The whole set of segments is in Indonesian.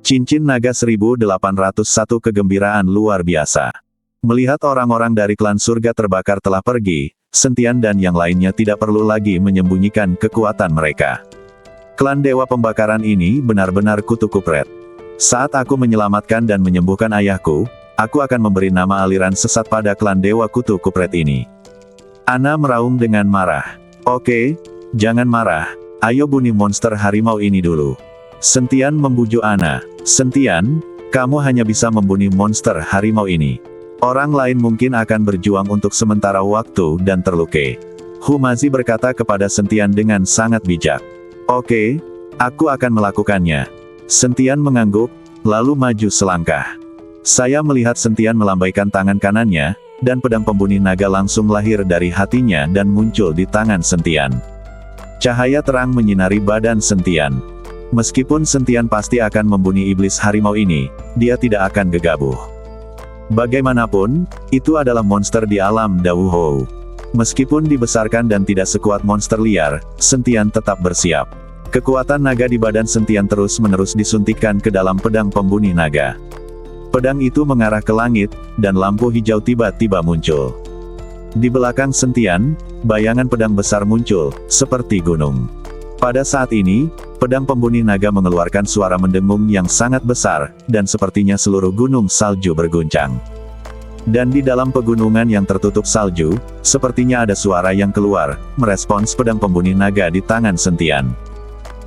Cincin Naga 1801 kegembiraan luar biasa. Melihat orang-orang dari klan surga terbakar telah pergi, Sentian dan yang lainnya tidak perlu lagi menyembunyikan kekuatan mereka. Klan Dewa Pembakaran ini benar-benar kutu kupret. Saat aku menyelamatkan dan menyembuhkan ayahku, aku akan memberi nama aliran sesat pada klan Dewa Kutu Kupret ini. Ana meraung dengan marah. Oke, jangan marah, ayo bunuh monster harimau ini dulu. Sentian membujuk Ana. Sentian, kamu hanya bisa membunuh monster harimau ini. Orang lain mungkin akan berjuang untuk sementara waktu dan terluka. Humazi berkata kepada Sentian dengan sangat bijak. Oke, aku akan melakukannya. Sentian mengangguk, lalu maju selangkah. Saya melihat Sentian melambaikan tangan kanannya, dan pedang pembunuh naga langsung lahir dari hatinya dan muncul di tangan Sentian. Cahaya terang menyinari badan Sentian. Meskipun Sentian pasti akan membunuh iblis harimau ini, dia tidak akan gegabah. Bagaimanapun, itu adalah monster di alam Dawuhou. Meskipun dibesarkan dan tidak sekuat monster liar, Sentian tetap bersiap. Kekuatan naga di badan Sentian terus-menerus disuntikkan ke dalam pedang pembunuh naga. Pedang itu mengarah ke langit, dan lampu hijau tiba-tiba muncul. Di belakang Sentian, bayangan pedang besar muncul, seperti gunung. Pada saat ini, pedang pembunuh naga mengeluarkan suara mendengung yang sangat besar, dan sepertinya seluruh gunung salju berguncang. Dan di dalam pegunungan yang tertutup salju, sepertinya ada suara yang keluar, merespons pedang pembunuh naga di tangan Sentian.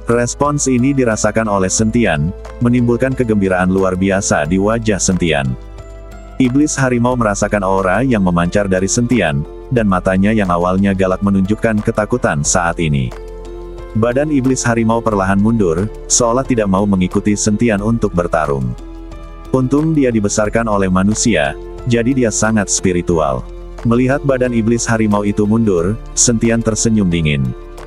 Respons ini dirasakan oleh Sentian, menimbulkan kegembiraan luar biasa di wajah Sentian. Iblis harimau merasakan aura yang memancar dari Sentian, dan matanya yang awalnya galak menunjukkan ketakutan saat ini. Badan iblis harimau perlahan mundur, seolah tidak mau mengikuti Sentian untuk bertarung. Untung dia dibesarkan oleh manusia, jadi dia sangat spiritual. Melihat badan iblis harimau itu mundur, Sentian tersenyum dingin.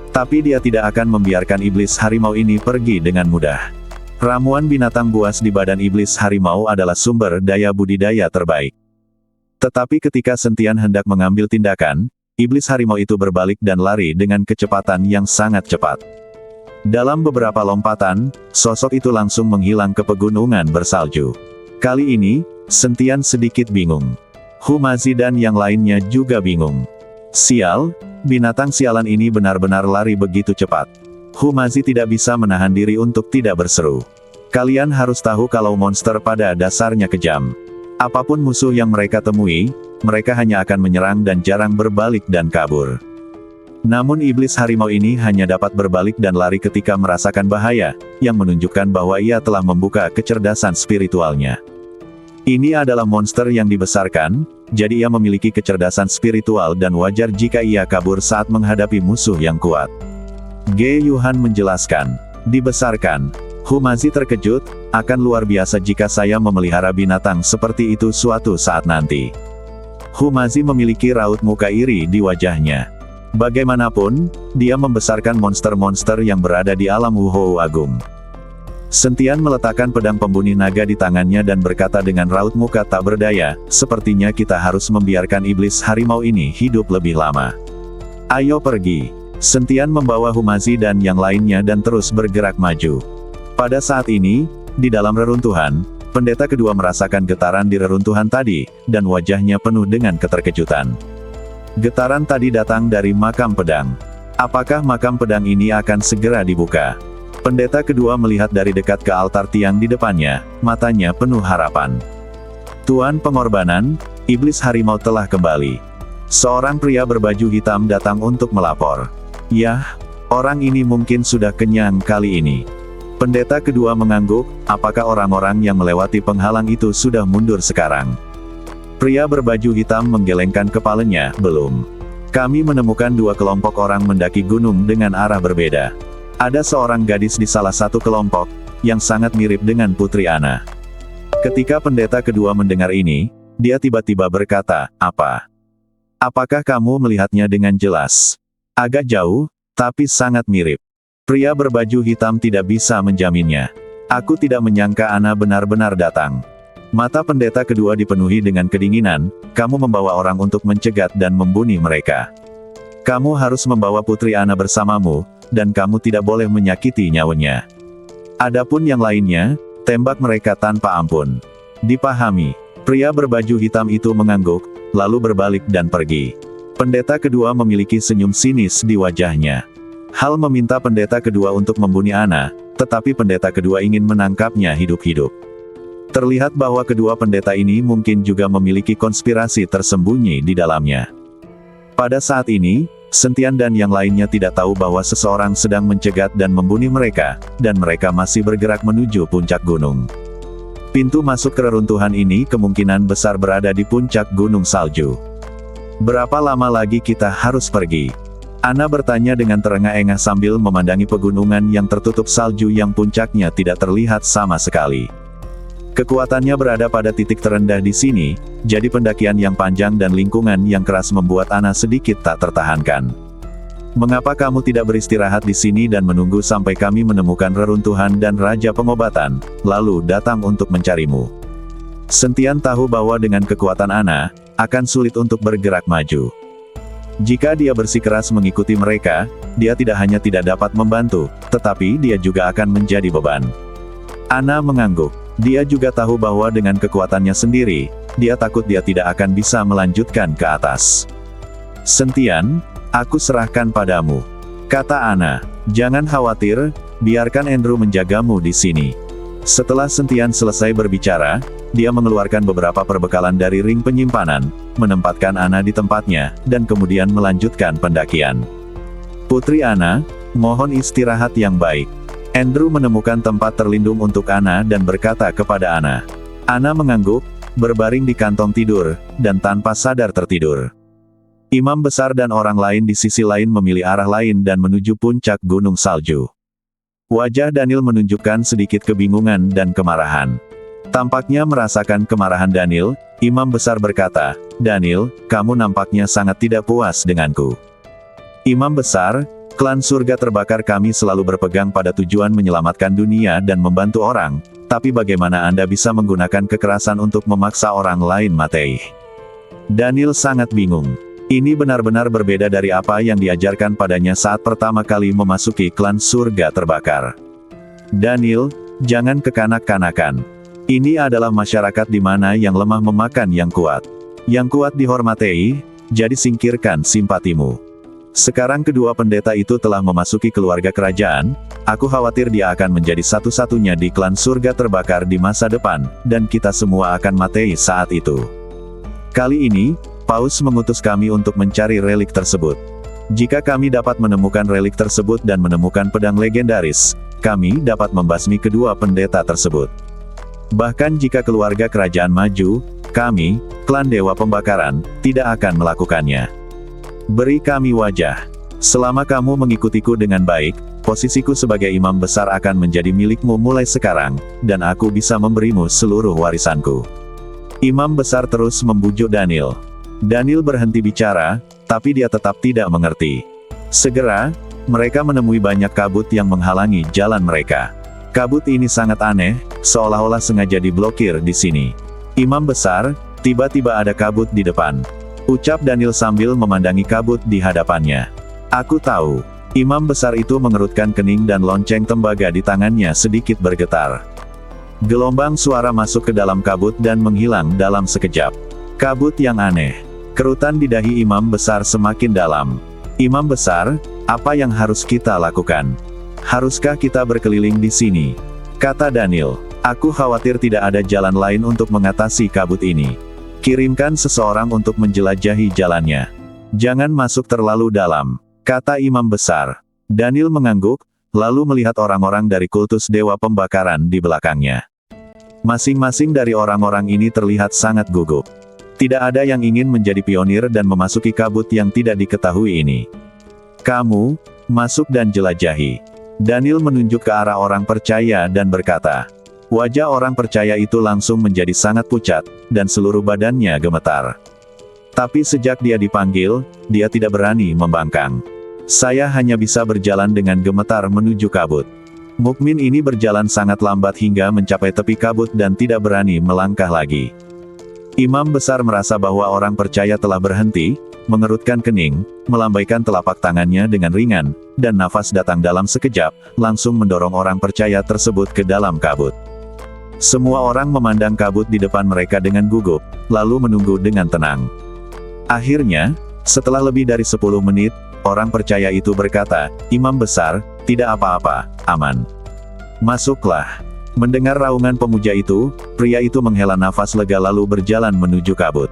Tapi dia tidak akan membiarkan iblis harimau ini pergi dengan mudah. Ramuan binatang buas di badan iblis harimau adalah sumber daya budidaya terbaik. Tetapi ketika Sentian hendak mengambil tindakan, iblis harimau itu berbalik dan lari dengan kecepatan yang sangat cepat. Dalam beberapa lompatan, sosok itu langsung menghilang ke pegunungan bersalju. Kali ini, Sentian sedikit bingung. Humazi dan yang lainnya juga bingung. Sial, binatang sialan ini benar-benar lari begitu cepat. Humazi tidak bisa menahan diri untuk tidak berseru. Kalian harus tahu kalau monster pada dasarnya kejam. Apapun musuh yang mereka temui, mereka hanya akan menyerang dan jarang berbalik dan kabur. Namun iblis harimau ini hanya dapat berbalik dan lari ketika merasakan bahaya, yang menunjukkan bahwa ia telah membuka kecerdasan spiritualnya. Ini adalah monster yang dibesarkan, jadi ia memiliki kecerdasan spiritual dan wajar jika ia kabur saat menghadapi musuh yang kuat. Ge Yuhan menjelaskan, dibesarkan. Humazi terkejut, akan luar biasa jika saya memelihara binatang seperti itu suatu saat nanti. Humazi memiliki raut muka iri di wajahnya. Bagaimanapun, dia membesarkan monster-monster yang berada di alam Wuhou Agung. Sentian meletakkan pedang pembunuh naga di tangannya dan berkata dengan raut muka tak berdaya, sepertinya kita harus membiarkan iblis harimau ini hidup lebih lama. Ayo pergi. Sentian membawa Humazi dan yang lainnya dan terus bergerak maju. Pada saat ini, di dalam reruntuhan, pendeta kedua merasakan getaran di reruntuhan tadi, dan wajahnya penuh dengan keterkejutan. Getaran tadi datang dari makam pedang. Apakah makam pedang ini akan segera dibuka? Pendeta kedua melihat dari dekat ke altar tiang di depannya, matanya penuh harapan. Tuan pengorbanan, iblis harimau telah kembali. Seorang pria berbaju hitam datang untuk melapor. Yah, orang ini mungkin sudah kenyang kali ini. Pendeta kedua mengangguk, apakah orang-orang yang melewati penghalang itu sudah mundur sekarang? Pria berbaju hitam menggelengkan kepalanya, belum. Kami menemukan dua kelompok orang mendaki gunung dengan arah berbeda. Ada seorang gadis di salah satu kelompok, yang sangat mirip dengan Putri Ana. Ketika pendeta kedua mendengar ini, dia tiba-tiba berkata, apa? Apakah kamu melihatnya dengan jelas? Agak jauh, tapi sangat mirip. Pria berbaju hitam tidak bisa menjaminnya. Aku tidak menyangka Ana benar-benar datang. Mata pendeta kedua dipenuhi dengan kedinginan, kamu membawa orang untuk mencegat dan membunuh mereka. Kamu harus membawa Putri Ana bersamamu, dan kamu tidak boleh menyakiti nyawanya. Adapun yang lainnya, Tembak mereka tanpa ampun. Dipahami. Pria berbaju hitam itu mengangguk, lalu berbalik dan pergi. Pendeta kedua memiliki senyum sinis di wajahnya. Hal meminta pendeta kedua untuk membunuh Ana, tetapi pendeta kedua ingin menangkapnya hidup-hidup. Terlihat bahwa kedua pendeta ini mungkin juga memiliki konspirasi tersembunyi di dalamnya. Pada saat ini, Sentian dan yang lainnya tidak tahu bahwa seseorang sedang mencegat dan membunuh mereka, dan mereka masih bergerak menuju puncak gunung. Pintu masuk ke reruntuhan ini kemungkinan besar berada di puncak gunung salju. Berapa lama lagi kita harus pergi? Ana bertanya dengan terengah-engah sambil memandangi pegunungan yang tertutup salju yang puncaknya tidak terlihat sama sekali. Kekuatannya berada pada titik terendah di sini, jadi pendakian yang panjang dan lingkungan yang keras membuat Ana sedikit tak tertahankan. Mengapa kamu tidak beristirahat di sini dan menunggu sampai kami menemukan reruntuhan dan Raja Pengobatan, lalu datang untuk mencarimu? Sentian tahu bahwa dengan kekuatan Ana, akan sulit untuk bergerak maju. Jika dia bersikeras mengikuti mereka, dia tidak hanya tidak dapat membantu, tetapi dia juga akan menjadi beban. Ana mengangguk. Dia juga tahu bahwa dengan kekuatannya sendiri, dia takut dia tidak akan bisa melanjutkan ke atas. Sentian, aku serahkan padamu, kata Ana. Jangan khawatir, biarkan Andrew menjagamu di sini. Setelah Sentian selesai berbicara, dia mengeluarkan beberapa perbekalan dari ring penyimpanan, menempatkan Ana di tempatnya, dan kemudian melanjutkan pendakian. Putri Ana, mohon istirahat yang baik. Andrew menemukan tempat terlindung untuk Ana dan berkata kepada Ana. Ana mengangguk, berbaring di kantong tidur, dan tanpa sadar tertidur. Imam besar dan orang lain di sisi lain memilih arah lain dan menuju puncak gunung salju. Wajah Daniel menunjukkan sedikit kebingungan dan kemarahan. Tampaknya merasakan kemarahan Daniel, Imam besar berkata, Daniel, kamu nampaknya sangat tidak puas denganku. Imam besar, klan surga terbakar kami selalu berpegang pada tujuan menyelamatkan dunia dan membantu orang, tapi bagaimana Anda bisa menggunakan kekerasan untuk memaksa orang lain mati? Daniel sangat bingung. Ini benar-benar berbeda dari apa yang diajarkan padanya saat pertama kali memasuki klan surga terbakar. Daniel, jangan kekanak-kanakan. Ini adalah masyarakat di mana yang lemah memakan yang kuat. Yang kuat dihormati, jadi singkirkan simpatimu. Sekarang kedua pendeta itu telah memasuki keluarga kerajaan, aku khawatir dia akan menjadi satu-satunya di klan surga terbakar di masa depan, dan kita semua akan mati saat itu. Kali ini, Paus mengutus kami untuk mencari relik tersebut. Jika kami dapat menemukan relik tersebut dan menemukan pedang legendaris, kami dapat membasmi kedua pendeta tersebut. Bahkan jika keluarga kerajaan maju, kami, klan Dewa Pembakaran, tidak akan melakukannya. Beri kami wajah. Selama kamu mengikutiku dengan baik, posisiku sebagai imam besar akan menjadi milikmu mulai sekarang, dan aku bisa memberimu seluruh warisanku. Imam besar terus membujuk Daniel. Daniel berhenti bicara, tapi dia tetap tidak mengerti. Segera, mereka menemui banyak kabut yang menghalangi jalan mereka. Kabut ini sangat aneh, seolah-olah sengaja diblokir di sini. Imam besar, tiba-tiba ada kabut di depan. Ucap Daniel sambil memandangi kabut di hadapannya. Aku tahu. Imam besar itu mengerutkan kening dan lonceng tembaga di tangannya sedikit bergetar. Gelombang suara masuk ke dalam kabut dan menghilang dalam sekejap. Kabut yang aneh. Kerutan di dahi imam besar semakin dalam. Imam besar, apa yang harus kita lakukan? Haruskah kita berkeliling di sini? Kata Daniel. Aku khawatir tidak ada jalan lain untuk mengatasi kabut ini. Kirimkan seseorang untuk menjelajahi jalannya. Jangan masuk terlalu dalam, kata imam besar. Daniel mengangguk, lalu melihat orang-orang dari kultus Dewa Pembakaran di belakangnya. Masing-masing dari orang-orang ini terlihat sangat gugup. Tidak ada yang ingin menjadi pionir dan memasuki kabut yang tidak diketahui ini. Kamu, masuk dan jelajahi. Daniel menunjuk ke arah orang percaya dan berkata. Wajah orang percaya itu langsung menjadi sangat pucat, dan seluruh badannya gemetar. Tapi sejak dia dipanggil, dia tidak berani membangkang. Saya hanya bisa berjalan dengan gemetar menuju kabut. Mukmin ini berjalan sangat lambat hingga mencapai tepi kabut dan tidak berani melangkah lagi. Imam besar merasa bahwa orang percaya telah berhenti, mengerutkan kening, melambaikan telapak tangannya dengan ringan, dan nafas datang dalam sekejap, langsung mendorong orang percaya tersebut ke dalam kabut. Semua orang memandang kabut di depan mereka dengan gugup, lalu menunggu dengan tenang. Akhirnya, setelah lebih dari 10 menit, orang percaya itu berkata, "Imam besar, tidak apa-apa, aman. Masuklah." Mendengar raungan pemuja itu, pria itu menghela nafas lega lalu berjalan menuju kabut.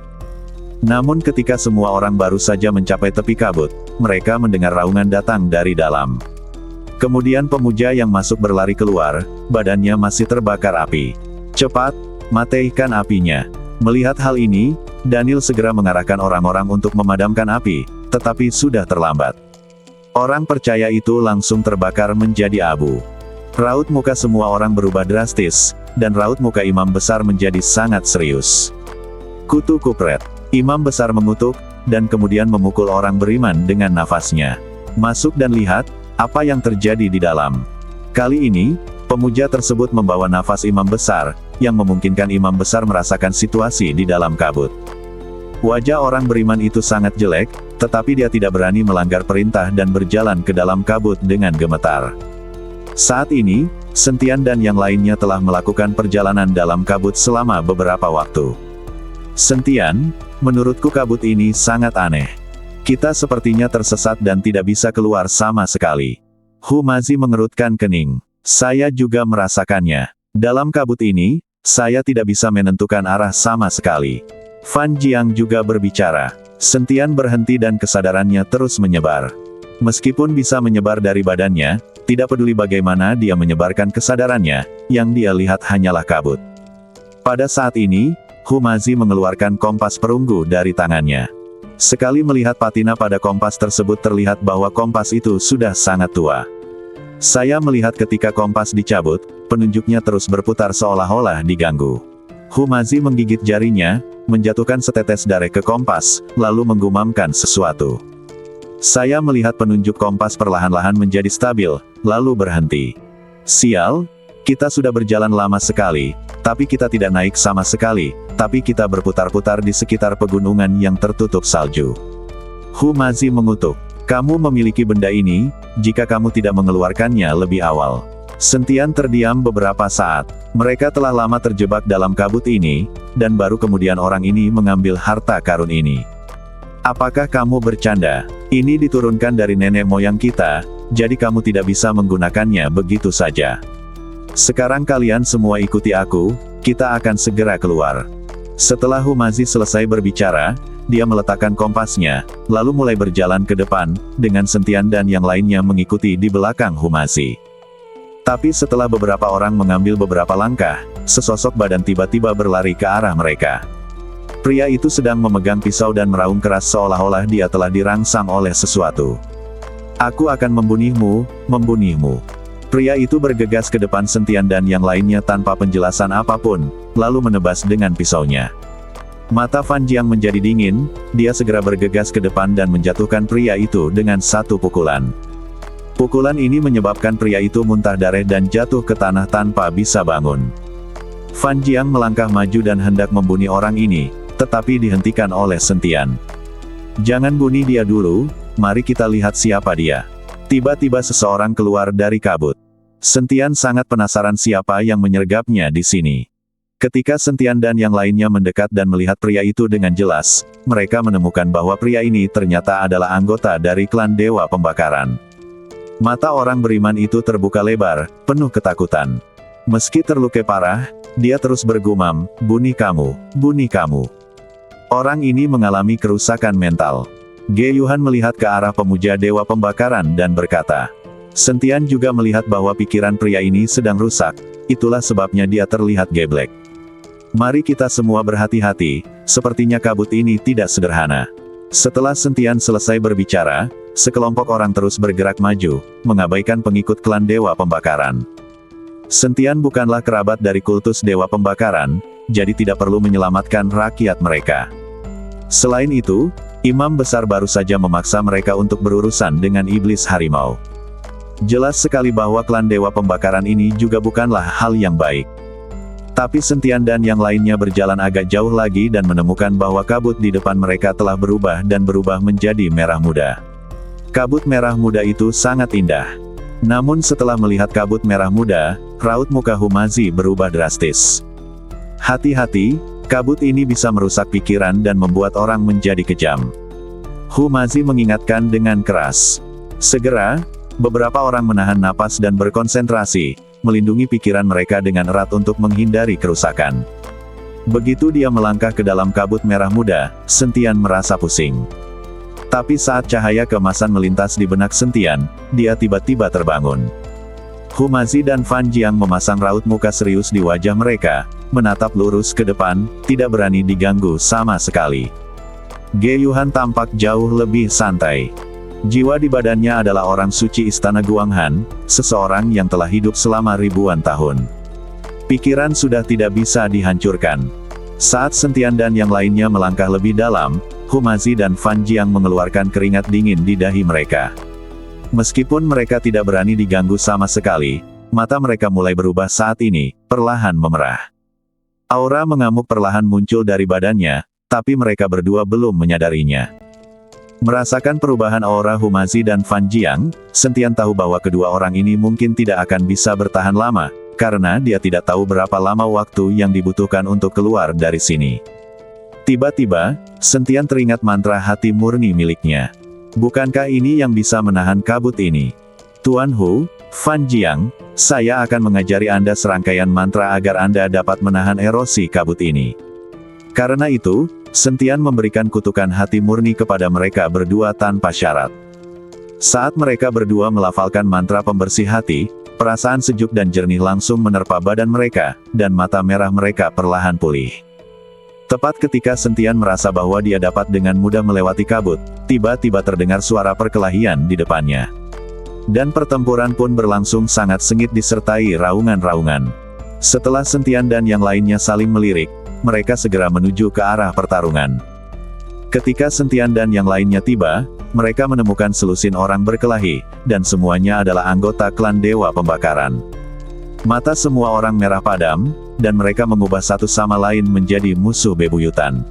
Namun ketika semua orang baru saja mencapai tepi kabut, mereka mendengar raungan datang dari dalam. Kemudian pemuja yang masuk berlari keluar, badannya masih terbakar api. "Cepat, matikan apinya." Melihat hal ini, Daniel segera mengarahkan orang-orang untuk memadamkan api, tetapi sudah terlambat. Orang percaya itu langsung terbakar menjadi abu. Raut muka semua orang berubah drastis, dan raut muka imam besar menjadi sangat serius. "Kutu kupret." Imam besar mengutuk, dan kemudian memukul orang beriman dengan nafasnya. "Masuk dan lihat, apa yang terjadi di dalam." Kali ini, pemuja tersebut membawa nafas imam besar, yang memungkinkan imam besar merasakan situasi di dalam kabut. Wajah orang beriman itu sangat jelek, tetapi dia tidak berani melanggar perintah dan berjalan ke dalam kabut dengan gemetar. Saat ini, Sentian dan yang lainnya telah melakukan perjalanan dalam kabut selama beberapa waktu. "Sentian, menurutku kabut ini sangat aneh. Kita sepertinya tersesat dan tidak bisa keluar sama sekali." Humazi mengerutkan kening. "Saya juga merasakannya. Dalam kabut ini, saya tidak bisa menentukan arah sama sekali." Fan Jiang juga berbicara. Sentian berhenti dan kesadarannya terus menyebar. Meskipun bisa menyebar dari badannya, tidak peduli bagaimana dia menyebarkan kesadarannya, yang dia lihat hanyalah kabut. Pada saat ini, Humazi mengeluarkan kompas perunggu dari tangannya. Sekali melihat patina pada kompas tersebut terlihat bahwa kompas itu sudah sangat tua. "Saya melihat ketika kompas dicabut, penunjuknya terus berputar seolah-olah diganggu." Humazi menggigit jarinya, menjatuhkan setetes darah ke kompas, lalu menggumamkan sesuatu. "Saya melihat penunjuk kompas perlahan-lahan menjadi stabil, lalu berhenti. Sial, kita sudah berjalan lama sekali, tapi kita tidak naik sama sekali, tapi kita berputar-putar di sekitar pegunungan yang tertutup salju." Humazi mengutuk. "Kamu memiliki benda ini, jika kamu tidak mengeluarkannya lebih awal." Sentian terdiam beberapa saat. Mereka telah lama terjebak dalam kabut ini, dan baru kemudian orang ini mengambil harta karun ini. "Apakah kamu bercanda? Ini diturunkan dari nenek moyang kita, jadi kamu tidak bisa menggunakannya begitu saja. Sekarang kalian semua ikuti aku, kita akan segera keluar." Setelah Humazi selesai berbicara, dia meletakkan kompasnya, lalu mulai berjalan ke depan, dengan Sentian dan yang lainnya mengikuti di belakang Humazi. Tapi setelah beberapa orang mengambil beberapa langkah, sesosok badan tiba-tiba berlari ke arah mereka. Pria itu sedang memegang pisau dan meraung keras seolah-olah dia telah dirangsang oleh sesuatu. "Aku akan membunuhmu, membunuhmu." Pria itu bergegas ke depan Sentian dan yang lainnya tanpa penjelasan apapun, lalu menebas dengan pisaunya. Mata Fan Jiang menjadi dingin, dia segera bergegas ke depan dan menjatuhkan pria itu dengan satu pukulan. Pukulan ini menyebabkan pria itu muntah darah dan jatuh ke tanah tanpa bisa bangun. Fan Jiang melangkah maju dan hendak membunuh orang ini, tetapi dihentikan oleh Sentian. "Jangan bunuh dia dulu, mari kita lihat siapa dia." Tiba-tiba seseorang keluar dari kabut. Sentian sangat penasaran siapa yang menyergapnya di sini. Ketika Sentian dan yang lainnya mendekat dan melihat pria itu dengan jelas, mereka menemukan bahwa pria ini ternyata adalah anggota dari klan Dewa Pembakaran. Mata orang beriman itu terbuka lebar, penuh ketakutan. Meski terluka parah, dia terus bergumam, "Bunuh kamu, bunuh kamu." Orang ini mengalami kerusakan mental. Ge Yuhan melihat ke arah pemuja Dewa Pembakaran dan berkata, "Sentian juga melihat bahwa pikiran pria ini sedang rusak, itulah sebabnya dia terlihat geblek. Mari kita semua berhati-hati, sepertinya kabut ini tidak sederhana." Setelah Sentian selesai berbicara, sekelompok orang terus bergerak maju, mengabaikan pengikut klan Dewa Pembakaran. Sentian bukanlah kerabat dari kultus Dewa Pembakaran, jadi tidak perlu menyelamatkan rakyat mereka. Selain itu, imam besar baru saja memaksa mereka untuk berurusan dengan iblis harimau. Jelas sekali bahwa klan Dewa Pembakaran ini juga bukanlah hal yang baik. Tapi Sentian dan yang lainnya berjalan agak jauh lagi dan menemukan bahwa kabut di depan mereka telah berubah dan berubah menjadi merah muda. Kabut merah muda itu sangat indah. Namun setelah melihat kabut merah muda, raut muka Humazi berubah drastis. Hati-hati, kabut ini bisa merusak pikiran dan membuat orang menjadi kejam. Humazi mengingatkan dengan keras. Segera, beberapa orang menahan napas dan berkonsentrasi, melindungi pikiran mereka dengan erat untuk menghindari kerusakan. Begitu dia melangkah ke dalam kabut merah muda, Sentian merasa pusing. Tapi saat cahaya keemasan melintas di benak Sentian, dia tiba-tiba terbangun. Humazi dan Fan Jiang memasang raut muka serius di wajah mereka, menatap lurus ke depan, tidak berani diganggu sama sekali. Ge Yuhan tampak jauh lebih santai. Jiwa di badannya adalah orang suci istana Guanghan, seseorang yang telah hidup selama ribuan tahun. Pikiran sudah tidak bisa dihancurkan. Saat Sentian dan yang lainnya melangkah lebih dalam, Humazi dan Fan Jiang mengeluarkan keringat dingin di dahi mereka. Meskipun mereka tidak berani diganggu sama sekali, mata mereka mulai berubah saat ini, perlahan memerah. Aura mengamuk perlahan muncul dari badannya, tapi mereka berdua belum menyadarinya. Merasakan perubahan aura Humazi dan Fan Jiang, Sentian tahu bahwa kedua orang ini mungkin tidak akan bisa bertahan lama, karena dia tidak tahu berapa lama waktu yang dibutuhkan untuk keluar dari sini. Tiba-tiba, Sentian teringat mantra hati murni miliknya. Bukankah ini yang bisa menahan kabut ini? Tuan Hu, Fan Jiang, saya akan mengajari Anda serangkaian mantra agar Anda dapat menahan erosi kabut ini. Karena itu, Sentian memberikan kutukan hati murni kepada mereka berdua tanpa syarat. Saat mereka berdua melafalkan mantra pembersih hati, perasaan sejuk dan jernih langsung menerpa badan mereka, dan mata merah mereka perlahan pulih. Tepat ketika Sentian merasa bahwa dia dapat dengan mudah melewati kabut, tiba-tiba terdengar suara perkelahian di depannya. Dan pertempuran pun berlangsung sangat sengit disertai raungan-raungan. Setelah Sentian dan yang lainnya saling melirik, mereka segera menuju ke arah pertarungan. Ketika Sentian dan yang lainnya tiba, mereka menemukan selusin orang berkelahi, dan semuanya adalah anggota klan Dewa Pembakaran. Mata semua orang merah padam, dan mereka mengubah satu sama lain menjadi musuh bebuyutan.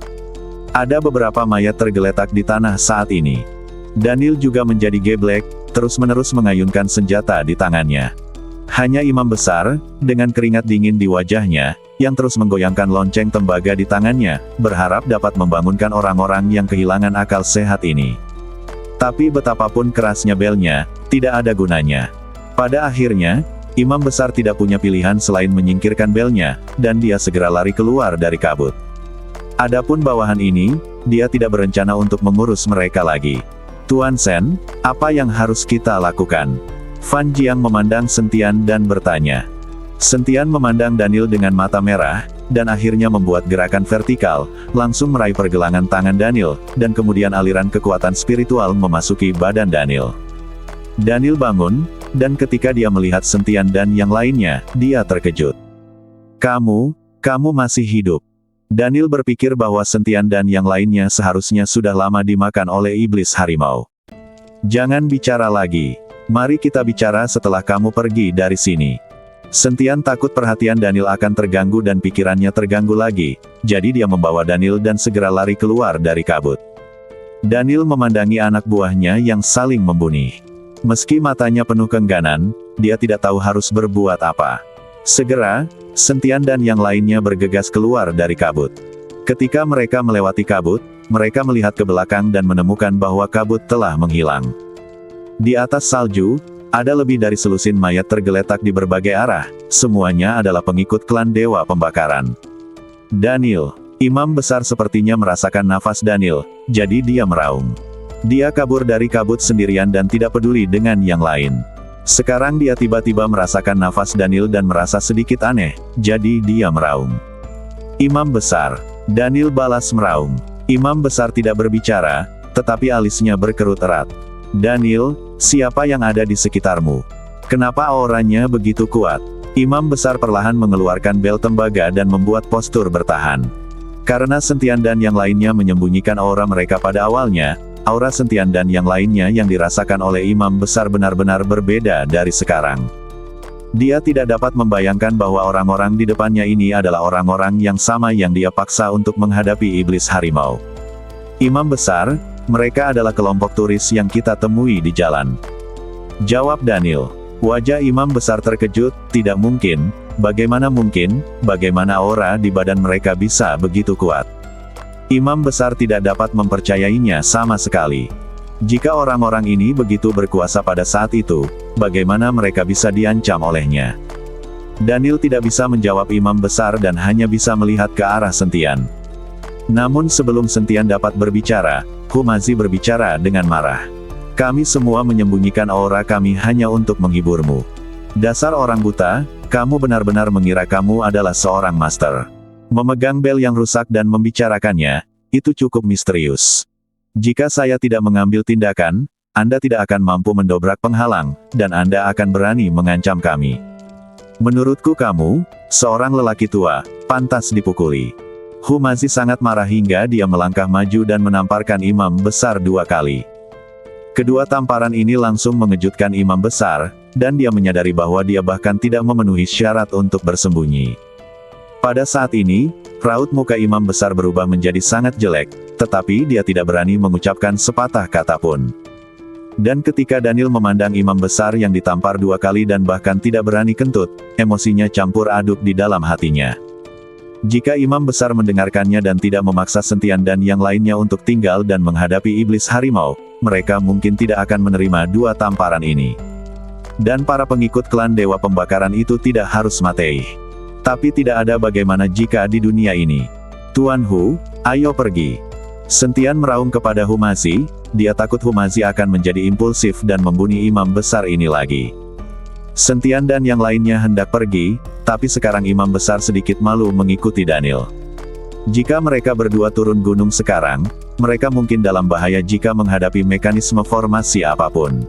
Ada beberapa mayat tergeletak di tanah saat ini. Daniel juga menjadi geblek, terus-menerus mengayunkan senjata di tangannya. Hanya imam besar, dengan keringat dingin di wajahnya, yang terus menggoyangkan lonceng tembaga di tangannya, berharap dapat membangunkan orang-orang yang kehilangan akal sehat ini. Tapi betapapun kerasnya belnya, tidak ada gunanya. Pada akhirnya, imam besar tidak punya pilihan selain menyingkirkan belnya, dan dia segera lari keluar dari kabut. Adapun bawahan ini, dia tidak berencana untuk mengurus mereka lagi. Tuan Sen, apa yang harus kita lakukan? Fan Jiang memandang Sentian dan bertanya. Sentian memandang Daniel dengan mata merah, dan akhirnya membuat gerakan vertikal, langsung meraih pergelangan tangan Daniel, dan kemudian aliran kekuatan spiritual memasuki badan Daniel. Daniel bangun, dan ketika dia melihat Sentian dan yang lainnya, dia terkejut. Kamu masih hidup. Daniel berpikir bahwa Sentian dan yang lainnya seharusnya sudah lama dimakan oleh iblis harimau. Jangan bicara lagi. Mari kita bicara setelah kamu pergi dari sini. Sentian takut perhatian Daniel akan terganggu dan pikirannya terganggu lagi, jadi dia membawa Daniel dan segera lari keluar dari kabut. Daniel memandangi anak buahnya yang saling membunuh. Meski matanya penuh keengganan, dia tidak tahu harus berbuat apa. Segera, Sentian dan yang lainnya bergegas keluar dari kabut. Ketika mereka melewati kabut, mereka melihat ke belakang dan menemukan bahwa kabut telah menghilang. Di atas salju, ada lebih dari selusin mayat tergeletak di berbagai arah, semuanya adalah pengikut klan Dewa Pembakaran. Daniel, imam besar sepertinya merasakan nafas Daniel, jadi dia meraung. Dia kabur dari kabut sendirian dan tidak peduli dengan yang lain. Sekarang dia tiba-tiba merasakan nafas Daniel dan merasa sedikit aneh, jadi dia meraung. Imam besar, Daniel balas meraung. Imam besar tidak berbicara, tetapi alisnya berkerut erat. Daniel, siapa yang ada di sekitarmu? Kenapa auranya begitu kuat? Imam besar perlahan mengeluarkan bel tembaga dan membuat postur bertahan. Karena Sentian dan yang lainnya menyembunyikan aura mereka pada awalnya, aura Sentian dan yang lainnya yang dirasakan oleh imam besar benar-benar berbeda dari sekarang. Dia tidak dapat membayangkan bahwa orang-orang di depannya ini adalah orang-orang yang sama yang dia paksa untuk menghadapi iblis harimau. Imam besar, mereka adalah kelompok turis yang kita temui di jalan. Jawab Daniel. Wajah imam besar terkejut, tidak mungkin, bagaimana mungkin, bagaimana aura di badan mereka bisa begitu kuat. Imam besar tidak dapat mempercayainya sama sekali. Jika orang-orang ini begitu berkuasa pada saat itu, bagaimana mereka bisa diancam olehnya? Daniel tidak bisa menjawab imam besar dan hanya bisa melihat ke arah Sentian. Namun sebelum Sentian dapat berbicara, Humazi berbicara dengan marah. Kami semua menyembunyikan aura kami hanya untuk menghiburmu. Dasar orang buta, kamu benar-benar mengira kamu adalah seorang master. Memegang bel yang rusak dan membicarakannya, itu cukup misterius. Jika saya tidak mengambil tindakan, Anda tidak akan mampu mendobrak penghalang, dan Anda akan berani mengancam kami. Menurutku kamu, seorang lelaki tua, pantas dipukuli. Humazi sangat marah hingga dia melangkah maju dan menamparkan imam besar 2 kali. Kedua tamparan ini langsung mengejutkan imam besar, dan dia menyadari bahwa dia bahkan tidak memenuhi syarat untuk bersembunyi. Pada saat ini, raut muka imam besar berubah menjadi sangat jelek, tetapi dia tidak berani mengucapkan sepatah kata pun. Dan ketika Daniel memandang imam besar yang ditampar 2 kali dan bahkan tidak berani kentut, emosinya campur aduk di dalam hatinya. Jika imam besar mendengarkannya dan tidak memaksa Sentian dan yang lainnya untuk tinggal dan menghadapi iblis harimau, mereka mungkin tidak akan menerima 2 tamparan ini. Dan para pengikut klan Dewa Pembakaran itu tidak harus mati. Tapi tidak ada bagaimana jika di dunia ini. Tuan Hu, ayo pergi. Sentian meraung kepada Humazi, dia takut Humazi akan menjadi impulsif dan membunuh imam besar ini lagi. Sentian dan yang lainnya hendak pergi, tapi sekarang imam besar sedikit malu mengikuti Daniel. Jika mereka berdua turun gunung sekarang, mereka mungkin dalam bahaya jika menghadapi mekanisme formasi apapun.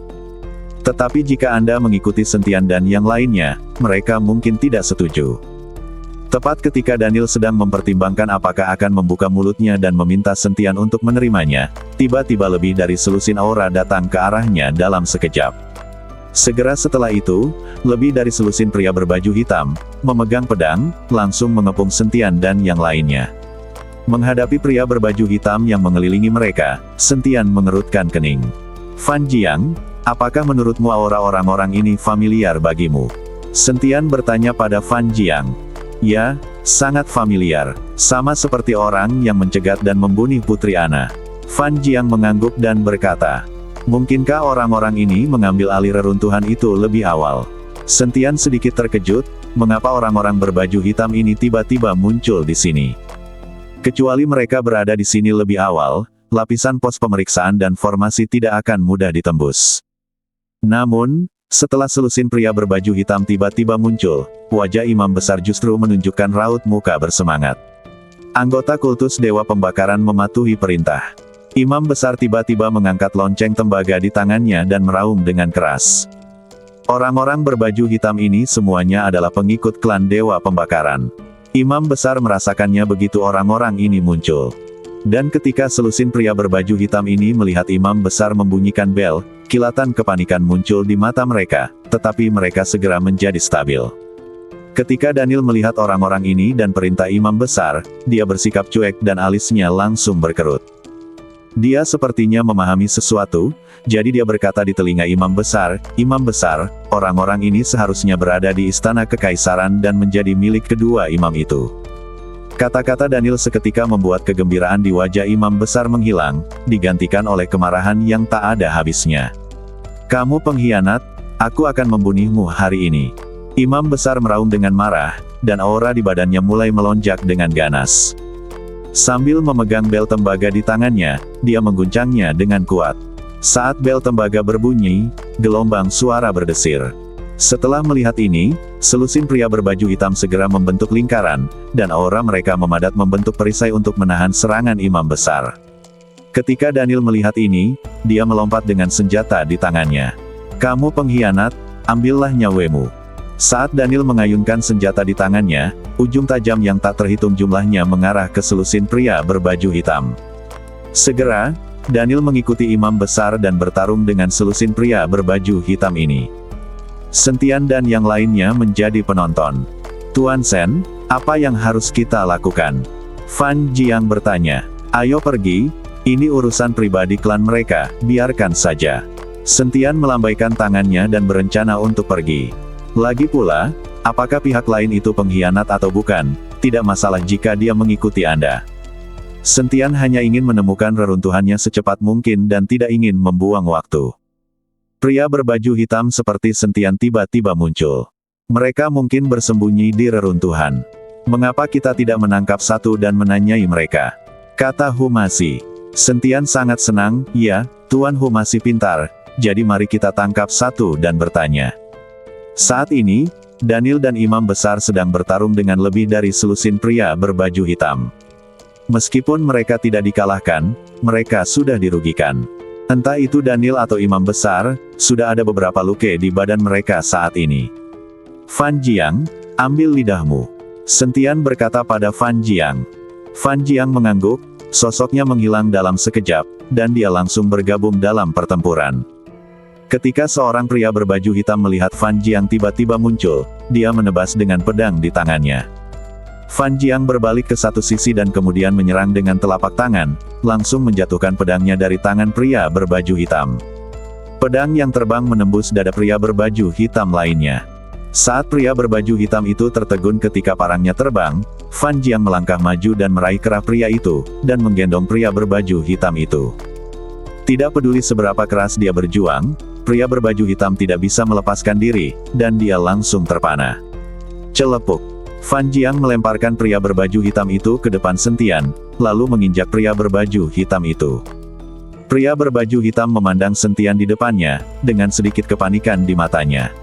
Tetapi jika Anda mengikuti Sentian dan yang lainnya, mereka mungkin tidak setuju. Tepat ketika Daniel sedang mempertimbangkan apakah akan membuka mulutnya dan meminta Sentian untuk menerimanya, tiba-tiba lebih dari selusin aura datang ke arahnya dalam sekejap. Segera setelah itu, lebih dari selusin pria berbaju hitam, memegang pedang, langsung mengepung Sentian dan yang lainnya. Menghadapi pria berbaju hitam yang mengelilingi mereka, Sentian mengerutkan kening. Fan Jiang, apakah menurutmu aura orang-orang ini familiar bagimu? Sentian bertanya pada Fan Jiang. Ya, sangat familiar, sama seperti orang yang mencegat dan membunuh Putri Ana. Fan Jiang mengangguk dan berkata, mungkinkah orang-orang ini mengambil alih reruntuhan itu lebih awal? Sentian sedikit terkejut, mengapa orang-orang berbaju hitam ini tiba-tiba muncul di sini? Kecuali mereka berada di sini lebih awal, lapisan pos pemeriksaan dan formasi tidak akan mudah ditembus. Namun, setelah selusin pria berbaju hitam tiba-tiba muncul, wajah imam besar justru menunjukkan raut muka bersemangat. Anggota kultus Dewa Pembakaran mematuhi perintah. Imam besar tiba-tiba mengangkat lonceng tembaga di tangannya dan meraung dengan keras. Orang-orang berbaju hitam ini semuanya adalah pengikut klan Dewa Pembakaran. Imam besar merasakannya begitu orang-orang ini muncul. Dan ketika selusin pria berbaju hitam ini melihat imam besar membunyikan bel, kilatan kepanikan muncul di mata mereka, tetapi mereka segera menjadi stabil. Ketika Daniel melihat orang-orang ini dan perintah imam besar, dia bersikap cuek dan alisnya langsung berkerut. Dia sepertinya memahami sesuatu, jadi dia berkata di telinga imam besar, orang-orang ini seharusnya berada di istana kekaisaran dan menjadi milik kedua imam itu. Kata-kata Daniel seketika membuat kegembiraan di wajah imam besar menghilang, digantikan oleh kemarahan yang tak ada habisnya. Kamu pengkhianat, aku akan membunuhmu hari ini. Imam besar meraung dengan marah, dan aura di badannya mulai melonjak dengan ganas. Sambil memegang bel tembaga di tangannya, dia mengguncangnya dengan kuat. Saat bel tembaga berbunyi, gelombang suara berdesir. Setelah melihat ini, selusin pria berbaju hitam segera membentuk lingkaran, dan aura mereka memadat membentuk perisai untuk menahan serangan imam besar. Ketika Daniel melihat ini, dia melompat dengan senjata di tangannya. Kamu pengkhianat, ambillah nyawemu. Saat Daniel mengayunkan senjata di tangannya, ujung tajam yang tak terhitung jumlahnya mengarah ke selusin pria berbaju hitam. Segera, Daniel mengikuti imam besar dan bertarung dengan selusin pria berbaju hitam ini. Sentian dan yang lainnya menjadi penonton. Tuan Sen, apa yang harus kita lakukan? Fan Jiang bertanya. Ayo pergi, ini urusan pribadi klan mereka, biarkan saja. Sentian melambaikan tangannya dan berencana untuk pergi. Lagi pula, apakah pihak lain itu pengkhianat atau bukan, tidak masalah jika dia mengikuti Anda. Sentian hanya ingin menemukan reruntuhannya secepat mungkin dan tidak ingin membuang waktu. Pria berbaju hitam seperti Sentian tiba-tiba muncul. Mereka mungkin bersembunyi di reruntuhan. Mengapa kita tidak menangkap satu dan menanyai mereka? Kata Humasi. Sentian sangat senang, ya, Tuan Humasi pintar, jadi mari kita tangkap satu dan bertanya. Saat ini, Daniel dan Imam Besar sedang bertarung dengan lebih dari selusin pria berbaju hitam. Meskipun mereka tidak dikalahkan, mereka sudah dirugikan. Entah itu Daniel atau Imam Besar, sudah ada beberapa luka di badan mereka saat ini. Fan Jiang, ambil lidahmu. Sentian berkata pada Fan Jiang. Fan Jiang mengangguk, sosoknya menghilang dalam sekejap, dan dia langsung bergabung dalam pertempuran. Ketika seorang pria berbaju hitam melihat Fan Jiang tiba-tiba muncul, dia menebas dengan pedang di tangannya. Fan Jiang berbalik ke satu sisi dan kemudian menyerang dengan telapak tangan, langsung menjatuhkan pedangnya dari tangan pria berbaju hitam. Pedang yang terbang menembus dada pria berbaju hitam lainnya. Saat pria berbaju hitam itu tertegun ketika parangnya terbang, Fan Jiang melangkah maju dan meraih kerah pria itu, dan menggendong pria berbaju hitam itu. Tidak peduli seberapa keras dia berjuang, pria berbaju hitam tidak bisa melepaskan diri, dan dia langsung terpana. Celepuk. Fan Jiang melemparkan pria berbaju hitam itu ke depan Sentian, lalu menginjak pria berbaju hitam itu. Pria berbaju hitam memandang Sentian di depannya, dengan sedikit kepanikan di matanya.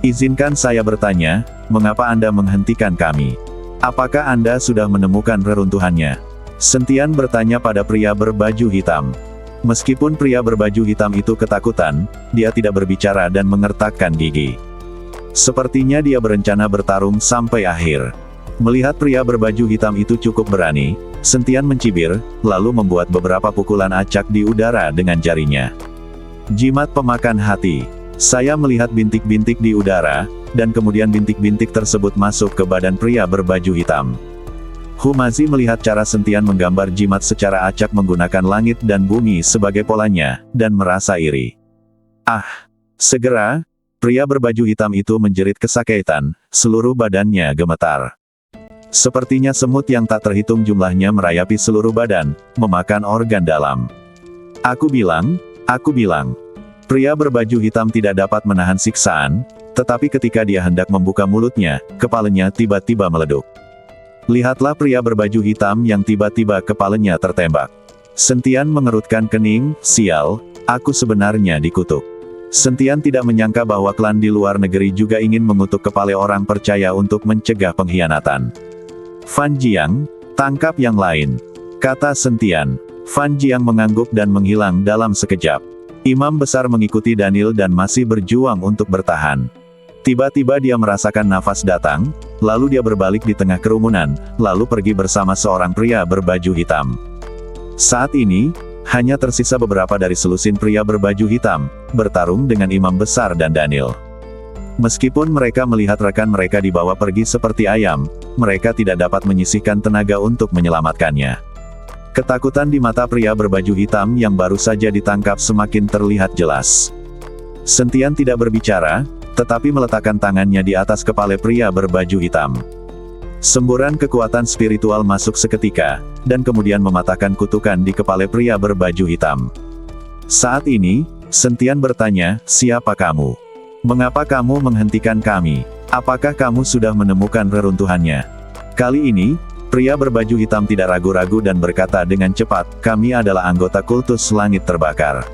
Izinkan saya bertanya, mengapa Anda menghentikan kami? Apakah Anda sudah menemukan reruntuhannya? Sentian bertanya pada pria berbaju hitam. Meskipun pria berbaju hitam itu ketakutan, dia tidak berbicara dan mengertakkan gigi. Sepertinya dia berencana bertarung sampai akhir. Melihat pria berbaju hitam itu cukup berani, Sentian mencibir, lalu membuat beberapa pukulan acak di udara dengan jarinya. Jimat pemakan hati. Saya melihat bintik-bintik di udara, dan kemudian bintik-bintik tersebut masuk ke badan pria berbaju hitam. Humasi melihat cara Sentian menggambar jimat secara acak menggunakan langit dan bumi sebagai polanya, dan merasa iri. Ah! Segera, pria berbaju hitam itu menjerit kesakitan, seluruh badannya gemetar. Sepertinya semut yang tak terhitung jumlahnya merayapi seluruh badan, memakan organ dalam. Aku bilang, pria berbaju hitam tidak dapat menahan siksaan, tetapi ketika dia hendak membuka mulutnya, kepalanya tiba-tiba meleduk. Lihatlah pria berbaju hitam yang tiba-tiba kepalanya tertembak. Sentian mengerutkan kening, sial, aku sebenarnya dikutuk. Sentian tidak menyangka bahwa klan di luar negeri juga ingin mengutuk kepala orang percaya untuk mencegah pengkhianatan. Fan Jiang, tangkap yang lain, kata Sentian. Fan Jiang mengangguk dan menghilang dalam sekejap. Imam Besar mengikuti Daniel dan masih berjuang untuk bertahan. Tiba-tiba dia merasakan nafas datang, lalu dia berbalik di tengah kerumunan, lalu pergi bersama seorang pria berbaju hitam. Saat ini, hanya tersisa beberapa dari selusin pria berbaju hitam, bertarung dengan Imam Besar dan Daniel. Meskipun mereka melihat rekan mereka dibawa pergi seperti ayam, mereka tidak dapat menyisihkan tenaga untuk menyelamatkannya. Ketakutan di mata pria berbaju hitam yang baru saja ditangkap semakin terlihat jelas. Sentian tidak berbicara, tetapi meletakkan tangannya di atas kepala pria berbaju hitam. Semburan kekuatan spiritual masuk seketika, dan kemudian mematahkan kutukan di kepala pria berbaju hitam. Saat ini, Sentian bertanya, siapa kamu? Mengapa kamu menghentikan kami? Apakah kamu sudah menemukan reruntuhannya? Kali ini, pria berbaju hitam tidak ragu-ragu dan berkata dengan cepat, kami adalah anggota kultus langit terbakar.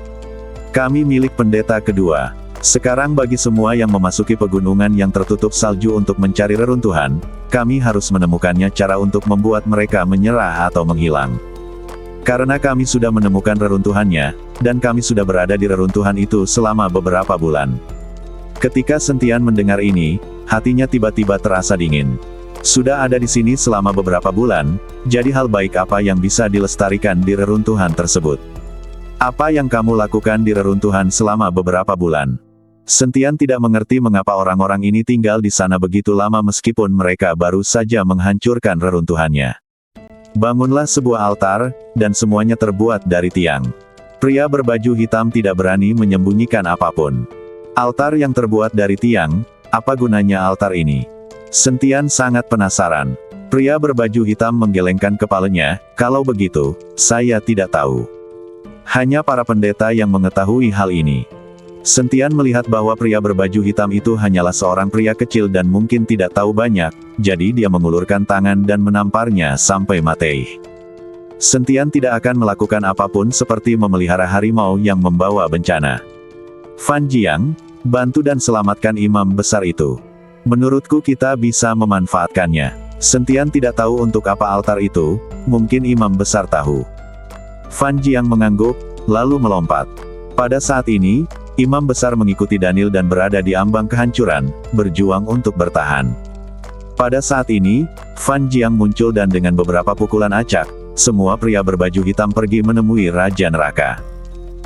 Kami milik pendeta kedua. Sekarang bagi semua yang memasuki pegunungan yang tertutup salju untuk mencari reruntuhan, kami harus menemukannya cara untuk membuat mereka menyerah atau menghilang. Karena kami sudah menemukan reruntuhannya, dan kami sudah berada di reruntuhan itu selama beberapa bulan. Ketika Sentian mendengar ini, hatinya tiba-tiba terasa dingin. Sudah ada di sini selama beberapa bulan, jadi hal baik apa yang bisa dilestarikan di reruntuhan tersebut? Apa yang kamu lakukan di reruntuhan selama beberapa bulan? Sentian tidak mengerti mengapa orang-orang ini tinggal di sana begitu lama meskipun mereka baru saja menghancurkan reruntuhannya. Bangunlah sebuah altar, dan semuanya terbuat dari tiang. Pria berbaju hitam tidak berani menyembunyikan apapun. Altar yang terbuat dari tiang, apa gunanya altar ini? Sentian sangat penasaran. Pria berbaju hitam menggelengkan kepalanya, kalau begitu, saya tidak tahu. Hanya para pendeta yang mengetahui hal ini. Sentian melihat bahwa pria berbaju hitam itu hanyalah seorang pria kecil dan mungkin tidak tahu banyak, jadi dia mengulurkan tangan dan menamparnya sampai mati. Sentian tidak akan melakukan apapun seperti memelihara harimau yang membawa bencana. Fan Jiang, bantu dan selamatkan imam besar itu. Menurutku kita bisa memanfaatkannya. Sentian tidak tahu untuk apa altar itu, mungkin imam besar tahu. Fan Jiang mengangguk, lalu melompat. Pada saat ini, imam besar mengikuti Daniel dan berada di ambang kehancuran, berjuang untuk bertahan. Pada saat ini, Fan Jiang muncul dan dengan beberapa pukulan acak, semua pria berbaju hitam pergi menemui Raja Neraka.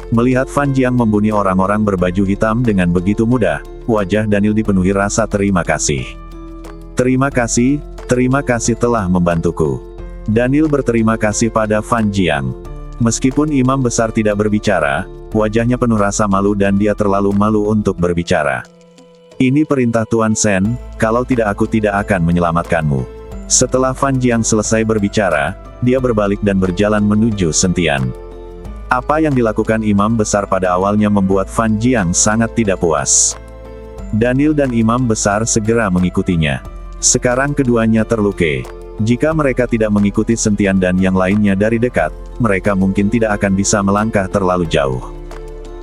Melihat Fan Jiang membunuh orang-orang berbaju hitam dengan begitu mudah, wajah Daniel dipenuhi rasa terima kasih. Terima kasih telah membantuku. Daniel berterima kasih pada Fan Jiang. Meskipun imam besar tidak berbicara, wajahnya penuh rasa malu dan dia terlalu malu untuk berbicara. Ini perintah Tuan Shen, kalau tidak aku tidak akan menyelamatkanmu. Setelah Fan Jiang selesai berbicara, dia berbalik dan berjalan menuju Sentian. Apa yang dilakukan imam besar pada awalnya membuat Fan Jiang sangat tidak puas. Daniel dan imam besar segera mengikutinya. Sekarang keduanya terluka. Jika mereka tidak mengikuti Sentian dan yang lainnya dari dekat, mereka mungkin tidak akan bisa melangkah terlalu jauh.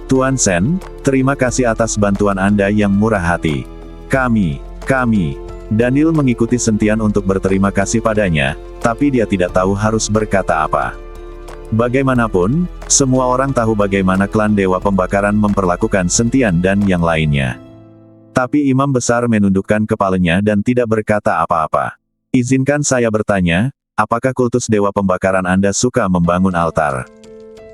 Tuan Shen, terima kasih atas bantuan Anda yang murah hati. Kami. Daniel mengikuti Sentian untuk berterima kasih padanya, tapi dia tidak tahu harus berkata apa. Bagaimanapun, semua orang tahu bagaimana klan Dewa Pembakaran memperlakukan Sentian dan yang lainnya. Tapi imam besar menundukkan kepalanya dan tidak berkata apa-apa. Izinkan saya bertanya, apakah kultus Dewa Pembakaran Anda suka membangun altar?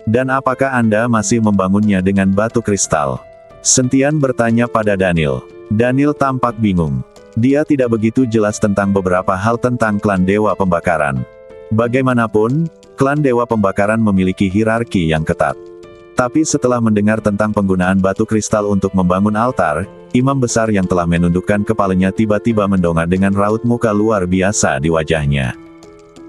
Dan apakah Anda masih membangunnya dengan batu kristal? Sentian bertanya pada Daniel. Daniel tampak bingung. Dia tidak begitu jelas tentang beberapa hal tentang klan Dewa Pembakaran. Bagaimanapun, klan Dewa Pembakaran memiliki hierarki yang ketat. Tapi setelah mendengar tentang penggunaan batu kristal untuk membangun altar, imam besar yang telah menundukkan kepalanya tiba-tiba mendongak dengan raut muka luar biasa di wajahnya.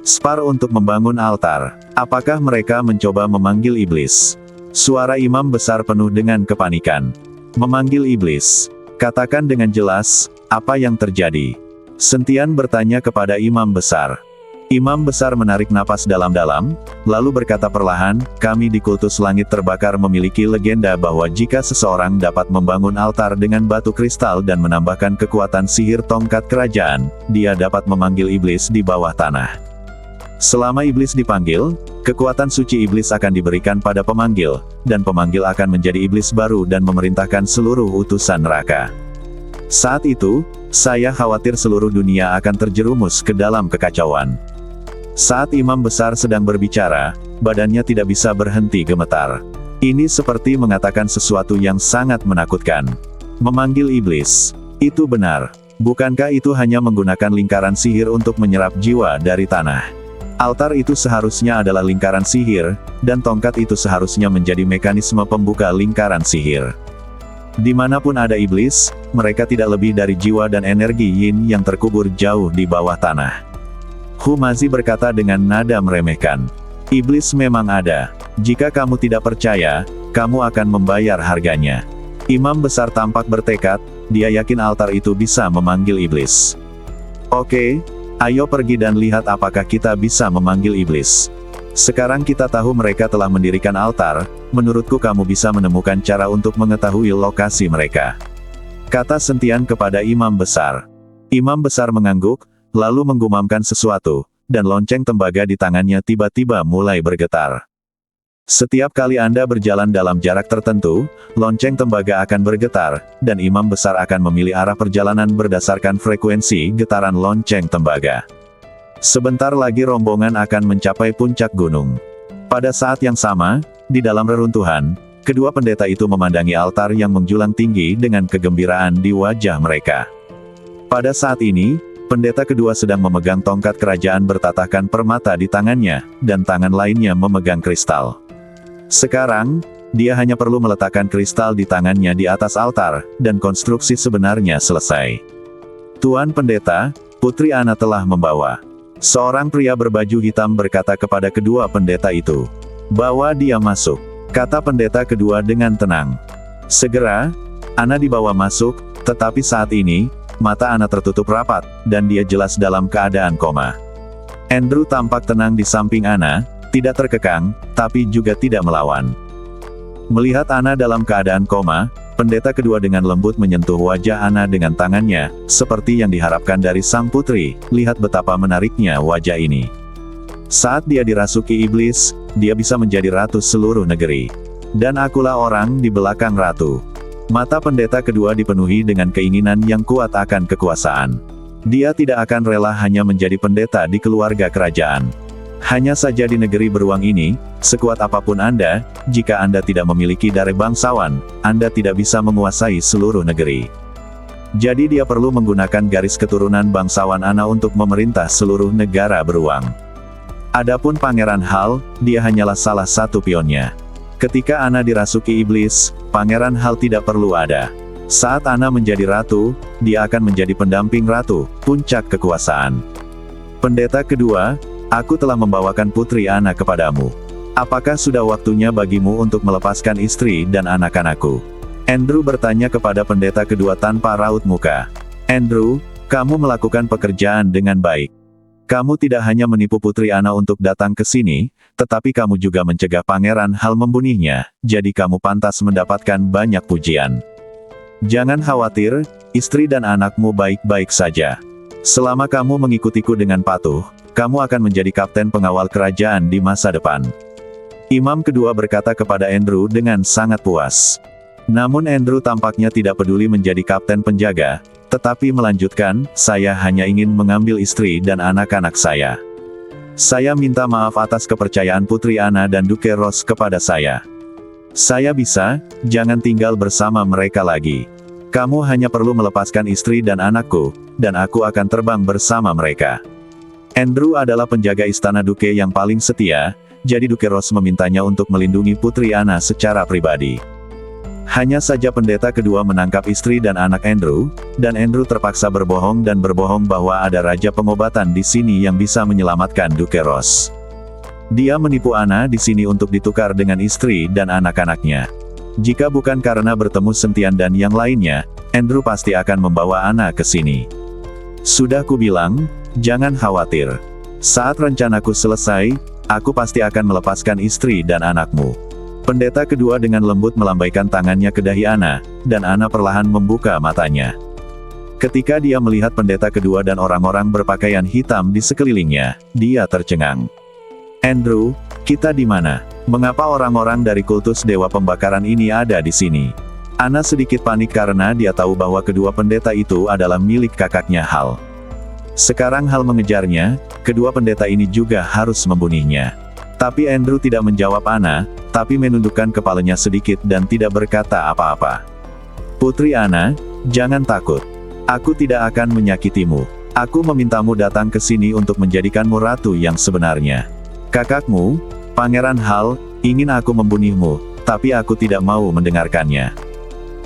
Spar untuk membangun altar. Apakah mereka mencoba memanggil iblis? Suara imam besar penuh dengan kepanikan. Memanggil iblis. Katakan dengan jelas, apa yang terjadi? Sentian bertanya kepada imam besar. Imam besar menarik napas dalam-dalam, lalu berkata perlahan, kami di kultus langit terbakar memiliki legenda bahwa jika seseorang dapat membangun altar dengan batu kristal dan menambahkan kekuatan sihir tongkat kerajaan, dia dapat memanggil iblis di bawah tanah. Selama iblis dipanggil, kekuatan suci iblis akan diberikan pada pemanggil, dan pemanggil akan menjadi iblis baru dan memerintahkan seluruh utusan neraka. Saat itu, saya khawatir seluruh dunia akan terjerumus ke dalam kekacauan. Saat imam besar sedang berbicara, badannya tidak bisa berhenti gemetar. Ini seperti mengatakan sesuatu yang sangat menakutkan. Memanggil iblis. Itu benar. Bukankah itu hanya menggunakan lingkaran sihir untuk menyerap jiwa dari tanah? Altar itu seharusnya adalah lingkaran sihir, dan tongkat itu seharusnya menjadi mekanisme pembuka lingkaran sihir. Dimanapun ada iblis, mereka tidak lebih dari jiwa dan energi yin yang terkubur jauh di bawah tanah. Humazi berkata dengan nada meremehkan. Iblis memang ada. Jika kamu tidak percaya, kamu akan membayar harganya. Imam besar tampak bertekad, dia yakin altar itu bisa memanggil iblis. Oke, ayo pergi dan lihat apakah kita bisa memanggil iblis. Sekarang kita tahu mereka telah mendirikan altar, menurutku kamu bisa menemukan cara untuk mengetahui lokasi mereka. Kata Sentian kepada imam besar. Imam besar mengangguk, lalu menggumamkan sesuatu, dan lonceng tembaga di tangannya tiba-tiba mulai bergetar. Setiap kali Anda berjalan dalam jarak tertentu, lonceng tembaga akan bergetar, dan imam besar akan memilih arah perjalanan berdasarkan frekuensi getaran lonceng tembaga. Sebentar lagi rombongan akan mencapai puncak gunung. Pada saat yang sama, di dalam reruntuhan, kedua pendeta itu memandangi altar yang menjulang tinggi dengan kegembiraan di wajah mereka. Pada saat ini, pendeta kedua sedang memegang tongkat kerajaan bertatahkan permata di tangannya, dan tangan lainnya memegang kristal. Sekarang, dia hanya perlu meletakkan kristal di tangannya di atas altar, dan konstruksi sebenarnya selesai. Tuan Pendeta, Putri Ana telah membawa. Seorang pria berbaju hitam berkata kepada kedua pendeta itu. Bawa dia masuk, kata pendeta kedua dengan tenang. Segera, Ana dibawa masuk, tetapi saat ini, mata Ana tertutup rapat, dan dia jelas dalam keadaan koma. Andrew tampak tenang di samping Ana, tidak terkekang, tapi juga tidak melawan. Melihat Ana dalam keadaan koma, pendeta kedua dengan lembut menyentuh wajah Ana dengan tangannya, seperti yang diharapkan dari sang putri. Lihat betapa menariknya wajah ini. Saat dia dirasuki iblis, dia bisa menjadi ratu seluruh negeri. Dan akulah orang di belakang ratu. Mata pendeta kedua dipenuhi dengan keinginan yang kuat akan kekuasaan. Dia tidak akan rela hanya menjadi pendeta di keluarga kerajaan. Hanya saja di negeri beruang ini, sekuat apapun Anda, jika Anda tidak memiliki darah bangsawan, Anda tidak bisa menguasai seluruh negeri. Jadi dia perlu menggunakan garis keturunan bangsawan Ana untuk memerintah seluruh negara beruang. Adapun Pangeran Hal, dia hanyalah salah satu pionnya. Ketika Ana dirasuki iblis, Pangeran Hal tidak perlu ada. Saat Ana menjadi ratu, dia akan menjadi pendamping ratu, puncak kekuasaan. Pendeta kedua, aku telah membawakan Putri Ana kepadamu. Apakah sudah waktunya bagimu untuk melepaskan istri dan anak-anakku? Andrew bertanya kepada pendeta kedua tanpa raut muka. Andrew, kamu melakukan pekerjaan dengan baik. Kamu tidak hanya menipu Putri Ana untuk datang ke sini, tetapi kamu juga mencegah Pangeran Hal membunuhnya, jadi kamu pantas mendapatkan banyak pujian. Jangan khawatir, istri dan anakmu baik-baik saja. Selama kamu mengikutiku dengan patuh, kamu akan menjadi kapten pengawal kerajaan di masa depan. Imam kedua berkata kepada Andrew dengan sangat puas. Namun Andrew tampaknya tidak peduli menjadi kapten penjaga, tetapi melanjutkan, saya hanya ingin mengambil istri dan anak-anak saya. Saya minta maaf atas kepercayaan Putri Ana dan Duke Ross kepada saya. Saya bisa, jangan tinggal bersama mereka lagi. Kamu hanya perlu melepaskan istri dan anakku, dan aku akan terbang bersama mereka. Andrew adalah penjaga istana Duke yang paling setia, jadi Duke Ross memintanya untuk melindungi Putri Ana secara pribadi. Hanya saja pendeta kedua menangkap istri dan anak Andrew, dan Andrew terpaksa berbohong bahwa ada raja pengobatan di sini yang bisa menyelamatkan Duke Ross. Dia menipu Ana di sini untuk ditukar dengan istri dan anak-anaknya. Jika bukan karena bertemu Sentian dan yang lainnya, Andrew pasti akan membawa Ana ke sini. Sudah kubilang, jangan khawatir. Saat rencanaku selesai, aku pasti akan melepaskan istri dan anakmu. Pendeta kedua dengan lembut melambaikan tangannya ke dahi Ana, dan Ana perlahan membuka matanya. Ketika dia melihat pendeta kedua dan orang-orang berpakaian hitam di sekelilingnya, dia tercengang. Andrew, kita di mana? Mengapa orang-orang dari kultus Dewa Pembakaran ini ada di sini? Ana sedikit panik karena dia tahu bahwa kedua pendeta itu adalah milik kakaknya Hal. Sekarang Hal mengejarnya, kedua pendeta ini juga harus membunuhnya. Tapi Andrew tidak menjawab Ana, tapi menundukkan kepalanya sedikit dan tidak berkata apa-apa. Putri Ana, jangan takut. Aku tidak akan menyakitimu. Aku memintamu datang ke sini untuk menjadikanmu ratu yang sebenarnya. Kakakmu, Pangeran Hal, ingin aku membunuhmu, tapi aku tidak mau mendengarkannya.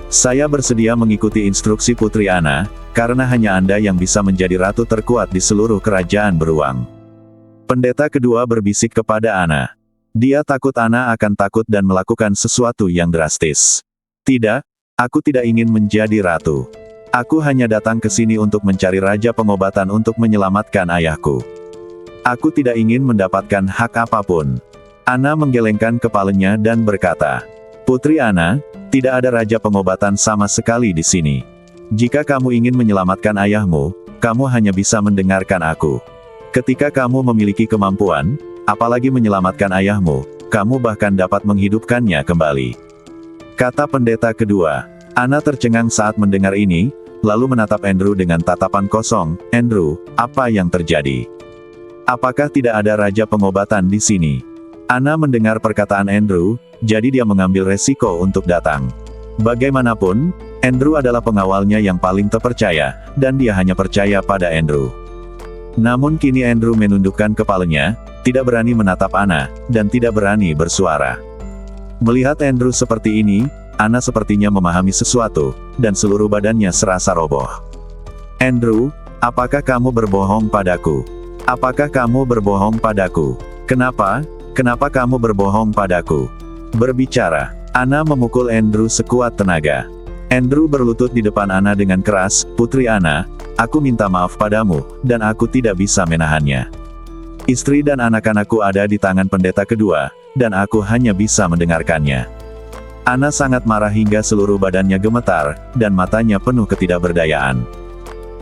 Saya bersedia mengikuti instruksi Putri Ana, karena hanya Anda yang bisa menjadi ratu terkuat di seluruh kerajaan beruang. Pendeta kedua berbisik kepada Ana. Dia takut Ana akan takut dan melakukan sesuatu yang drastis. Tidak, aku tidak ingin menjadi ratu. Aku hanya datang ke sini untuk mencari raja pengobatan untuk menyelamatkan ayahku. Aku tidak ingin mendapatkan hak apapun. Ana menggelengkan kepalanya dan berkata, Putri Ana, tidak ada raja pengobatan sama sekali di sini. Jika kamu ingin menyelamatkan ayahmu, kamu hanya bisa mendengarkan aku. Ketika kamu memiliki kemampuan, apalagi menyelamatkan ayahmu, kamu bahkan dapat menghidupkannya kembali. Kata pendeta kedua. Ana tercengang saat mendengar ini, lalu menatap Andrew dengan tatapan kosong. Andrew, apa yang terjadi? Apakah tidak ada raja pengobatan di sini? Ana mendengar perkataan Andrew, jadi dia mengambil resiko untuk datang. Bagaimanapun, Andrew adalah pengawalnya yang paling terpercaya, dan dia hanya percaya pada Andrew. Namun kini Andrew menundukkan kepalanya, tidak berani menatap Ana, dan tidak berani bersuara. Melihat Andrew seperti ini, Anna sepertinya memahami sesuatu, dan seluruh badannya serasa roboh. Andrew, apakah kamu berbohong padaku? Apakah kamu berbohong padaku? Kenapa? Kenapa kamu berbohong padaku? Berbicara, Anna memukul Andrew sekuat tenaga. Andrew berlutut di depan Anna dengan keras, "Putri Anna, aku minta maaf padamu, dan aku tidak bisa menahannya. Istri dan anak-anakku ada di tangan pendeta kedua, dan aku hanya bisa mendengarkannya." Anna sangat marah hingga seluruh badannya gemetar, dan matanya penuh ketidakberdayaan.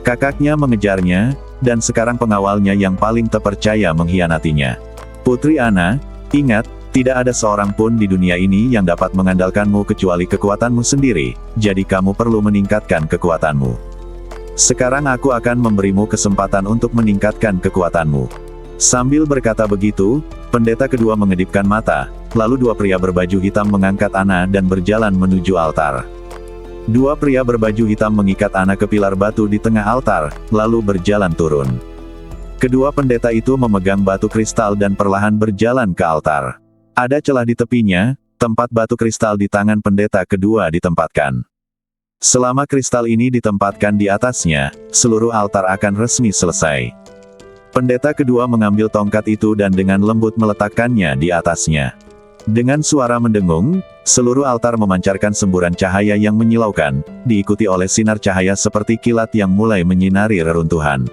Kakaknya mengejarnya, dan sekarang pengawalnya yang paling terpercaya mengkhianatinya. "Putri Anna, ingat, tidak ada seorang pun di dunia ini yang dapat mengandalkanmu kecuali kekuatanmu sendiri, jadi kamu perlu meningkatkan kekuatanmu. Sekarang aku akan memberimu kesempatan untuk meningkatkan kekuatanmu." Sambil berkata begitu, pendeta kedua mengedipkan mata, lalu dua pria berbaju hitam mengangkat Anna dan berjalan menuju altar. Dua pria berbaju hitam mengikat Anna ke pilar batu di tengah altar, lalu berjalan turun. Kedua pendeta itu memegang batu kristal dan perlahan berjalan ke altar. Ada celah di tepinya, tempat batu kristal di tangan pendeta kedua ditempatkan. Selama kristal ini ditempatkan di atasnya, seluruh altar akan resmi selesai. Pendeta kedua mengambil tongkat itu dan dengan lembut meletakkannya di atasnya. Dengan suara mendengung, seluruh altar memancarkan semburan cahaya yang menyilaukan, diikuti oleh sinar cahaya seperti kilat yang mulai menyinari reruntuhan.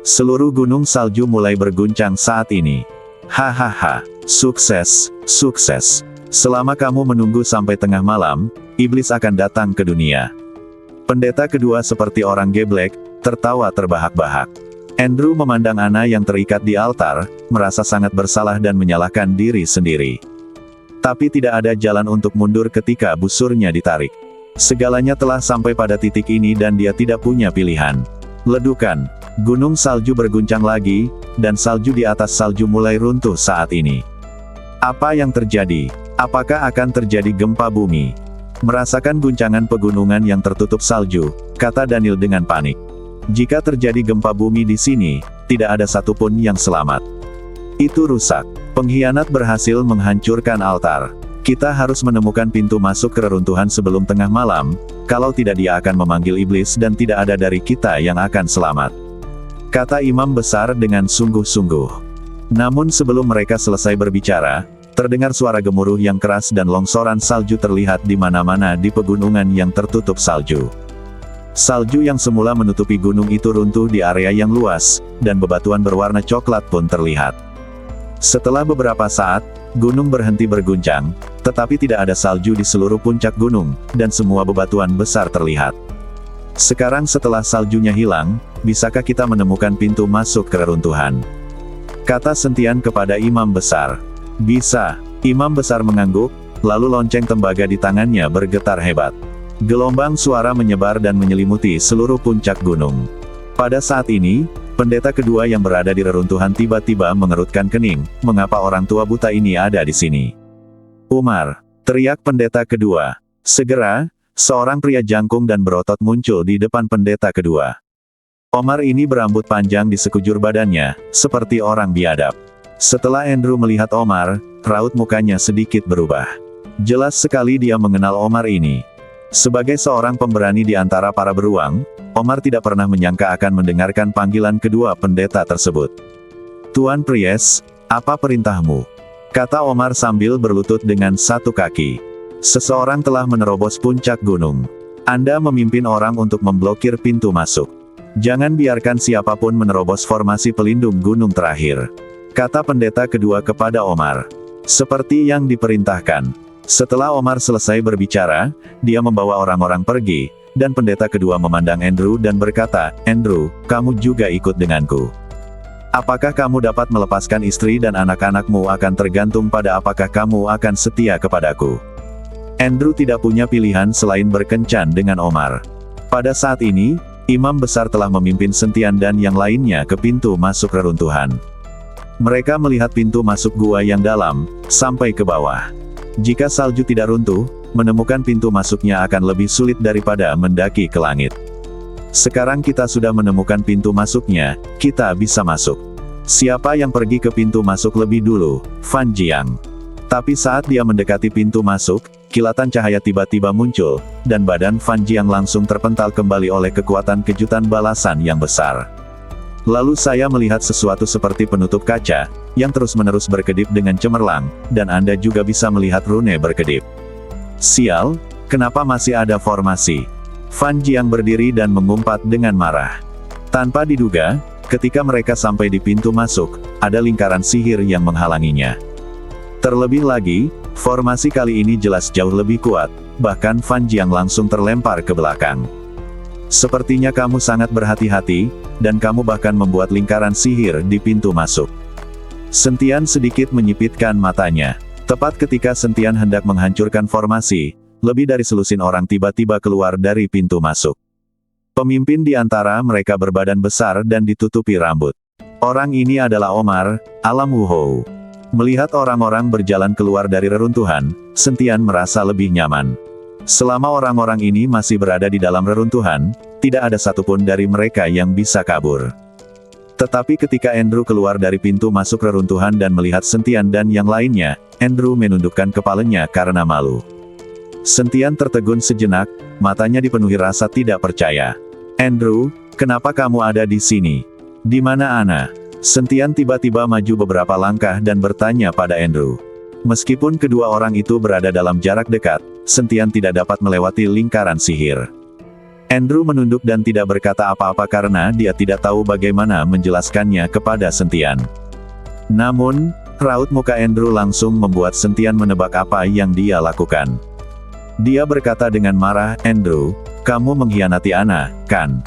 Seluruh gunung salju mulai berguncang saat ini. Hahaha, sukses, sukses. Selama kamu menunggu sampai tengah malam, iblis akan datang ke dunia. Pendeta kedua seperti orang geblek, tertawa terbahak-bahak. Andrew memandang Anna yang terikat di altar, merasa sangat bersalah dan menyalahkan diri sendiri. Tapi tidak ada jalan untuk mundur ketika busurnya ditarik. Segalanya telah sampai pada titik ini dan dia tidak punya pilihan. Ledukan, gunung salju berguncang lagi, dan salju di atas salju mulai runtuh saat ini. Apa yang terjadi? Apakah akan terjadi gempa bumi? Merasakan guncangan pegunungan yang tertutup salju, kata Daniel dengan panik. Jika terjadi gempa bumi di sini, tidak ada satupun yang selamat. Itu rusak. Pengkhianat berhasil menghancurkan altar. Kita harus menemukan pintu masuk ke reruntuhan sebelum tengah malam, kalau tidak dia akan memanggil iblis dan tidak ada dari kita yang akan selamat. Kata imam besar dengan sungguh-sungguh. Namun sebelum mereka selesai berbicara, terdengar suara gemuruh yang keras dan longsoran salju terlihat di mana-mana di pegunungan yang tertutup salju. Salju yang semula menutupi gunung itu runtuh di area yang luas, dan bebatuan berwarna coklat pun terlihat. Setelah beberapa saat, gunung berhenti berguncang, tetapi tidak ada salju di seluruh puncak gunung, dan semua bebatuan besar terlihat. Sekarang setelah saljunya hilang, bisakah kita menemukan pintu masuk ke reruntuhan? Kata Sentian kepada imam besar. Bisa. Imam besar mengangguk, lalu lonceng tembaga di tangannya bergetar hebat. Gelombang suara menyebar dan menyelimuti seluruh puncak gunung. Pada saat ini, pendeta kedua yang berada di reruntuhan tiba-tiba mengerutkan kening, mengapa orang tua buta ini ada di sini? Umar, teriak pendeta kedua. Segera, seorang pria jangkung dan berotot muncul di depan pendeta kedua. Omar ini berambut panjang di sekujur badannya, seperti orang biadab. Setelah Andrew melihat Omar, raut mukanya sedikit berubah. Jelas sekali dia mengenal Omar ini. Sebagai seorang pemberani di antara para beruang, Omar tidak pernah menyangka akan mendengarkan panggilan kedua pendeta tersebut. Tuan Priest, apa perintahmu? Kata Omar sambil berlutut dengan satu kaki. Seseorang telah menerobos puncak gunung. Anda memimpin orang untuk memblokir pintu masuk. Jangan biarkan siapapun menerobos formasi pelindung gunung terakhir. Kata pendeta kedua kepada Omar. Seperti yang diperintahkan. Setelah Omar selesai berbicara, dia membawa orang-orang pergi, dan pendeta kedua memandang Andrew dan berkata, Andrew, kamu juga ikut denganku. Apakah kamu dapat melepaskan istri dan anak-anakmu akan tergantung pada apakah kamu akan setia kepadaku. Andrew tidak punya pilihan selain berkencan dengan Omar. Pada saat ini, imam besar telah memimpin Sentian dan yang lainnya ke pintu masuk reruntuhan. Mereka melihat pintu masuk gua yang dalam, sampai ke bawah. Jika salju tidak runtuh, menemukan pintu masuknya akan lebih sulit daripada mendaki ke langit. Sekarang kita sudah menemukan pintu masuknya, kita bisa masuk. Siapa yang pergi ke pintu masuk lebih dulu? Fan Jiang. Tapi saat dia mendekati pintu masuk, kilatan cahaya tiba-tiba muncul, dan badan Fan Jiang langsung terpental kembali oleh kekuatan kejutan balasan yang besar. Lalu saya melihat sesuatu seperti penutup kaca, yang terus-menerus berkedip dengan cemerlang, dan Anda juga bisa melihat rune berkedip. Sial, kenapa masih ada formasi? Fan Jiang berdiri dan mengumpat dengan marah. Tanpa diduga, ketika mereka sampai di pintu masuk, ada lingkaran sihir yang menghalanginya. Terlebih lagi, formasi kali ini jelas jauh lebih kuat, bahkan Fan Jiang langsung terlempar ke belakang. Sepertinya kamu sangat berhati-hati, dan kamu bahkan membuat lingkaran sihir di pintu masuk. Sentian sedikit menyipitkan matanya. Tepat ketika Sentian hendak menghancurkan formasi, lebih dari selusin orang tiba-tiba keluar dari pintu masuk. Pemimpin di antara mereka berbadan besar dan ditutupi rambut. Orang ini adalah Omar, Alam Wuhou. Melihat orang-orang berjalan keluar dari reruntuhan, Sentian merasa lebih nyaman. Selama orang-orang ini masih berada di dalam reruntuhan, tidak ada satupun dari mereka yang bisa kabur. Tetapi ketika Andrew keluar dari pintu masuk reruntuhan dan melihat Sentian dan yang lainnya, Andrew menundukkan kepalanya karena malu. Sentian tertegun sejenak, matanya dipenuhi rasa tidak percaya. Andrew, kenapa kamu ada di sini? Di mana Ana? Sentian tiba-tiba maju beberapa langkah dan bertanya pada Andrew. Meskipun kedua orang itu berada dalam jarak dekat, Sentian tidak dapat melewati lingkaran sihir. Andrew menunduk dan tidak berkata apa-apa karena dia tidak tahu bagaimana menjelaskannya kepada Sentian. Namun, raut muka Andrew langsung membuat Sentian menebak apa yang dia lakukan. Dia berkata dengan marah, Andrew, kamu mengkhianati Ana, kan?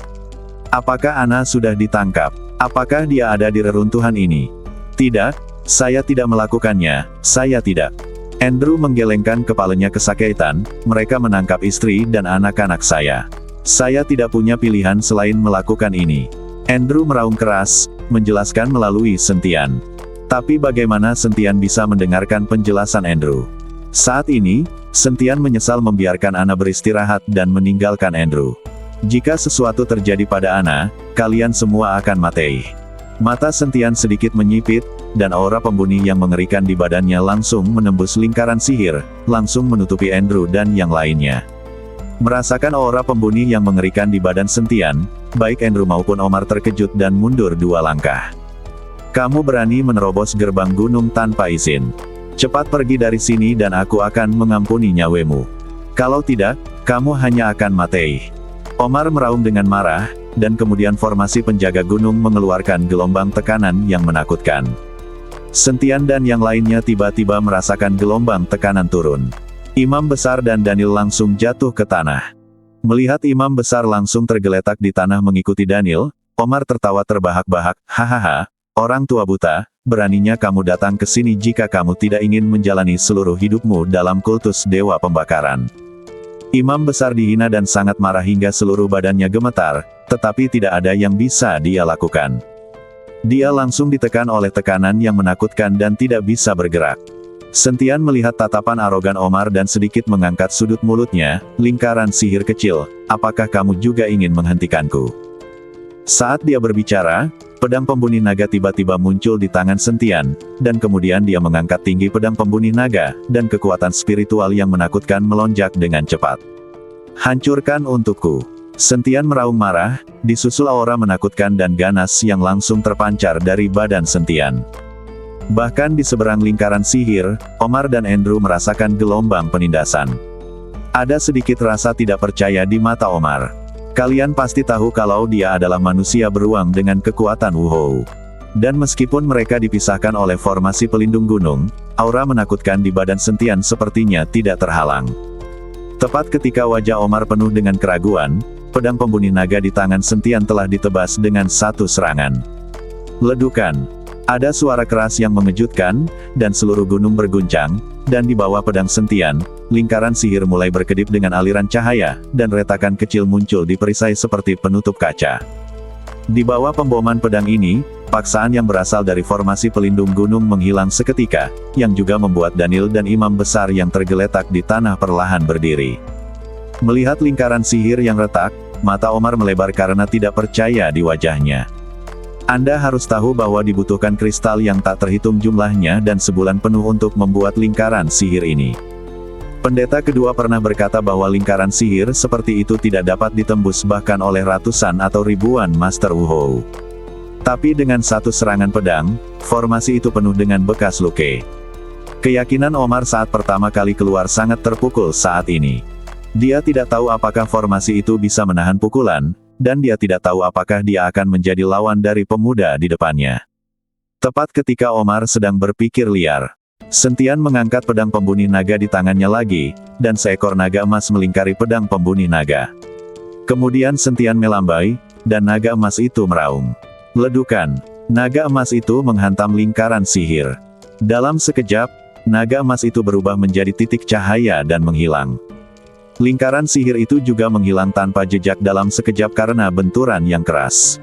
Apakah Ana sudah ditangkap? Apakah dia ada di reruntuhan ini? Tidak, saya tidak melakukannya, saya tidak. Andrew menggelengkan kepalanya kesakitan, mereka menangkap istri dan anak-anak saya. Saya tidak punya pilihan selain melakukan ini. Andrew meraung keras, menjelaskan melalui Sentian. Tapi bagaimana Sentian bisa mendengarkan penjelasan Andrew? Saat ini, Sentian menyesal membiarkan Ana beristirahat dan meninggalkan Andrew. Jika sesuatu terjadi pada Ana, kalian semua akan mati. Mata Sentian sedikit menyipit, dan aura pembunuh yang mengerikan di badannya langsung menembus lingkaran sihir, langsung menutupi Andrew dan yang lainnya. Merasakan aura pembunuh yang mengerikan di badan Sentian, baik Andrew maupun Omar terkejut dan mundur 2 langkah. Kamu berani menerobos gerbang gunung tanpa izin. Cepat pergi dari sini dan aku akan mengampuni nyawamu. Kalau tidak, kamu hanya akan mati. Omar meraung dengan marah, dan kemudian formasi penjaga gunung mengeluarkan gelombang tekanan yang menakutkan. Sentian dan yang lainnya tiba-tiba merasakan gelombang tekanan turun. Imam besar dan Daniel langsung jatuh ke tanah. Melihat imam besar langsung tergeletak di tanah mengikuti Daniel, Omar tertawa terbahak-bahak, hahaha, orang tua buta, beraninya kamu datang ke sini jika kamu tidak ingin menjalani seluruh hidupmu dalam kultus dewa pembakaran. Imam besar dihina dan sangat marah hingga seluruh badannya gemetar, tetapi tidak ada yang bisa dia lakukan. Dia langsung ditekan oleh tekanan yang menakutkan dan tidak bisa bergerak. Sentian melihat tatapan arogan Omar dan sedikit mengangkat sudut mulutnya, lingkaran sihir kecil, apakah kamu juga ingin menghentikanku? Saat dia berbicara, pedang pembunuh naga tiba-tiba muncul di tangan Sentian, dan kemudian dia mengangkat tinggi pedang pembunuh naga, dan kekuatan spiritual yang menakutkan melonjak dengan cepat. Hancurkan untukku. Sentian meraung marah, disusul aura menakutkan dan ganas yang langsung terpancar dari badan Sentian. Bahkan di seberang lingkaran sihir, Omar dan Andrew merasakan gelombang penindasan. Ada sedikit rasa tidak percaya di mata Omar. Kalian pasti tahu kalau dia adalah manusia beruang dengan kekuatan Wuhou. Dan meskipun mereka dipisahkan oleh formasi pelindung gunung, aura menakutkan di badan Sentian sepertinya tidak terhalang. Tepat ketika wajah Omar penuh dengan keraguan, pedang pembunuh naga di tangan Sentian telah ditebas dengan satu serangan. Ledukan. Ada suara keras yang mengejutkan, dan seluruh gunung berguncang, dan di bawah pedang Sentian, lingkaran sihir mulai berkedip dengan aliran cahaya, dan retakan kecil muncul di perisai seperti penutup kaca. Di bawah pemboman pedang ini, paksaan yang berasal dari formasi pelindung gunung menghilang seketika, yang juga membuat Daniel dan imam besar yang tergeletak di tanah perlahan berdiri. Melihat lingkaran sihir yang retak, mata Omar melebar karena tidak percaya di wajahnya. Anda harus tahu bahwa dibutuhkan kristal yang tak terhitung jumlahnya dan sebulan penuh untuk membuat lingkaran sihir ini. Pendeta kedua pernah berkata bahwa lingkaran sihir seperti itu tidak dapat ditembus bahkan oleh ratusan atau ribuan Master Wu. Tapi dengan satu serangan pedang, formasi itu penuh dengan bekas luka. Keyakinan Omar saat pertama kali keluar sangat terpukul saat ini. Dia tidak tahu apakah formasi itu bisa menahan pukulan, dan dia tidak tahu apakah dia akan menjadi lawan dari pemuda di depannya. Tepat ketika Omar sedang berpikir liar, Sentian mengangkat pedang pembunuh naga di tangannya lagi, dan seekor naga emas melingkari pedang pembunuh naga. Kemudian Sentian melambai, dan naga emas itu meraung. Ledukan. Naga emas itu menghantam lingkaran sihir. Dalam sekejap, naga emas itu berubah menjadi titik cahaya dan menghilang. Lingkaran sihir itu juga menghilang tanpa jejak dalam sekejap karena benturan yang keras.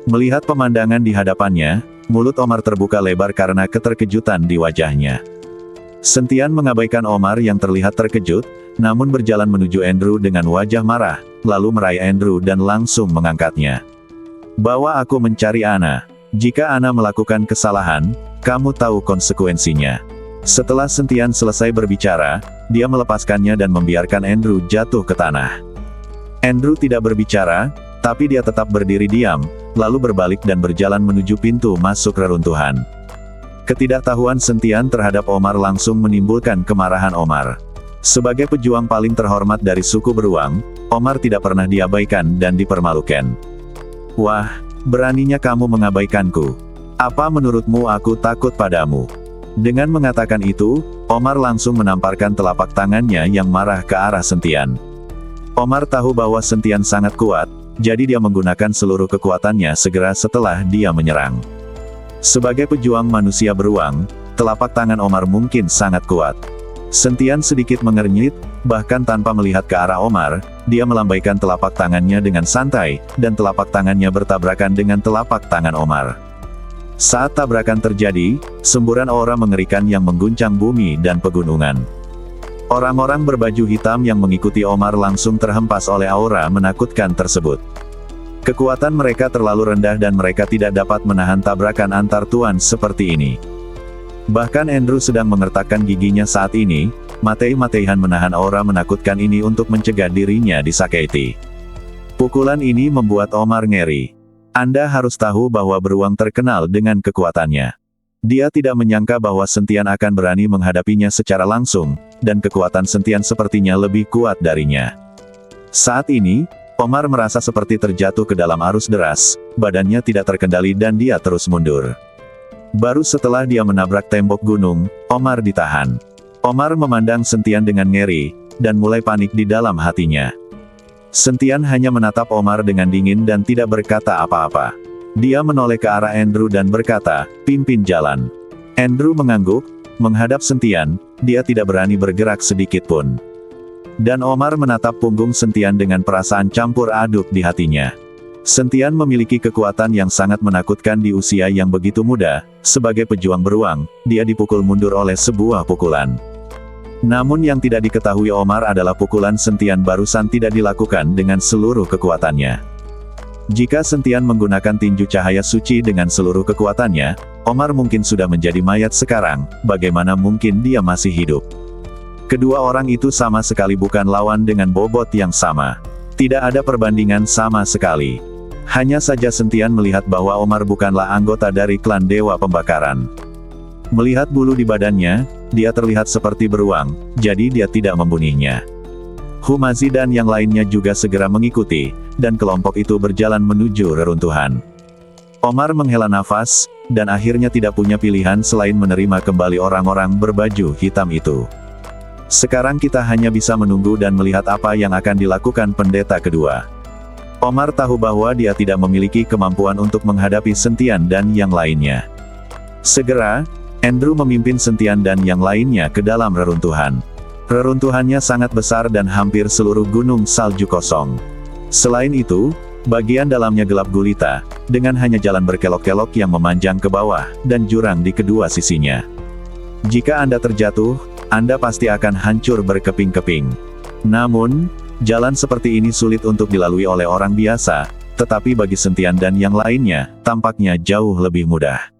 Melihat pemandangan di hadapannya, mulut Omar terbuka lebar karena keterkejutan di wajahnya. Sentian mengabaikan Omar yang terlihat terkejut, namun berjalan menuju Andrew dengan wajah marah, lalu meraih Andrew dan langsung mengangkatnya. Bawa aku mencari Ana. Jika Ana melakukan kesalahan, kamu tahu konsekuensinya. Setelah Sentian selesai berbicara, dia melepaskannya dan membiarkan Andrew jatuh ke tanah. Andrew tidak berbicara, tapi dia tetap berdiri diam, lalu berbalik dan berjalan menuju pintu masuk reruntuhan. Ketidaktahuan Sentian terhadap Omar langsung menimbulkan kemarahan Omar. Sebagai pejuang paling terhormat dari suku beruang, Omar tidak pernah diabaikan dan dipermalukan. Wah, beraninya kamu mengabaikanku. Apa menurutmu aku takut padamu? Dengan mengatakan itu, Omar langsung menamparkan telapak tangannya yang marah ke arah Sentian. Omar tahu bahwa Sentian sangat kuat, jadi dia menggunakan seluruh kekuatannya segera setelah dia menyerang. Sebagai pejuang manusia beruang, telapak tangan Omar mungkin sangat kuat. Sentian sedikit mengernyit, bahkan tanpa melihat ke arah Omar, dia melambaikan telapak tangannya dengan santai, dan telapak tangannya bertabrakan dengan telapak tangan Omar. Saat tabrakan terjadi, semburan aura mengerikan yang mengguncang bumi dan pegunungan. Orang-orang berbaju hitam yang mengikuti Omar langsung terhempas oleh aura menakutkan tersebut. Kekuatan mereka terlalu rendah dan mereka tidak dapat menahan tabrakan antar tuan seperti ini. Bahkan Andrew sedang mengertakkan giginya saat ini, mati-matian menahan aura menakutkan ini untuk mencegah dirinya disakiti. Pukulan ini membuat Omar ngeri. Anda harus tahu bahwa beruang terkenal dengan kekuatannya. Dia tidak menyangka bahwa Sentian akan berani menghadapinya secara langsung, dan kekuatan Sentian sepertinya lebih kuat darinya. Saat ini, Omar merasa seperti terjatuh ke dalam arus deras, badannya tidak terkendali dan dia terus mundur. Baru setelah dia menabrak tembok gunung, Omar ditahan. Omar memandang Sentian dengan ngeri, dan mulai panik di dalam hatinya. Sentian hanya menatap Omar dengan dingin dan tidak berkata apa-apa. Dia menoleh ke arah Andrew dan berkata, "Pimpin jalan." Andrew mengangguk, menghadap Sentian, dia tidak berani bergerak sedikit pun. Dan Omar menatap punggung Sentian dengan perasaan campur aduk di hatinya. Sentian memiliki kekuatan yang sangat menakutkan di usia yang begitu muda, sebagai pejuang beruang, dia dipukul mundur oleh sebuah pukulan. Namun yang tidak diketahui Omar adalah pukulan Sentian barusan tidak dilakukan dengan seluruh kekuatannya. Jika Sentian menggunakan tinju cahaya suci dengan seluruh kekuatannya, Omar mungkin sudah menjadi mayat sekarang, bagaimana mungkin dia masih hidup? Kedua orang itu sama sekali bukan lawan dengan bobot yang sama. Tidak ada perbandingan sama sekali. Hanya saja Sentian melihat bahwa Omar bukanlah anggota dari klan Dewa Pembakaran. Melihat bulu di badannya, dia terlihat seperti beruang, jadi dia tidak membunuhnya. Humazi dan yang lainnya juga segera mengikuti, dan kelompok itu berjalan menuju reruntuhan. Omar menghela nafas, dan akhirnya tidak punya pilihan selain menerima kembali orang-orang berbaju hitam itu. Sekarang kita hanya bisa menunggu dan melihat apa yang akan dilakukan pendeta kedua. Omar tahu bahwa dia tidak memiliki kemampuan untuk menghadapi Sentian dan yang lainnya. Segera, Andrew memimpin Sentian dan yang lainnya ke dalam reruntuhan. Reruntuhannya sangat besar dan hampir seluruh gunung salju kosong. Selain itu, bagian dalamnya gelap gulita, dengan hanya jalan berkelok-kelok yang memanjang ke bawah, dan jurang di kedua sisinya. Jika Anda terjatuh, Anda pasti akan hancur berkeping-keping. Namun, jalan seperti ini sulit untuk dilalui oleh orang biasa, tetapi bagi Sentian dan yang lainnya, tampaknya jauh lebih mudah.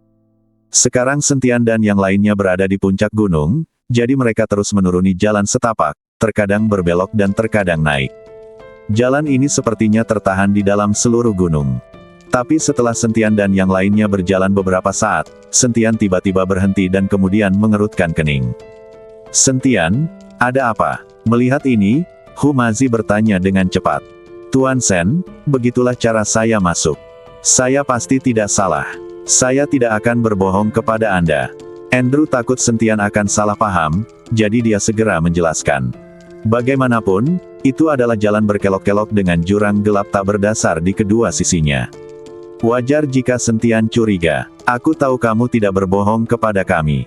Sekarang Sentian dan yang lainnya berada di puncak gunung, jadi mereka terus menuruni jalan setapak, terkadang berbelok dan terkadang naik. Jalan ini sepertinya tertahan di dalam seluruh gunung. Tapi setelah Sentian dan yang lainnya berjalan beberapa saat, Sentian tiba-tiba berhenti dan kemudian mengerutkan kening. "Sentian, ada apa?" Melihat ini, Humazi bertanya dengan cepat. "Tuan Sen, begitulah cara saya masuk. Saya pasti tidak salah. Saya tidak akan berbohong kepada Anda." Andrew takut Sentian akan salah paham, jadi dia segera menjelaskan. Bagaimanapun, itu adalah jalan berkelok-kelok dengan jurang gelap tak berdasar di kedua sisinya. Wajar jika Sentian curiga. Aku tahu kamu tidak berbohong kepada kami.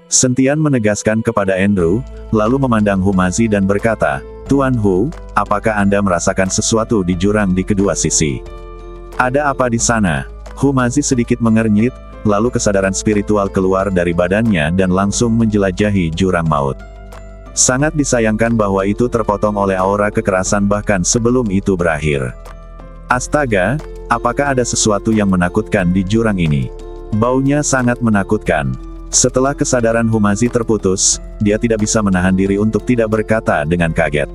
Sentian menegaskan kepada Andrew, lalu memandang Humazi dan berkata, "Tuan Hu, apakah Anda merasakan sesuatu di jurang di kedua sisi?" "Ada apa di sana?" Humazi sedikit mengernyit, lalu kesadaran spiritual keluar dari badannya dan langsung menjelajahi jurang maut. Sangat disayangkan bahwa itu terpotong oleh aura kekerasan bahkan sebelum itu berakhir. Astaga, apakah ada sesuatu yang menakutkan di jurang ini? Baunya sangat menakutkan. Setelah kesadaran Humazi terputus, dia tidak bisa menahan diri untuk tidak berkata dengan kaget.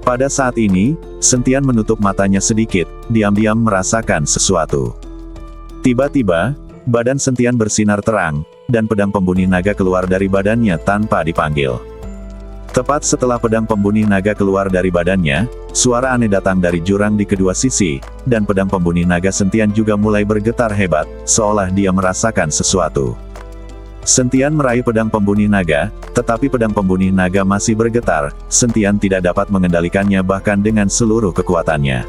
Pada saat ini, Sentian menutup matanya sedikit, diam-diam merasakan sesuatu. Tiba-tiba, badan Sentian bersinar terang, dan pedang pembunuh naga keluar dari badannya tanpa dipanggil. Tepat setelah pedang pembunuh naga keluar dari badannya, suara aneh datang dari jurang di kedua sisi, dan pedang pembunuh naga Sentian juga mulai bergetar hebat, seolah dia merasakan sesuatu. Sentian meraih pedang pembunuh naga, tetapi pedang pembunuh naga masih bergetar, Sentian tidak dapat mengendalikannya bahkan dengan seluruh kekuatannya.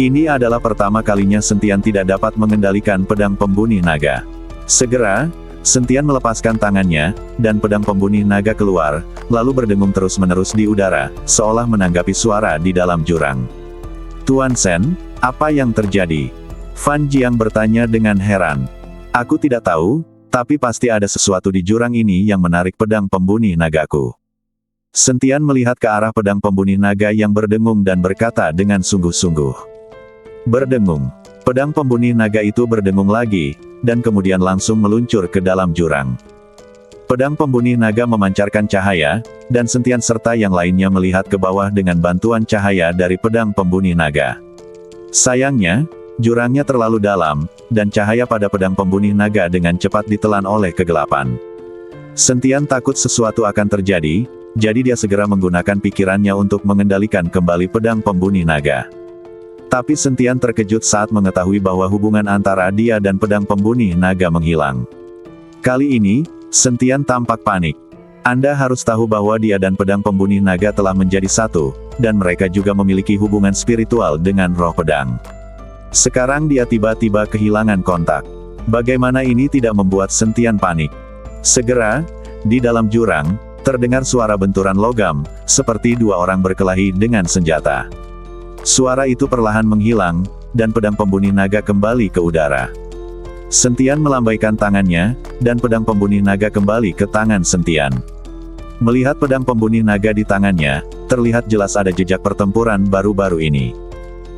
Ini adalah pertama kalinya Sentian tidak dapat mengendalikan pedang pembunuh naga. Segera, Sentian melepaskan tangannya, dan pedang pembunuh naga keluar, lalu berdengung terus-menerus di udara, seolah menanggapi suara di dalam jurang. "Tuan Sen, apa yang terjadi?" Fan Jiang bertanya dengan heran. "Aku tidak tahu, tapi pasti ada sesuatu di jurang ini yang menarik pedang pembunuh nagaku." Sentian melihat ke arah pedang pembunuh naga yang berdengung dan berkata dengan sungguh-sungguh. Berdengung. Pedang pembunuh naga itu berdengung lagi, dan kemudian langsung meluncur ke dalam jurang. Pedang pembunuh naga memancarkan cahaya, dan Sentian serta yang lainnya melihat ke bawah dengan bantuan cahaya dari pedang pembunuh naga. Sayangnya, jurangnya terlalu dalam, dan cahaya pada pedang pembunuh naga dengan cepat ditelan oleh kegelapan. Sentian takut sesuatu akan terjadi, jadi dia segera menggunakan pikirannya untuk mengendalikan kembali pedang pembunuh naga. Tapi Sentian terkejut saat mengetahui bahwa hubungan antara dia dan pedang pembunuh naga menghilang. Kali ini, Sentian tampak panik. Anda harus tahu bahwa dia dan pedang pembunuh naga telah menjadi satu, dan mereka juga memiliki hubungan spiritual dengan roh pedang. Sekarang dia tiba-tiba kehilangan kontak. Bagaimana ini tidak membuat Sentian panik? Segera, di dalam jurang, terdengar suara benturan logam, seperti dua orang berkelahi dengan senjata. Suara itu perlahan menghilang, dan pedang pembunuh naga kembali ke udara. Sentian melambaikan tangannya, dan pedang pembunuh naga kembali ke tangan Sentian. Melihat pedang pembunuh naga di tangannya, terlihat jelas ada jejak pertempuran baru-baru ini.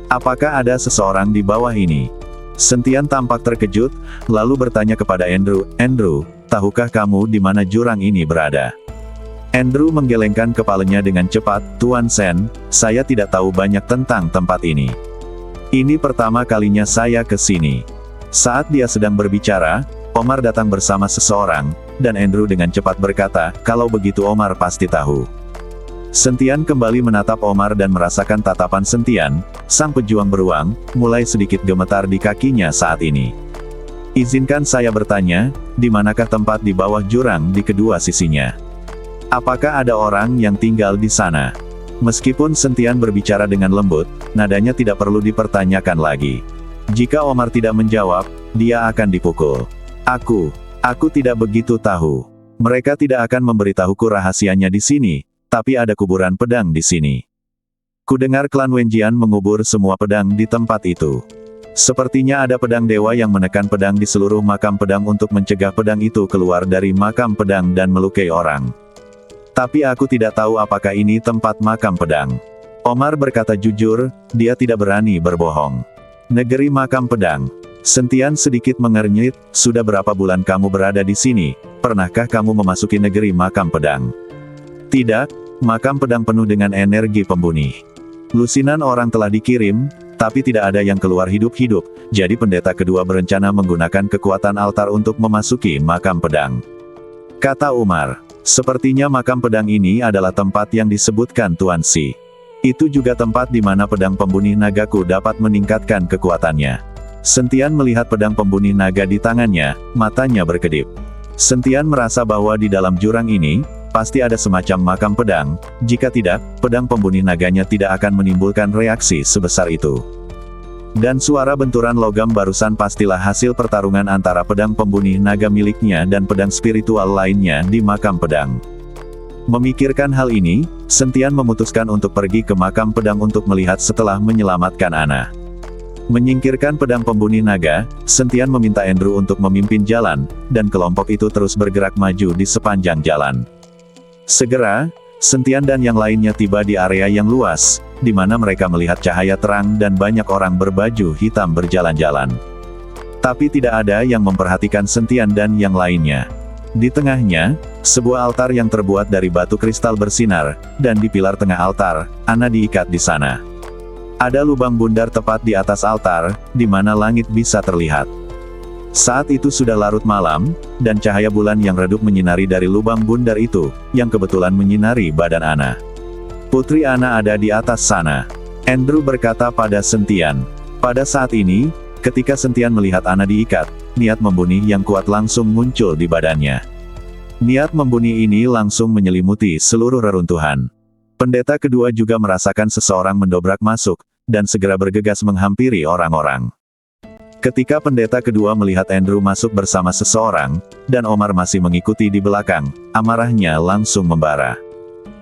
Apakah ada seseorang di bawah ini? Sentian tampak terkejut, lalu bertanya kepada Andrew, "Andrew, tahukah kamu di mana jurang ini berada?" Andrew menggelengkan kepalanya dengan cepat, "Tuan Sen, saya tidak tahu banyak tentang tempat ini. Ini pertama kalinya saya ke sini." Saat dia sedang berbicara, Omar datang bersama seseorang, dan Andrew dengan cepat berkata, "Kalau begitu Omar pasti tahu." Sentian kembali menatap Omar dan merasakan tatapan Sentian, sang pejuang beruang, mulai sedikit gemetar di kakinya saat ini. "Izinkan saya bertanya, di manakah tempat di bawah jurang di kedua sisinya? Apakah ada orang yang tinggal di sana?" Meskipun Sentian berbicara dengan lembut, nadanya tidak perlu dipertanyakan lagi. Jika Omar tidak menjawab, dia akan dipukul. Aku tidak begitu tahu. Mereka tidak akan memberitahuku rahasianya di sini, tapi ada kuburan pedang di sini. Kudengar klan Wenjian mengubur semua pedang di tempat itu. Sepertinya ada pedang dewa yang menekan pedang di seluruh makam pedang untuk mencegah pedang itu keluar dari makam pedang dan melukai orang. Tapi aku tidak tahu apakah ini tempat makam pedang. Omar berkata jujur, dia tidak berani berbohong. Negeri Makam Pedang. Sentian sedikit mengernyit, sudah berapa bulan kamu berada di sini? Pernahkah kamu memasuki negeri Makam Pedang? Tidak, Makam Pedang penuh dengan energi pembunuh. Lusinan orang telah dikirim, tapi tidak ada yang keluar hidup-hidup, jadi pendeta kedua berencana menggunakan kekuatan altar untuk memasuki Makam Pedang. Kata Umar, sepertinya Makam Pedang ini adalah tempat yang disebutkan Tuan Si. Itu juga tempat di mana pedang pembunuh nagaku dapat meningkatkan kekuatannya. Sentian melihat pedang pembunuh naga di tangannya, matanya berkedip. Sentian merasa bahwa di dalam jurang ini, pasti ada semacam makam pedang, jika tidak, pedang pembunuh naganya tidak akan menimbulkan reaksi sebesar itu. Dan suara benturan logam barusan pastilah hasil pertarungan antara pedang pembunuh naga miliknya dan pedang spiritual lainnya di makam pedang. Memikirkan hal ini, Sentian memutuskan untuk pergi ke makam pedang untuk melihat setelah menyelamatkan Ana. Menyingkirkan pedang pembunuh naga, Sentian meminta Andrew untuk memimpin jalan, dan kelompok itu terus bergerak maju di sepanjang jalan. Segera, Sentian dan yang lainnya tiba di area yang luas, di mana mereka melihat cahaya terang dan banyak orang berbaju hitam berjalan-jalan. Tapi tidak ada yang memperhatikan Sentian dan yang lainnya. Di tengahnya, sebuah altar yang terbuat dari batu kristal bersinar, dan di pilar tengah altar, Ana diikat di sana. Ada lubang bundar tepat di atas altar, di mana langit bisa terlihat. Saat itu sudah larut malam, dan cahaya bulan yang redup menyinari dari lubang bundar itu, yang kebetulan menyinari badan Ana. Putri Ana ada di atas sana. Andrew berkata pada Sentian. Pada saat ini, ketika Sentian melihat Ana diikat, niat membunuh yang kuat langsung muncul di badannya. Niat membunuh ini langsung menyelimuti seluruh reruntuhan. Pendeta kedua juga merasakan seseorang mendobrak masuk, dan segera bergegas menghampiri orang-orang. Ketika pendeta kedua melihat Andrew masuk bersama seseorang, dan Omar masih mengikuti di belakang, amarahnya langsung membara.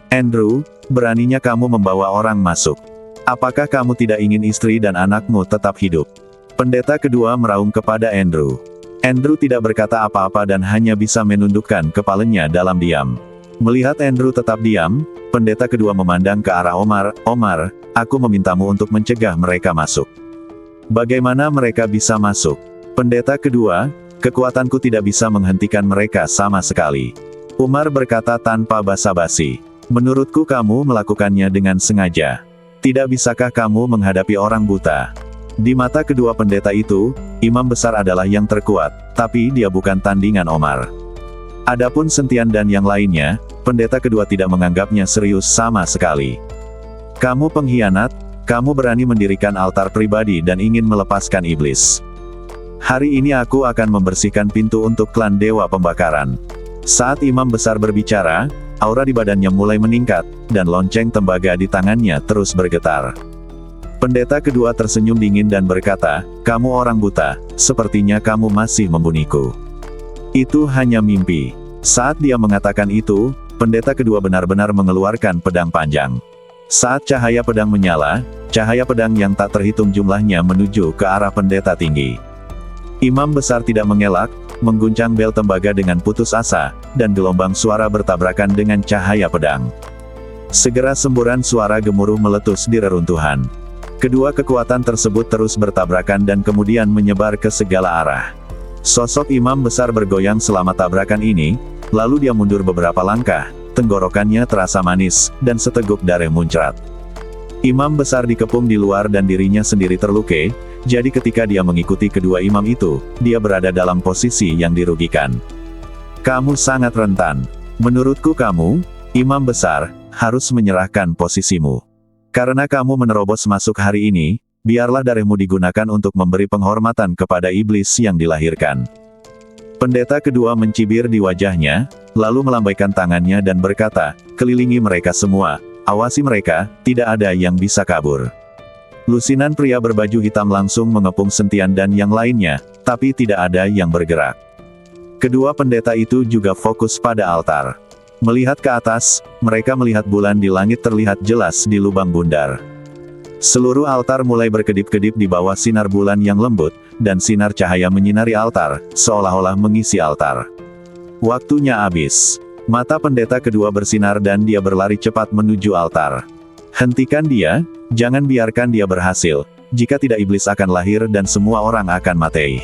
Andrew, beraninya kamu membawa orang masuk. Apakah kamu tidak ingin istri dan anakmu tetap hidup? Pendeta kedua meraung kepada Andrew. Andrew tidak berkata apa-apa dan hanya bisa menundukkan kepalanya dalam diam. Melihat Andrew tetap diam, pendeta kedua memandang ke arah Omar. Omar, aku memintamu untuk mencegah mereka masuk. Bagaimana mereka bisa masuk? Pendeta kedua, kekuatanku tidak bisa menghentikan mereka sama sekali. Umar berkata tanpa basa-basi. Menurutku kamu melakukannya dengan sengaja. Tidak bisakah kamu menghadapi orang buta? Di mata kedua pendeta itu, imam besar adalah yang terkuat, tapi dia bukan tandingan Omar. Adapun Sentian dan yang lainnya, pendeta kedua tidak menganggapnya serius sama sekali. Kamu pengkhianat, kamu berani mendirikan altar pribadi dan ingin melepaskan iblis. Hari ini aku akan membersihkan pintu untuk klan Dewa Pembakaran. Saat imam besar berbicara, aura di badannya mulai meningkat, dan lonceng tembaga di tangannya terus bergetar. Pendeta kedua tersenyum dingin dan berkata, kamu orang buta, sepertinya kamu masih membunuhku. Itu hanya mimpi. Saat dia mengatakan itu, pendeta kedua benar-benar mengeluarkan pedang panjang. Saat cahaya pedang menyala, cahaya pedang yang tak terhitung jumlahnya menuju ke arah pendeta tinggi. Imam besar tidak mengelak, mengguncang bel tembaga dengan putus asa, dan gelombang suara bertabrakan dengan cahaya pedang. Segera semburan suara gemuruh meletus di reruntuhan. Kedua kekuatan tersebut terus bertabrakan dan kemudian menyebar ke segala arah. Sosok imam besar bergoyang selama tabrakan ini, lalu dia mundur beberapa langkah, tenggorokannya terasa manis, dan seteguk darah muncrat. Imam besar dikepung di luar dan dirinya sendiri terluka, jadi ketika dia mengikuti kedua imam itu, dia berada dalam posisi yang dirugikan. Kamu sangat rentan. Menurutku kamu, imam besar, harus menyerahkan posisimu. Karena kamu menerobos masuk hari ini, biarlah darahmu digunakan untuk memberi penghormatan kepada iblis yang dilahirkan. Pendeta kedua mencibir di wajahnya, lalu melambaikan tangannya dan berkata, kelilingi mereka semua, awasi mereka, tidak ada yang bisa kabur. Lusinan pria berbaju hitam langsung mengepung Sentian dan yang lainnya, tapi tidak ada yang bergerak. Kedua pendeta itu juga fokus pada altar. Melihat ke atas, mereka melihat bulan di langit terlihat jelas di lubang bundar. Seluruh altar mulai berkedip-kedip di bawah sinar bulan yang lembut, dan sinar cahaya menyinari altar, seolah-olah mengisi altar. Waktunya habis. Mata pendeta kedua bersinar dan dia berlari cepat menuju altar. Hentikan dia, jangan biarkan dia berhasil. jika tidak iblis akan lahir dan semua orang akan mati.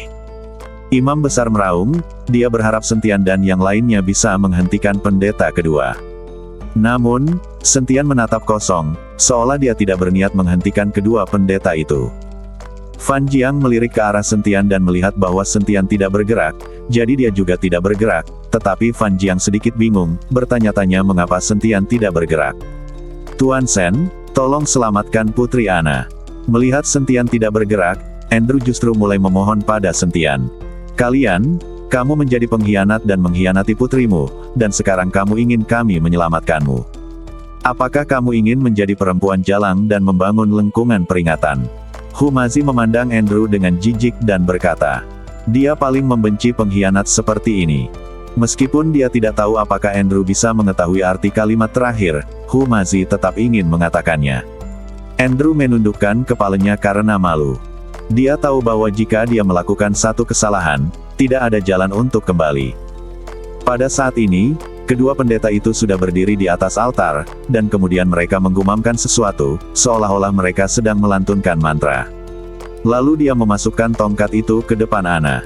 Imam besar meraung, dia berharap Sentian dan yang lainnya bisa menghentikan pendeta kedua. Namun, Sentian menatap kosong, seolah dia tidak berniat menghentikan kedua pendeta itu. Fan Jiang melirik ke arah Sentian dan melihat bahwa Sentian tidak bergerak, jadi dia juga tidak bergerak, tetapi Fan Jiang sedikit bingung, bertanya-tanya mengapa Sentian tidak bergerak. Tuan Sen, tolong selamatkan Putri Ana. Melihat Sentian tidak bergerak, Andrew justru mulai memohon pada Sentian. Kamu menjadi pengkhianat dan mengkhianati putrimu, dan sekarang kamu ingin kami menyelamatkanmu. Apakah kamu ingin menjadi perempuan jalang dan membangun lengkungan peringatan? Humazi memandang Andrew dengan jijik dan berkata, dia paling membenci pengkhianat seperti ini. Meskipun dia tidak tahu apakah Andrew bisa mengetahui arti kalimat terakhir, Humazi tetap ingin mengatakannya. Andrew menundukkan kepalanya karena malu. Dia tahu bahwa jika dia melakukan satu kesalahan, tidak ada jalan untuk kembali. Pada saat ini, kedua pendeta itu sudah berdiri di atas altar, dan kemudian mereka menggumamkan sesuatu, seolah-olah mereka sedang melantunkan mantra. Lalu dia memasukkan tongkat itu ke depan Ana.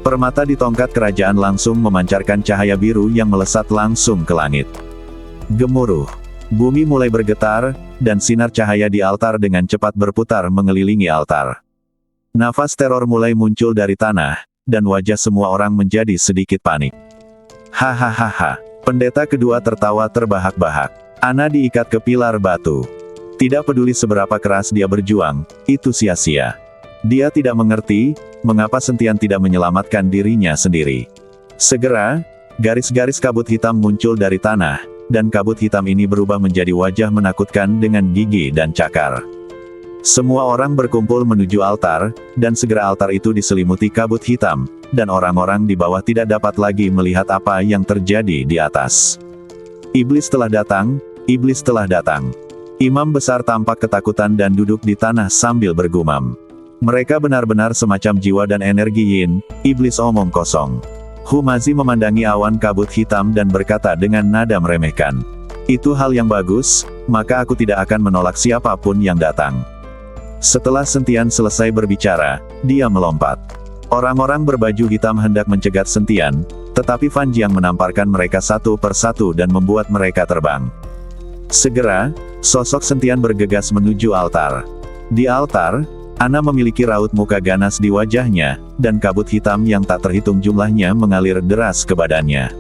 Permata di tongkat kerajaan langsung memancarkan cahaya biru yang melesat langsung ke langit. Gemuruh. Bumi mulai bergetar, dan sinar cahaya di altar dengan cepat berputar mengelilingi altar. Nafas teror mulai muncul dari tanah, dan wajah semua orang menjadi sedikit panik. Hahaha. Pendeta kedua tertawa terbahak-bahak. Ana diikat ke pilar batu. Tidak peduli seberapa keras dia berjuang, itu sia-sia. Dia tidak mengerti, mengapa Sentian tidak menyelamatkan dirinya sendiri. Segera, garis-garis kabut hitam muncul dari tanah, dan kabut hitam ini berubah menjadi wajah menakutkan dengan gigi dan cakar. Semua orang berkumpul menuju altar, dan segera altar itu diselimuti kabut hitam, dan orang-orang di bawah tidak dapat lagi melihat apa yang terjadi di atas. Iblis telah datang, iblis telah datang. Imam besar tampak ketakutan dan duduk di tanah sambil bergumam. Mereka benar-benar semacam jiwa dan energi yin, iblis omong kosong. Humazi memandangi awan kabut hitam dan berkata dengan nada meremehkan. Itu hal yang bagus, maka aku tidak akan menolak siapapun yang datang. Setelah Sentian selesai berbicara, dia melompat. Orang-orang berbaju hitam hendak mencegat Sentian, tetapi Fan Jiang menamparkan mereka satu persatu dan membuat mereka terbang. Segera, sosok Sentian bergegas menuju altar. Di altar, Ana memiliki raut muka ganas di wajahnya, dan kabut hitam yang tak terhitung jumlahnya mengalir deras ke badannya.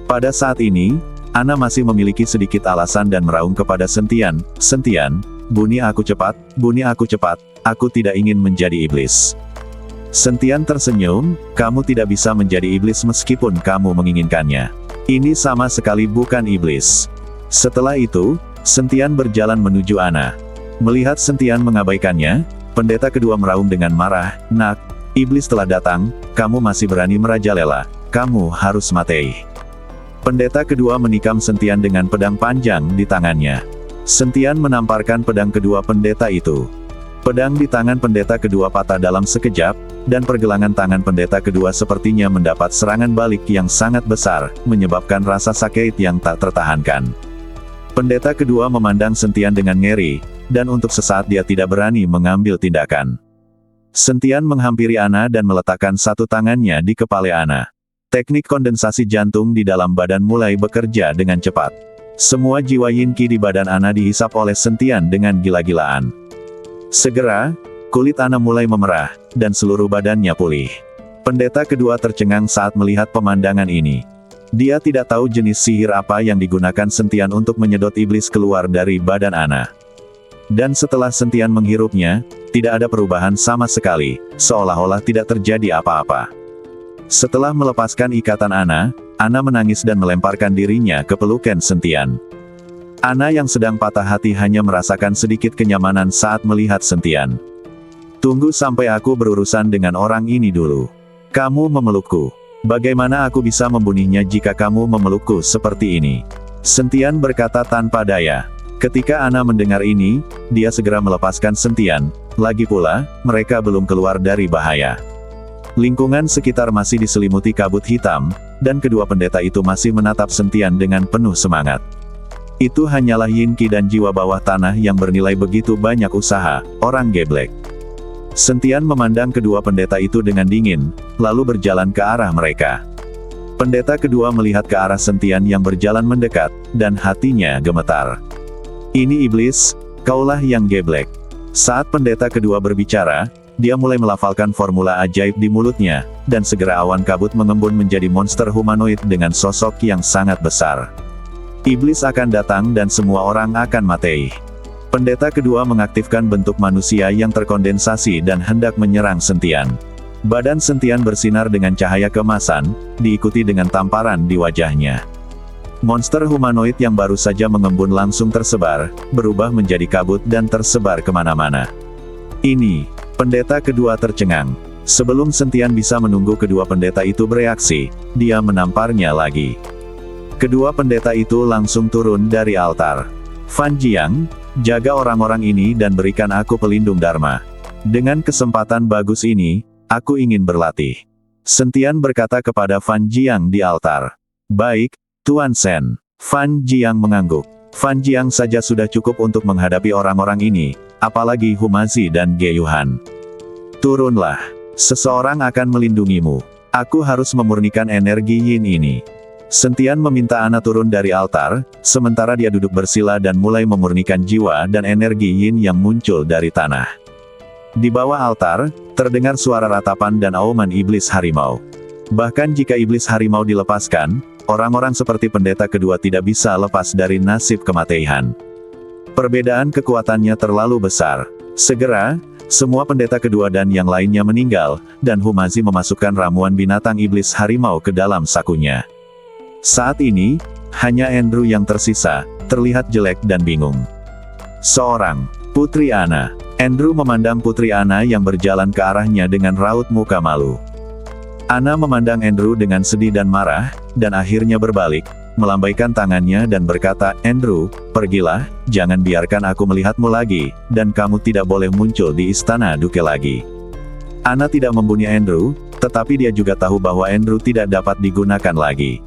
Pada saat ini, Ana masih memiliki sedikit alasan dan meraung kepada Sentian, Sentian, bunyi aku cepat, aku tidak ingin menjadi iblis. Sentian tersenyum, kamu tidak bisa menjadi iblis meskipun kamu menginginkannya. Ini sama sekali bukan iblis. Setelah itu, Sentian berjalan menuju Ana. Melihat Sentian mengabaikannya, pendeta kedua meraung dengan marah, nak, iblis telah datang, kamu masih berani merajalela, kamu harus mati. Pendeta kedua menikam Sentian dengan pedang panjang di tangannya. Sentian menamparkan pedang kedua pendeta itu. Pedang di tangan pendeta kedua patah dalam sekejap, dan pergelangan tangan pendeta kedua sepertinya mendapat serangan balik yang sangat besar, menyebabkan rasa sakit yang tak tertahankan. Pendeta kedua memandang Sentian dengan ngeri, dan untuk sesaat dia tidak berani mengambil tindakan. Sentian menghampiri Ana dan meletakkan satu tangannya di kepala Ana. Teknik kondensasi jantung di dalam badan mulai bekerja dengan cepat. Semua jiwa Yin Qi di badan Ana dihisap oleh Sentian dengan gila-gilaan. Segera, kulit Ana mulai memerah, dan seluruh badannya pulih. Pendeta kedua tercengang saat melihat pemandangan ini. Dia tidak tahu jenis sihir apa yang digunakan Sentian untuk menyedot iblis keluar dari badan Ana. Dan setelah Sentian menghirupnya, tidak ada perubahan sama sekali, seolah-olah tidak terjadi apa-apa. Setelah melepaskan ikatan Ana menangis dan melemparkan dirinya ke pelukan Sentian. Ana yang sedang patah hati hanya merasakan sedikit kenyamanan saat melihat Sentian. Tunggu sampai aku berurusan dengan orang ini dulu. Kamu memelukku. Bagaimana aku bisa membunuhnya jika kamu memelukku seperti ini? Sentian berkata tanpa daya. Ketika Ana mendengar ini, dia segera melepaskan Sentian. Lagi pula, mereka belum keluar dari bahaya. Lingkungan sekitar masih diselimuti kabut hitam, dan kedua pendeta itu masih menatap Sentian dengan penuh semangat. Itu hanyalah Yin Qi dan jiwa bawah tanah yang bernilai begitu banyak usaha, orang geblek. Sentian memandang kedua pendeta itu dengan dingin, lalu berjalan ke arah mereka. Pendeta kedua melihat ke arah Sentian yang berjalan mendekat, dan hatinya gemetar. Ini iblis, kaulah yang geblek. Saat pendeta kedua berbicara, dia mulai melafalkan formula ajaib di mulutnya, dan segera awan kabut mengembun menjadi monster humanoid dengan sosok yang sangat besar. Iblis akan datang dan semua orang akan mati. Pendeta kedua mengaktifkan bentuk manusia yang terkondensasi dan hendak menyerang Sentian. Badan Sentian bersinar dengan cahaya keemasan, diikuti dengan tamparan di wajahnya. Monster humanoid yang baru saja mengembun langsung tersebar, berubah menjadi kabut dan tersebar kemana-mana. Ini, pendeta kedua tercengang. Sebelum Sentian bisa menunggu kedua pendeta itu bereaksi, dia menamparnya lagi. Kedua pendeta itu langsung turun dari altar. Fan Jiang, jaga orang-orang ini dan berikan aku pelindung Dharma. Dengan kesempatan bagus ini, aku ingin berlatih. Sentian berkata kepada Fan Jiang di altar. Baik, Tuan Sen. Fan Jiang mengangguk. Fan Jiang saja sudah cukup untuk menghadapi orang-orang ini, apalagi Humazi dan Ge Yuhan. Turunlah. Seseorang akan melindungimu. Aku harus memurnikan energi yin ini. Sentian meminta Ana turun dari altar, sementara dia duduk bersila dan mulai memurnikan jiwa dan energi yin yang muncul dari tanah. Di bawah altar, terdengar suara ratapan dan auman iblis harimau. Bahkan jika iblis harimau dilepaskan, orang-orang seperti pendeta kedua tidak bisa lepas dari nasib kematian. Perbedaan kekuatannya terlalu besar. Segera, semua pendeta kedua dan yang lainnya meninggal, dan Humazi memasukkan ramuan binatang iblis harimau ke dalam sakunya. Saat ini, hanya Andrew yang tersisa, terlihat jelek dan bingung. Seorang Putri Ana. Andrew memandang Putri Ana yang berjalan ke arahnya dengan raut muka malu. Ana memandang Andrew dengan sedih dan marah, dan akhirnya berbalik, melambaikan tangannya dan berkata, Andrew, pergilah, jangan biarkan aku melihatmu lagi, dan kamu tidak boleh muncul di istana Duke lagi. Ana tidak membunuh Andrew, tetapi dia juga tahu bahwa Andrew tidak dapat digunakan lagi.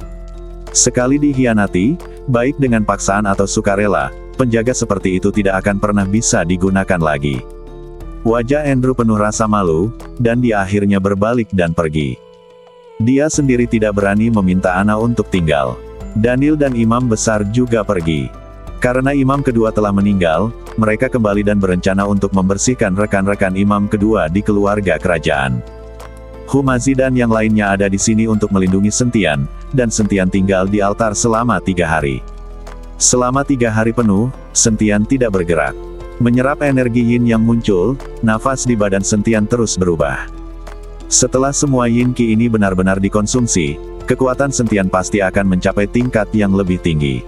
Sekali dikhianati, baik dengan paksaan atau sukarela, penjaga seperti itu tidak akan pernah bisa digunakan lagi. Wajah Andrew penuh rasa malu, dan dia akhirnya berbalik dan pergi. Dia sendiri tidak berani meminta Ana untuk tinggal. Daniel dan imam besar juga pergi. Karena imam kedua telah meninggal, mereka kembali dan berencana untuk membersihkan rekan-rekan imam kedua di keluarga kerajaan. Humazi dan yang lainnya ada di sini untuk melindungi Sentian, dan Sentian tinggal di altar selama 3 hari. Selama 3 hari penuh, Sentian tidak bergerak. Menyerap energi yin yang muncul, nafas di badan Sentian terus berubah. Setelah semua yin ki ini benar-benar dikonsumsi, kekuatan Sentian pasti akan mencapai tingkat yang lebih tinggi.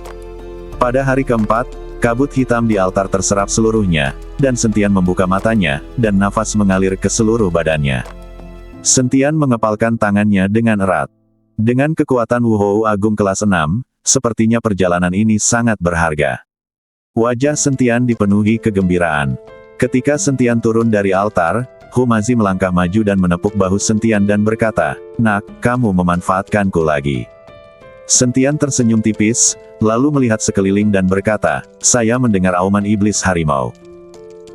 Pada hari keempat, kabut hitam di altar terserap seluruhnya, dan Sentian membuka matanya, dan nafas mengalir ke seluruh badannya. Sentian mengepalkan tangannya dengan erat. Dengan kekuatan Wuhou Agung kelas 6, sepertinya perjalanan ini sangat berharga. Wajah Sentian dipenuhi kegembiraan. Ketika Sentian turun dari altar, Humazi melangkah maju dan menepuk bahu Sentian dan berkata, Nak, kamu memanfaatkanku lagi. Sentian tersenyum tipis, lalu melihat sekeliling dan berkata, saya mendengar auman iblis harimau.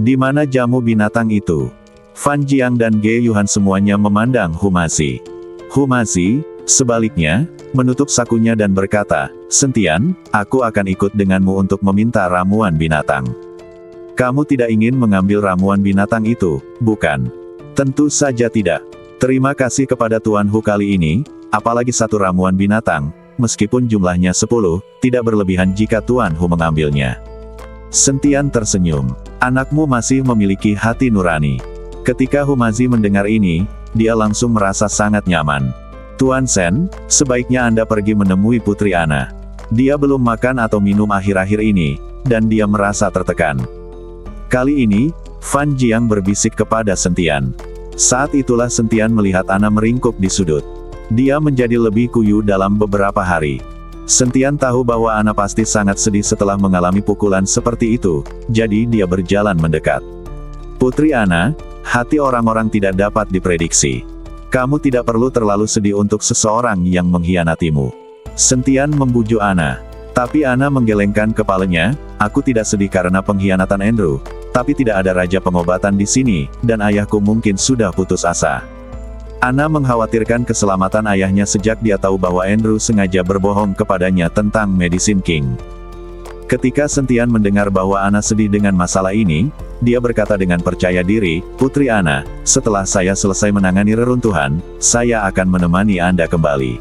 Di mana jamu binatang itu? Fan Jiang dan Ge Yuhan semuanya memandang Humazi. Humazi, sebaliknya, menutup sakunya dan berkata, Sentian, aku akan ikut denganmu untuk meminta ramuan binatang. Kamu tidak ingin mengambil ramuan binatang itu, bukan? Tentu saja tidak. Terima kasih kepada Tuan Hu kali ini, apalagi satu ramuan binatang, meskipun jumlahnya 10, tidak berlebihan jika Tuan Hu mengambilnya. Sentian tersenyum. Anakmu masih memiliki hati nurani. Ketika Humazi mendengar ini, dia langsung merasa sangat nyaman. Tuan Sen, sebaiknya Anda pergi menemui Putri Ana. Dia belum makan atau minum akhir-akhir ini, dan dia merasa tertekan. Kali ini, Fan Jiang berbisik kepada Sentian. Saat itulah Sentian melihat Ana meringkuk di sudut. Dia menjadi lebih kuyu dalam beberapa hari. Sentian tahu bahwa Ana pasti sangat sedih setelah mengalami pukulan seperti itu, jadi dia berjalan mendekat. Putri Ana, hati orang-orang tidak dapat diprediksi. Kamu tidak perlu terlalu sedih untuk seseorang yang mengkhianatimu. Sentian membujuk Ana. Tapi Ana menggelengkan kepalanya, aku tidak sedih karena pengkhianatan Andrew, Tapi tidak ada raja pengobatan di sini, dan ayahku mungkin sudah putus asa. Ana mengkhawatirkan keselamatan ayahnya sejak dia tahu bahwa Andrew sengaja berbohong kepadanya tentang Medicine King. Ketika Sentian mendengar bahwa Ana sedih dengan masalah ini, dia berkata dengan percaya diri, "Putri Ana, setelah saya selesai menangani reruntuhan, saya akan menemani Anda kembali.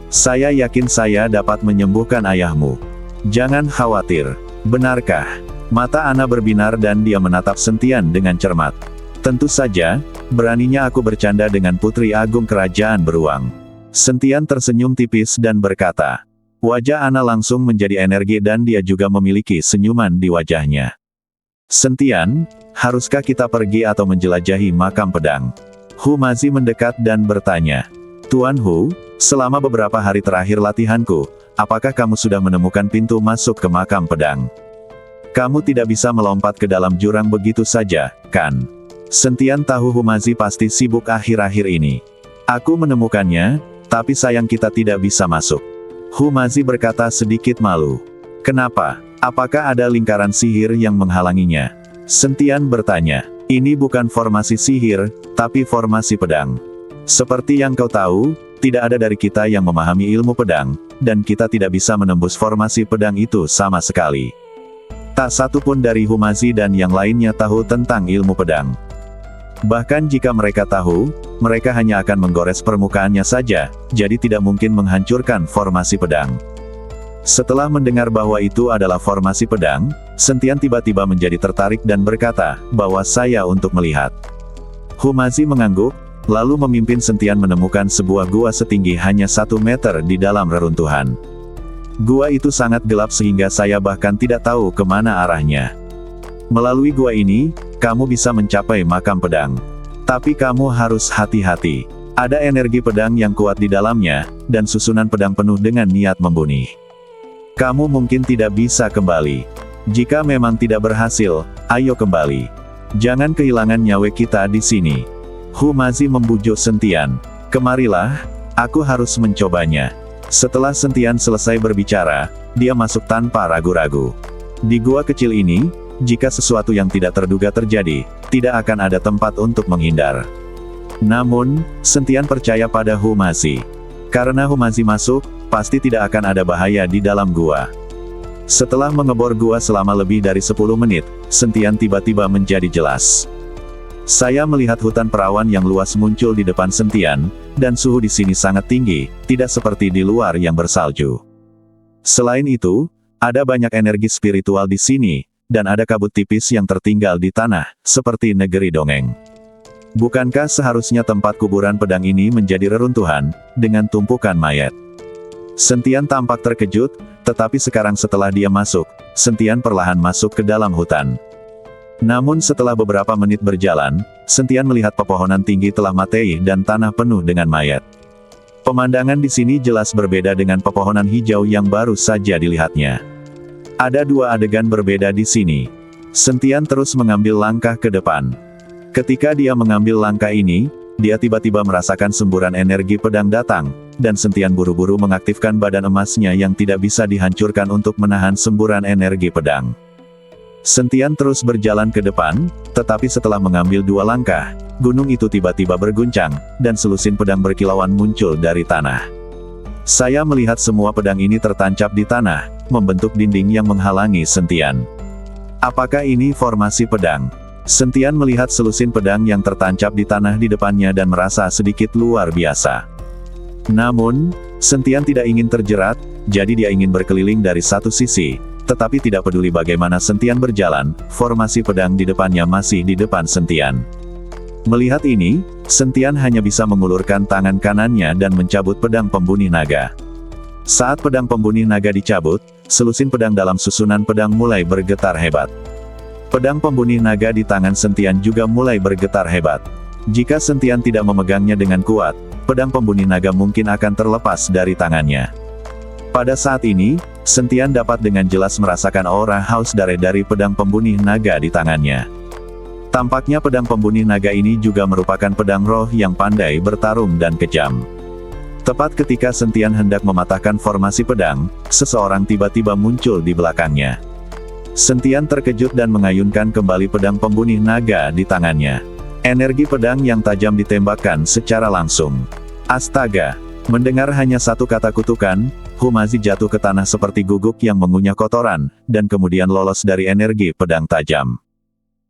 Saya yakin saya dapat menyembuhkan ayahmu. Jangan khawatir." "Benarkah?" Mata Ana berbinar dan dia menatap Sentian dengan cermat. "Tentu saja, beraninya aku bercanda dengan Putri Agung Kerajaan Beruang." Sentian tersenyum tipis dan berkata. Wajah Ana langsung menjadi energi dan dia juga memiliki senyuman di wajahnya. "Sentian, haruskah kita pergi atau menjelajahi makam pedang?" Hu Mazi mendekat dan bertanya. "Tuan Hu, selama beberapa hari terakhir latihanku, apakah kamu sudah menemukan pintu masuk ke makam pedang? Kamu tidak bisa melompat ke dalam jurang begitu saja, kan?" Sentian tahu Hu Mazi pasti sibuk akhir-akhir ini. "Aku menemukannya, tapi sayang kita tidak bisa masuk." Hu Mazi berkata sedikit malu. "Kenapa? Apakah ada lingkaran sihir yang menghalanginya?" Sentian bertanya. "Ini bukan formasi sihir, tapi formasi pedang. Seperti yang kau tahu, tidak ada dari kita yang memahami ilmu pedang, dan kita tidak bisa menembus formasi pedang itu sama sekali. Tak satu pun dari Hu Mazi dan yang lainnya tahu tentang ilmu pedang. Bahkan jika mereka tahu, mereka hanya akan menggores permukaannya saja, jadi tidak mungkin menghancurkan formasi pedang." Setelah mendengar bahwa itu adalah formasi pedang, Sentian tiba-tiba menjadi tertarik dan berkata, "Bawa saya untuk melihat." Hu Mazi mengangguk, lalu memimpin Sentian menemukan sebuah gua setinggi hanya 1 meter di dalam reruntuhan. Gua itu sangat gelap sehingga saya bahkan tidak tahu kemana arahnya. "Melalui gua ini, kamu bisa mencapai makam pedang. Tapi kamu harus hati-hati. Ada energi pedang yang kuat di dalamnya, dan susunan pedang penuh dengan niat membunuh. Kamu mungkin tidak bisa kembali. Jika memang tidak berhasil, ayo kembali. Jangan kehilangan nyawa kita di sini." Hu Mazi membujuk Sentian. "Kemarilah, aku harus mencobanya." Setelah Sentian selesai berbicara, dia masuk tanpa ragu-ragu. Di gua kecil ini, jika sesuatu yang tidak terduga terjadi, tidak akan ada tempat untuk menghindar. Namun, Sentian percaya pada Hu Mazi. Karena Hu Mazi masuk, pasti tidak akan ada bahaya di dalam gua. Setelah mengebor gua selama lebih dari 10 menit, Sentian tiba-tiba menjadi jelas. "Saya melihat hutan perawan yang luas muncul di depan Sentian, dan suhu di sini sangat tinggi, tidak seperti di luar yang bersalju. Selain itu, ada banyak energi spiritual di sini, dan ada kabut tipis yang tertinggal di tanah, seperti negeri dongeng. Bukankah seharusnya tempat kuburan pedang ini menjadi reruntuhan, dengan tumpukan mayat?" Sentian tampak terkejut, tetapi sekarang setelah dia masuk, Sentian perlahan masuk ke dalam hutan. Namun setelah beberapa menit berjalan, Sentian melihat pepohonan tinggi telah mati dan tanah penuh dengan mayat. Pemandangan di sini jelas berbeda dengan pepohonan hijau yang baru saja dilihatnya. Ada 2 adegan berbeda di sini. Sentian terus mengambil langkah ke depan. Ketika dia mengambil langkah ini, dia tiba-tiba merasakan semburan energi pedang datang, dan Sentian buru-buru mengaktifkan badan emasnya yang tidak bisa dihancurkan untuk menahan semburan energi pedang. Sentian terus berjalan ke depan, tetapi setelah mengambil 2 langkah, gunung itu tiba-tiba berguncang, dan selusin pedang berkilauan muncul dari tanah. Saya melihat semua pedang ini tertancap di tanah, membentuk dinding yang menghalangi Sentian. "Apakah ini formasi pedang?" Sentian melihat selusin pedang yang tertancap di tanah di depannya dan merasa sedikit luar biasa. Namun, Sentian tidak ingin terjerat, jadi dia ingin berkeliling dari satu sisi. Tetapi tidak peduli bagaimana Sentian berjalan, formasi pedang di depannya masih di depan Sentian. Melihat ini, Sentian hanya bisa mengulurkan tangan kanannya dan mencabut pedang pembunuh naga. Saat pedang pembunuh naga dicabut, selusin pedang dalam susunan pedang mulai bergetar hebat. Pedang pembunuh naga di tangan Sentian juga mulai bergetar hebat. Jika Sentian tidak memegangnya dengan kuat, pedang pembunuh naga mungkin akan terlepas dari tangannya. Pada saat ini, Sentian dapat dengan jelas merasakan aura haus darah dari pedang pembunuh naga di tangannya. Tampaknya pedang pembunuh naga ini juga merupakan pedang roh yang pandai bertarung dan kejam. Tepat ketika Sentian hendak mematahkan formasi pedang, seseorang tiba-tiba muncul di belakangnya. Sentian terkejut dan mengayunkan kembali pedang pembunuh naga di tangannya. Energi pedang yang tajam ditembakkan secara langsung. Astaga! Mendengar hanya satu kata kutukan, Humazi jatuh ke tanah seperti guguk yang mengunyah kotoran, dan kemudian lolos dari energi pedang tajam.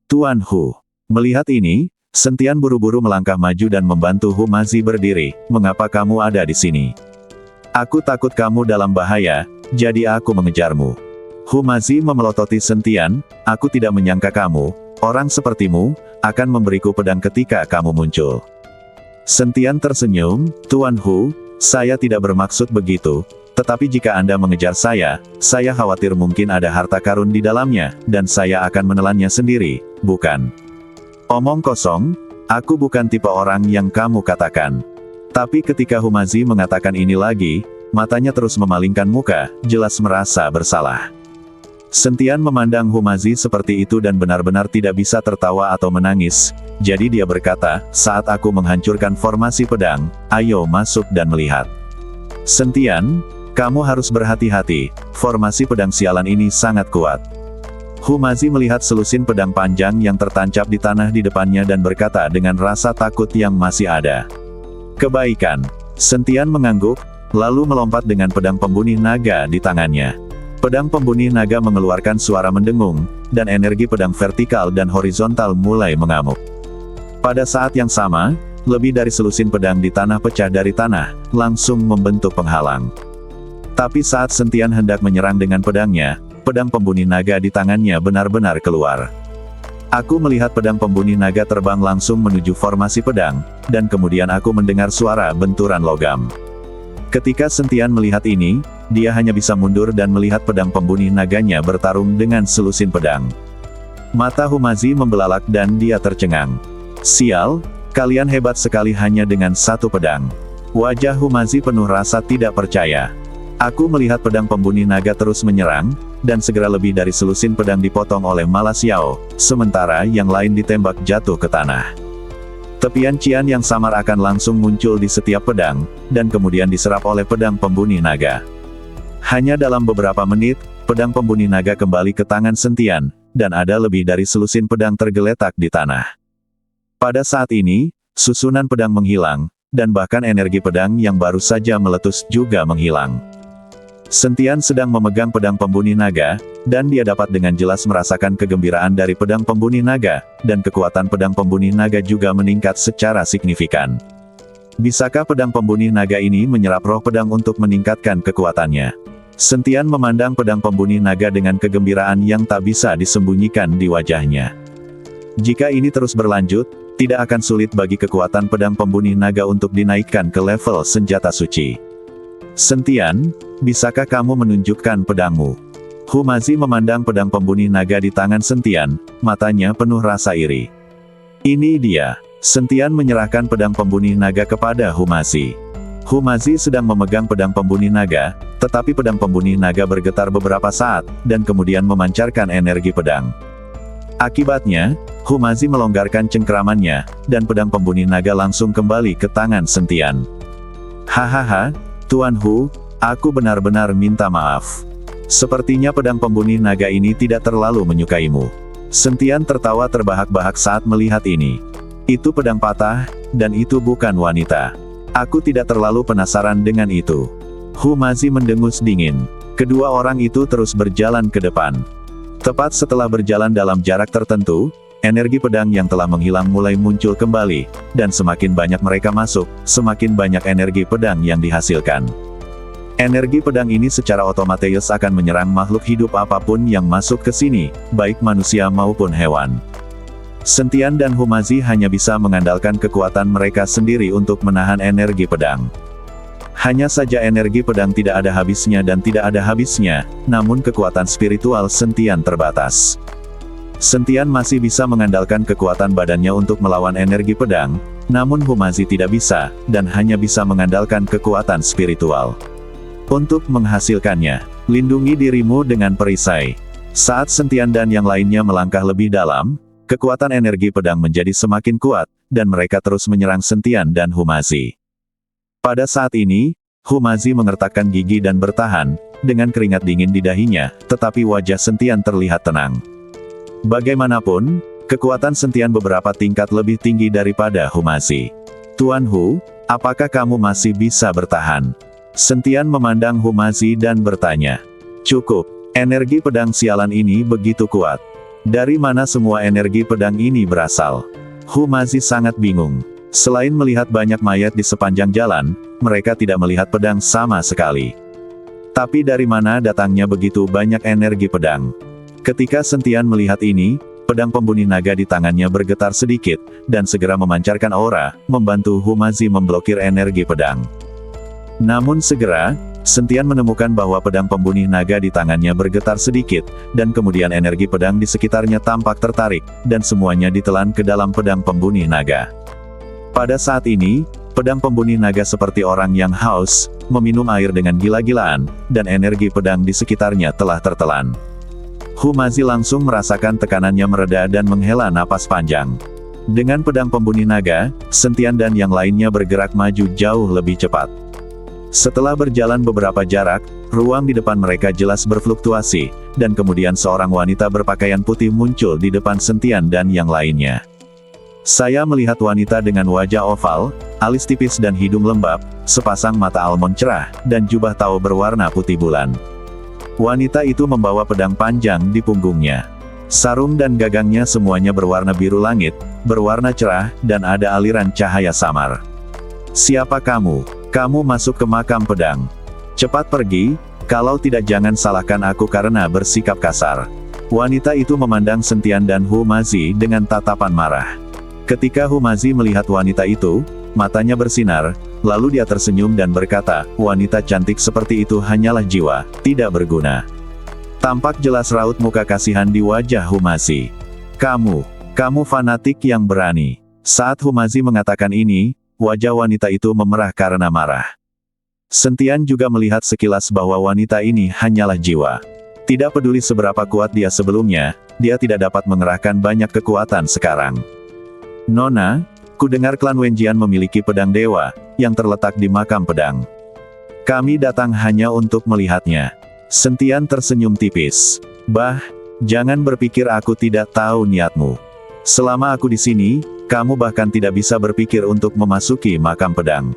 Tuan Hu. Melihat ini, Sentian buru-buru melangkah maju dan membantu Humazi berdiri. Mengapa kamu ada di sini? Aku takut kamu dalam bahaya, jadi aku mengejarmu. Humazi memelototi Sentian, aku tidak menyangka kamu, orang sepertimu, akan memberiku pedang ketika kamu muncul. Sentian tersenyum, Tuan Hu, saya tidak bermaksud begitu, tetapi jika Anda mengejar saya khawatir mungkin ada harta karun di dalamnya, dan saya akan menelannya sendiri, bukan? Omong kosong, aku bukan tipe orang yang kamu katakan. Tapi ketika Humazi mengatakan ini lagi, matanya terus memalingkan muka, jelas merasa bersalah. Sentian memandang Humazi seperti itu dan benar-benar tidak bisa tertawa atau menangis, jadi dia berkata, saat aku menghancurkan formasi pedang, ayo masuk dan melihat. Sentian, kamu harus berhati-hati, formasi pedang sialan ini sangat kuat. Humazi melihat selusin pedang panjang yang tertancap di tanah di depannya dan berkata dengan rasa takut yang masih ada. Kebaikan. Sentian mengangguk, lalu melompat dengan pedang pembunuh naga di tangannya. Pedang pembunuh naga mengeluarkan suara mendengung, dan energi pedang vertikal dan horizontal mulai mengamuk. Pada saat yang sama, lebih dari selusin pedang di tanah pecah dari tanah, langsung membentuk penghalang. Tapi saat Sentian hendak menyerang dengan pedangnya, pedang pembunuh naga di tangannya benar-benar keluar. Aku melihat pedang pembunuh naga terbang langsung menuju formasi pedang, dan kemudian aku mendengar suara benturan logam. Ketika Sentian melihat ini, dia hanya bisa mundur dan melihat pedang pembunuh naganya bertarung dengan selusin pedang. Mata Humazi membelalak dan dia tercengang. Sial, kalian hebat sekali hanya dengan satu pedang. Wajah Humazi penuh rasa tidak percaya. Aku melihat pedang pembunuh naga terus menyerang, dan segera lebih dari selusin pedang dipotong oleh Ma Xiao, sementara yang lain ditembak jatuh ke tanah. Tepian cian yang samar akan langsung muncul di setiap pedang, dan kemudian diserap oleh pedang pembunuh naga. Hanya dalam beberapa menit, pedang pembunuh naga kembali ke tangan Sentian, dan ada lebih dari selusin pedang tergeletak di tanah. Pada saat ini, susunan pedang menghilang, dan bahkan energi pedang yang baru saja meletus juga menghilang. Sentian sedang memegang pedang pembunuh naga, dan dia dapat dengan jelas merasakan kegembiraan dari pedang pembunuh naga, dan kekuatan pedang pembunuh naga juga meningkat secara signifikan. Bisakah pedang pembunuh naga ini menyerap roh pedang untuk meningkatkan kekuatannya? Sentian memandang pedang pembunuh naga dengan kegembiraan yang tak bisa disembunyikan di wajahnya. Jika ini terus berlanjut, tidak akan sulit bagi kekuatan pedang pembunuh naga untuk dinaikkan ke level senjata suci. Sentian, bisakah kamu menunjukkan pedangmu? Humazi memandang pedang pembunuh naga di tangan Sentian, matanya penuh rasa iri. Ini dia. Sentian menyerahkan pedang pembunuh naga kepada Humazi. Humazi sedang memegang pedang pembunuh naga, tetapi pedang pembunuh naga bergetar beberapa saat, dan kemudian memancarkan energi pedang. Akibatnya, Humazi melonggarkan cengkeramannya, dan pedang pembunuh naga langsung kembali ke tangan Sentian. Hahaha, Tuan Hu, aku benar-benar minta maaf. Sepertinya pedang pembunuh naga ini tidak terlalu menyukaimu. Sentian tertawa terbahak-bahak saat melihat ini. Itu pedang patah, dan itu bukan wanita. Aku tidak terlalu penasaran dengan itu. Humazi mendengus dingin. Kedua orang itu terus berjalan ke depan. Tepat setelah berjalan dalam jarak tertentu, energi pedang yang telah menghilang mulai muncul kembali, dan semakin banyak mereka masuk, semakin banyak energi pedang yang dihasilkan. Energi pedang ini secara otomatis akan menyerang makhluk hidup apapun yang masuk ke sini, baik manusia maupun hewan. Sentian dan Humazi hanya bisa mengandalkan kekuatan mereka sendiri untuk menahan energi pedang. Hanya saja energi pedang tidak ada habisnya dan tidak ada habisnya, namun kekuatan spiritual Sentian terbatas. Sentian masih bisa mengandalkan kekuatan badannya untuk melawan energi pedang, namun Humazi tidak bisa, dan hanya bisa mengandalkan kekuatan spiritual. Untuk menghasilkannya, lindungi dirimu dengan perisai. Saat Sentian dan yang lainnya melangkah lebih dalam, kekuatan energi pedang menjadi semakin kuat, dan mereka terus menyerang Sentian dan Humazi. Pada saat ini, Humazi mengertakkan gigi dan bertahan, dengan keringat dingin di dahinya, tetapi wajah Sentian terlihat tenang. Bagaimanapun, kekuatan Sentian beberapa tingkat lebih tinggi daripada Humazi. Tuan Hu, apakah kamu masih bisa bertahan? Sentian memandang Humazi dan bertanya. Cukup, energi pedang sialan ini begitu kuat. Dari mana semua energi pedang ini berasal? Humazi sangat bingung. Selain melihat banyak mayat di sepanjang jalan, mereka tidak melihat pedang sama sekali. Tapi dari mana datangnya begitu banyak energi pedang? Ketika Sentian melihat ini, pedang pembunuh naga di tangannya bergetar sedikit, dan segera memancarkan aura, membantu Humazi memblokir energi pedang. Namun segera, Sentian menemukan bahwa pedang pembunuh naga di tangannya bergetar sedikit, dan kemudian energi pedang di sekitarnya tampak tertarik, dan semuanya ditelan ke dalam pedang pembunuh naga. Pada saat ini, pedang pembunuh naga seperti orang yang haus, meminum air dengan gila-gilaan, dan energi pedang di sekitarnya telah tertelan. Humazi langsung merasakan tekanannya mereda dan menghela napas panjang. Dengan pedang pembunuh naga, Sentian dan yang lainnya bergerak maju jauh lebih cepat. Setelah berjalan beberapa jarak, ruang di depan mereka jelas berfluktuasi, dan kemudian seorang wanita berpakaian putih muncul di depan Sentian dan yang lainnya. Saya melihat wanita dengan wajah oval, alis tipis dan hidung lembab, sepasang mata almond cerah, dan jubah tau berwarna putih bulan. Wanita itu membawa pedang panjang di punggungnya. Sarung dan gagangnya semuanya berwarna biru langit, berwarna cerah, dan ada aliran cahaya samar. Siapa kamu? Kamu masuk ke makam pedang. Cepat pergi, kalau tidak jangan salahkan aku karena bersikap kasar. Wanita itu memandang Sentian dan Humazi dengan tatapan marah. Ketika Humazi melihat wanita itu, matanya bersinar, lalu dia tersenyum dan berkata, wanita cantik seperti itu hanyalah jiwa, tidak berguna. Tampak jelas raut muka kasihan di wajah Humazi. Kamu fanatik yang berani. Saat Humazi mengatakan ini, wajah wanita itu memerah karena marah. Sentian juga melihat sekilas bahwa wanita ini hanyalah jiwa. Tidak peduli seberapa kuat dia sebelumnya, dia tidak dapat mengerahkan banyak kekuatan sekarang. Nona, ku dengar klan Wenjian memiliki pedang dewa, yang terletak di makam pedang. Kami datang hanya untuk melihatnya. Sentian tersenyum tipis. Bah, jangan berpikir aku tidak tahu niatmu. Selama aku di sini, kamu bahkan tidak bisa berpikir untuk memasuki makam pedang.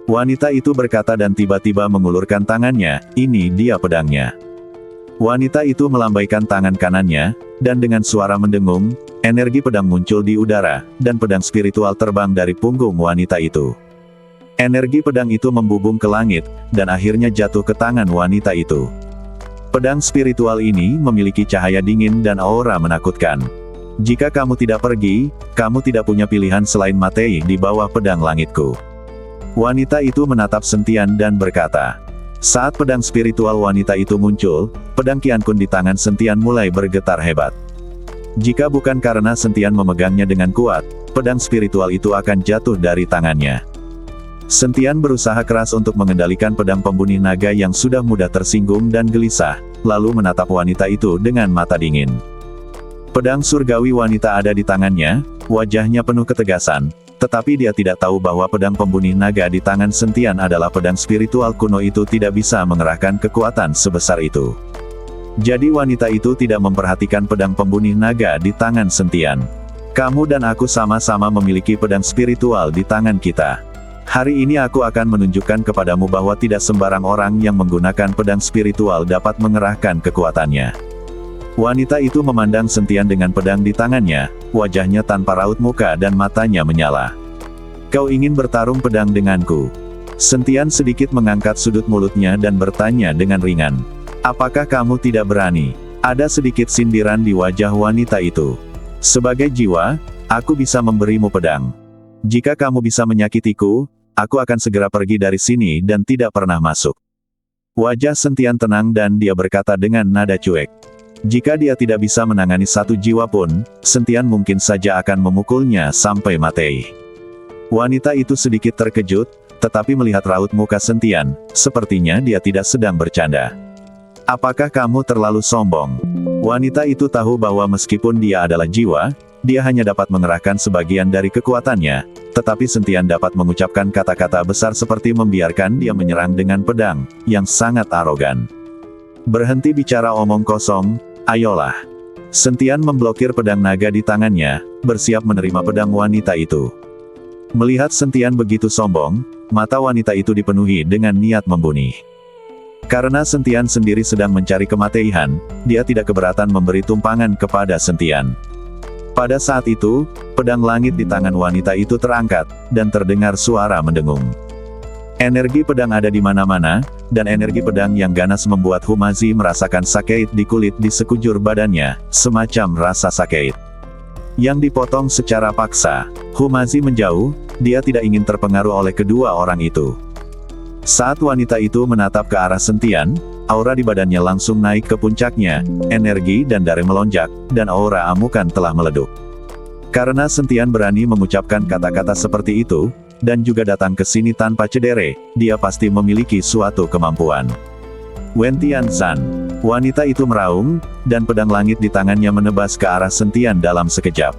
Wanita itu berkata dan tiba-tiba mengulurkan tangannya, ini dia pedangnya. Wanita itu melambaikan tangan kanannya, dan dengan suara mendengung, energi pedang muncul di udara, dan pedang spiritual terbang dari punggung wanita itu. Energi pedang itu membubung ke langit, dan akhirnya jatuh ke tangan wanita itu. Pedang spiritual ini memiliki cahaya dingin dan aura menakutkan. Jika kamu tidak pergi, kamu tidak punya pilihan selain mati di bawah pedang langitku. Wanita itu menatap Sentian dan berkata. Saat pedang spiritual wanita itu muncul, pedang Qian Kun di tangan Sentian mulai bergetar hebat. Jika bukan karena Sentian memegangnya dengan kuat, pedang spiritual itu akan jatuh dari tangannya. Sentian berusaha keras untuk mengendalikan pedang pembunuh naga yang sudah mudah tersinggung dan gelisah, lalu menatap wanita itu dengan mata dingin. Pedang surgawi wanita ada di tangannya, wajahnya penuh ketegasan. Tetapi dia tidak tahu bahwa pedang pembunuh naga di tangan Sentian adalah pedang spiritual kuno itu tidak bisa mengerahkan kekuatan sebesar itu. Jadi wanita itu tidak memperhatikan pedang pembunuh naga di tangan Sentian. Kamu dan aku sama-sama memiliki pedang spiritual di tangan kita. Hari ini aku akan menunjukkan kepadamu bahwa tidak sembarang orang yang menggunakan pedang spiritual dapat mengerahkan kekuatannya. Wanita itu memandang Sentian dengan pedang di tangannya, wajahnya tanpa raut muka dan matanya menyala. Kau ingin bertarung pedang denganku? Sentian sedikit mengangkat sudut mulutnya dan bertanya dengan ringan. Apakah kamu tidak berani? Ada sedikit sindiran di wajah wanita itu. Sebagai jiwa, aku bisa memberimu pedang. Jika kamu bisa menyakitiku, aku akan segera pergi dari sini dan tidak pernah masuk. Wajah Sentian tenang dan dia berkata dengan nada cuek. Jika dia tidak bisa menangani satu jiwa pun, Sentian mungkin saja akan memukulnya sampai mati. Wanita itu sedikit terkejut, tetapi melihat raut muka Sentian, sepertinya dia tidak sedang bercanda. Apakah kamu terlalu sombong? Wanita itu tahu bahwa meskipun dia adalah jiwa, dia hanya dapat mengerahkan sebagian dari kekuatannya, tetapi Sentian dapat mengucapkan kata-kata besar seperti membiarkan dia menyerang dengan pedang, yang sangat arogan. Berhenti bicara omong kosong, ayolah. Sentian memblokir pedang naga di tangannya, bersiap menerima pedang wanita itu. Melihat Sentian begitu sombong, mata wanita itu dipenuhi dengan niat membunuh. Karena Sentian sendiri sedang mencari kematian, dia tidak keberatan memberi tumpangan kepada Sentian. Pada saat itu, pedang langit di tangan wanita itu terangkat, dan terdengar suara mendengung. Energi pedang ada di mana-mana, dan energi pedang yang ganas membuat Humazi merasakan sakit di kulit di sekujur badannya, semacam rasa sakit yang dipotong secara paksa. Humazi menjauh, dia tidak ingin terpengaruh oleh kedua orang itu. Saat wanita itu menatap ke arah Sentian, aura di badannya langsung naik ke puncaknya, energi dan darah melonjak, dan aura amukan telah meleduk. Karena Sentian berani mengucapkan kata-kata seperti itu, dan juga datang ke sini tanpa cedera, dia pasti memiliki suatu kemampuan. Wentian Zan. Wanita itu meraung, dan pedang langit di tangannya menebas ke arah Sentian dalam sekejap.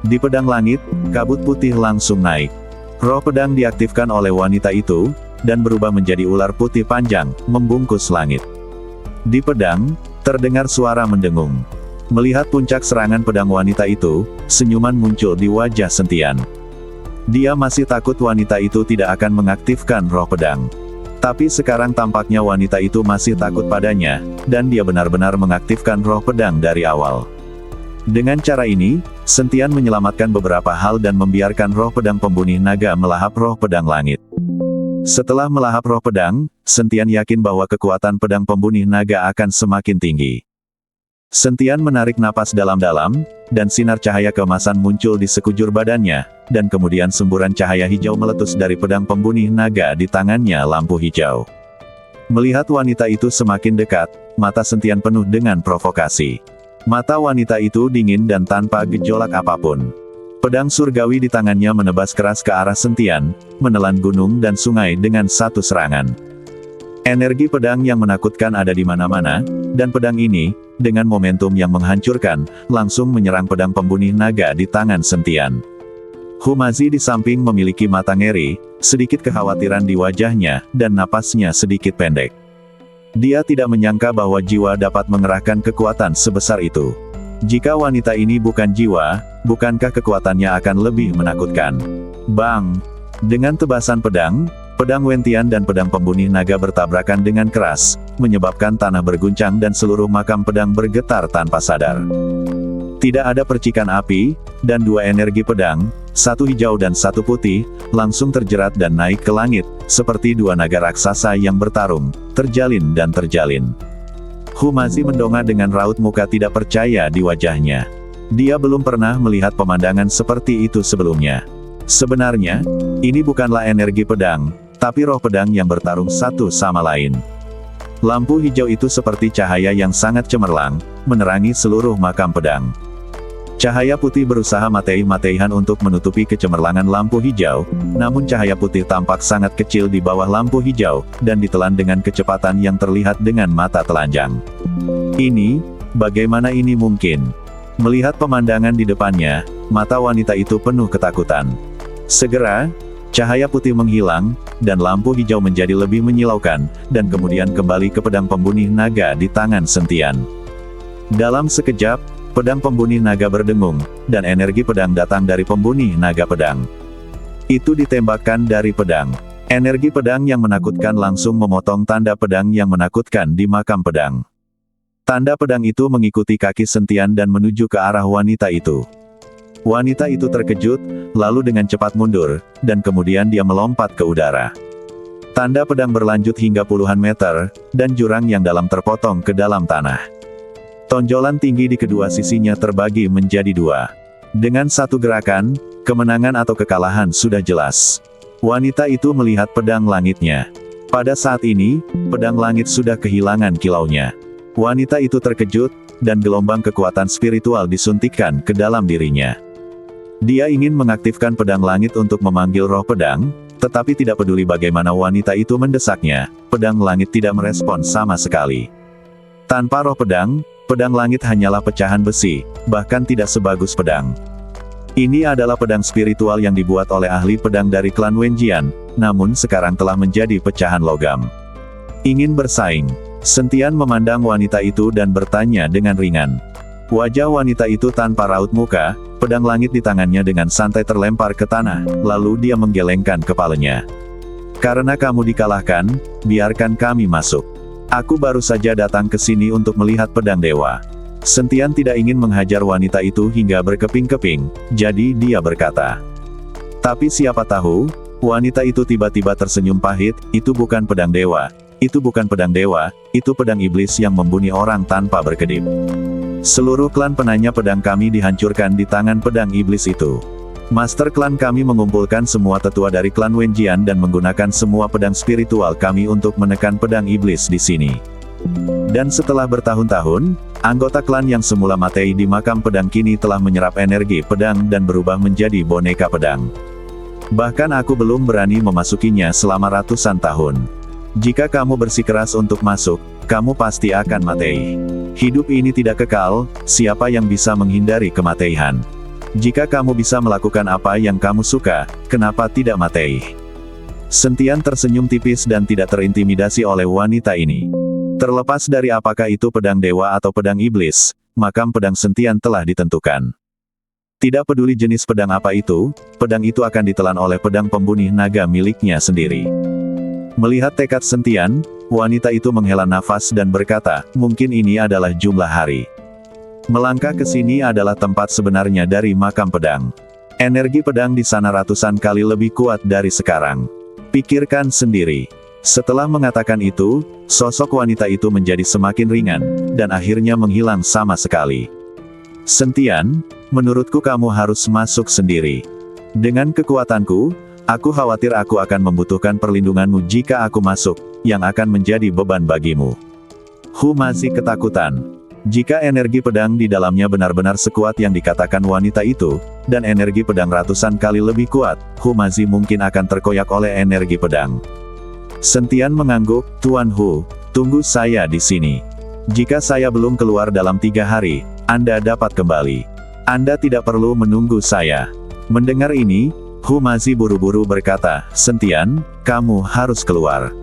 Di pedang langit, kabut putih langsung naik. Roh pedang diaktifkan oleh wanita itu, dan berubah menjadi ular putih panjang, membungkus langit. Di pedang, terdengar suara mendengung. Melihat puncak serangan pedang wanita itu, senyuman muncul di wajah Sentian. Dia masih takut wanita itu tidak akan mengaktifkan roh pedang. Tapi sekarang tampaknya wanita itu masih takut padanya, dan dia benar-benar mengaktifkan roh pedang dari awal. Dengan cara ini, Sentian menyelamatkan beberapa hal dan membiarkan roh pedang pembunuh naga melahap roh pedang langit. Setelah melahap roh pedang, Sentian yakin bahwa kekuatan pedang pembunuh naga akan semakin tinggi. Sentian menarik napas dalam-dalam, dan sinar cahaya keemasan muncul di sekujur badannya, dan kemudian semburan cahaya hijau meletus dari pedang pembunuh naga di tangannya lampu hijau. Melihat wanita itu semakin dekat, mata Sentian penuh dengan provokasi. Mata wanita itu dingin dan tanpa gejolak apapun. Pedang surgawi di tangannya menebas keras ke arah Sentian, menelan gunung dan sungai dengan satu serangan. Energi pedang yang menakutkan ada di mana-mana, dan pedang ini, dengan momentum yang menghancurkan, langsung menyerang pedang pembunuh naga di tangan Sentian. Humazi di samping memiliki mata ngeri, sedikit kekhawatiran di wajahnya, dan napasnya sedikit pendek. Dia tidak menyangka bahwa jiwa dapat mengerahkan kekuatan sebesar itu. Jika wanita ini bukan jiwa, bukankah kekuatannya akan lebih menakutkan? Bang! Dengan tebasan pedang, pedang Wentian dan pedang pembunuh naga bertabrakan dengan keras, menyebabkan tanah berguncang dan seluruh makam pedang bergetar tanpa sadar. Tidak ada percikan api, dan dua energi pedang, satu hijau dan satu putih, langsung terjerat dan naik ke langit, seperti dua naga raksasa yang bertarung, terjalin dan terjalin. Humazi mendongak dengan raut muka tidak percaya di wajahnya. Dia belum pernah melihat pemandangan seperti itu sebelumnya. Sebenarnya, ini bukanlah energi pedang, tapi roh pedang yang bertarung satu sama lain. Lampu hijau itu seperti cahaya yang sangat cemerlang, menerangi seluruh makam pedang. Cahaya putih berusaha mati-matian untuk menutupi kecemerlangan lampu hijau, namun cahaya putih tampak sangat kecil di bawah lampu hijau, dan ditelan dengan kecepatan yang terlihat dengan mata telanjang. Bagaimana ini mungkin? Melihat pemandangan di depannya, mata wanita itu penuh ketakutan. Segera, cahaya putih menghilang, dan lampu hijau menjadi lebih menyilaukan, dan kemudian kembali ke pedang pembunuh naga di tangan Sentian. Dalam sekejap, pedang pembunuh naga berdengung, dan energi pedang datang dari pembunuh naga pedang. Itu ditembakkan dari pedang. Energi pedang yang menakutkan langsung memotong tanda pedang yang menakutkan di makam pedang. Tanda pedang itu mengikuti kaki Sentian dan menuju ke arah wanita itu. Wanita itu terkejut, lalu dengan cepat mundur, dan kemudian dia melompat ke udara. Tanda pedang berlanjut hingga puluhan meter, dan jurang yang dalam terpotong ke dalam tanah. Tonjolan tinggi di kedua sisinya terbagi menjadi dua. Dengan satu gerakan, kemenangan atau kekalahan sudah jelas. Wanita itu melihat pedang langitnya. Pada saat ini, pedang langit sudah kehilangan kilaunya. Wanita itu terkejut, dan gelombang kekuatan spiritual disuntikkan ke dalam dirinya. Dia ingin mengaktifkan pedang langit untuk memanggil roh pedang, tetapi tidak peduli bagaimana wanita itu mendesaknya, pedang langit tidak merespon sama sekali. Tanpa roh pedang, pedang langit hanyalah pecahan besi, bahkan tidak sebagus pedang. Ini adalah pedang spiritual yang dibuat oleh ahli pedang dari klan Wenjian, namun sekarang telah menjadi pecahan logam. Ingin bersaing. Sentian memandang wanita itu dan bertanya dengan ringan. Wajah wanita itu tanpa raut muka, pedang langit di tangannya dengan santai terlempar ke tanah, lalu dia menggelengkan kepalanya. Karena kamu dikalahkan, biarkan kami masuk. Aku baru saja datang ke sini untuk melihat pedang dewa. Sentian tidak ingin menghajar wanita itu hingga berkeping-keping, jadi dia berkata. Tapi siapa tahu, wanita itu tiba-tiba tersenyum pahit, itu bukan pedang dewa. Itu bukan pedang dewa, itu pedang iblis yang membunuh orang tanpa berkedip. Seluruh klan penanya pedang kami dihancurkan di tangan pedang iblis itu. Master klan kami mengumpulkan semua tetua dari klan Wenjian dan menggunakan semua pedang spiritual kami untuk menekan pedang iblis di sini. Dan setelah bertahun-tahun, anggota klan yang semula mati di makam pedang kini telah menyerap energi pedang dan berubah menjadi boneka pedang. Bahkan aku belum berani memasukinya selama ratusan tahun. Jika kamu bersikeras untuk masuk, kamu pasti akan mati. Hidup ini tidak kekal, siapa yang bisa menghindari kematian? Jika kamu bisa melakukan apa yang kamu suka, kenapa tidak mati? Sentian tersenyum tipis dan tidak terintimidasi oleh wanita ini. Terlepas dari apakah itu pedang dewa atau pedang iblis, makam pedang Sentian telah ditentukan. Tidak peduli jenis pedang apa itu, pedang itu akan ditelan oleh pedang pembunuh naga miliknya sendiri. Melihat tekad Sentian, wanita itu menghela nafas dan berkata, mungkin ini adalah jumlah hari. Melangkah ke sini adalah tempat sebenarnya dari makam pedang. Energi pedang di sana ratusan kali lebih kuat dari sekarang. Pikirkan sendiri. Setelah mengatakan itu, sosok wanita itu menjadi semakin ringan, dan akhirnya menghilang sama sekali. Sentian, menurutku kamu harus masuk sendiri. Dengan kekuatanku, aku khawatir aku akan membutuhkan perlindunganmu jika aku masuk, yang akan menjadi beban bagimu. Hu masih ketakutan. Jika energi pedang di dalamnya benar-benar sekuat yang dikatakan wanita itu, dan energi pedang ratusan kali lebih kuat, Hu masih mungkin akan terkoyak oleh energi pedang. Sentian mengangguk, Tuan Hu, tunggu saya di sini. Jika saya belum keluar dalam 3 hari, Anda dapat kembali. Anda tidak perlu menunggu saya. Mendengar ini, Hu masih buru-buru berkata, Sentian, kamu harus keluar.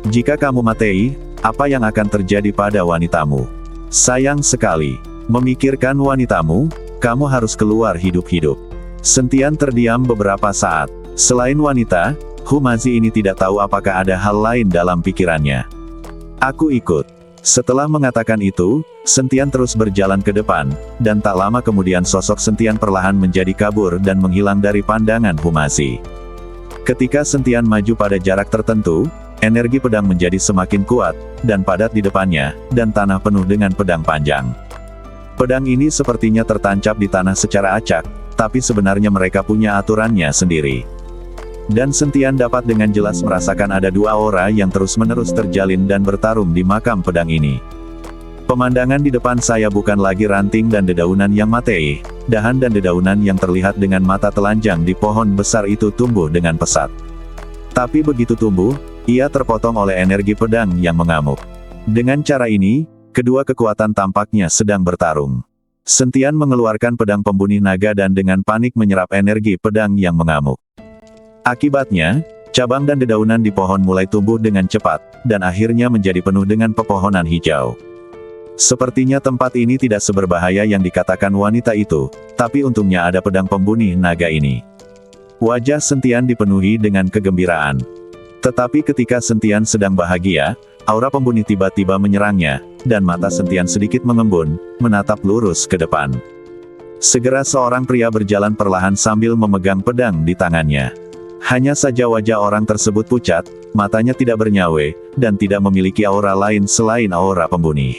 Jika kamu mati, apa yang akan terjadi pada wanitamu? Sayang sekali. Memikirkan wanitamu, kamu harus keluar hidup-hidup. Sentian terdiam beberapa saat. Selain wanita, Hu masih ini tidak tahu apakah ada hal lain dalam pikirannya. Aku ikut. Setelah mengatakan itu, Sentian terus berjalan ke depan, dan tak lama kemudian sosok Sentian perlahan menjadi kabur dan menghilang dari pandangan Humasi. Ketika Sentian maju pada jarak tertentu, energi pedang menjadi semakin kuat, dan padat di depannya, dan tanah penuh dengan pedang panjang. Pedang ini sepertinya tertancap di tanah secara acak, tapi sebenarnya mereka punya aturannya sendiri. Dan Sentian dapat dengan jelas merasakan ada 2 aura yang terus-menerus terjalin dan bertarung di makam pedang ini. Pemandangan di depan saya bukan lagi ranting dan dedaunan yang mati, dahan dan dedaunan yang terlihat dengan mata telanjang di pohon besar itu tumbuh dengan pesat. Tapi begitu tumbuh, ia terpotong oleh energi pedang yang mengamuk. Dengan cara ini, kedua kekuatan tampaknya sedang bertarung. Sentian mengeluarkan pedang pembunuh naga dan dengan panik menyerap energi pedang yang mengamuk. Akibatnya, cabang dan dedaunan di pohon mulai tumbuh dengan cepat, dan akhirnya menjadi penuh dengan pepohonan hijau. Sepertinya tempat ini tidak seberbahaya yang dikatakan wanita itu, tapi untungnya ada pedang pembunuh naga ini. Wajah Sentian dipenuhi dengan kegembiraan. Tetapi ketika Sentian sedang bahagia, aura pembunuh tiba-tiba menyerangnya, dan mata Sentian sedikit mengembun, menatap lurus ke depan. Segera seorang pria berjalan perlahan sambil memegang pedang di tangannya. Hanya saja wajah orang tersebut pucat, matanya tidak bernyawa, dan tidak memiliki aura lain selain aura pembunuh.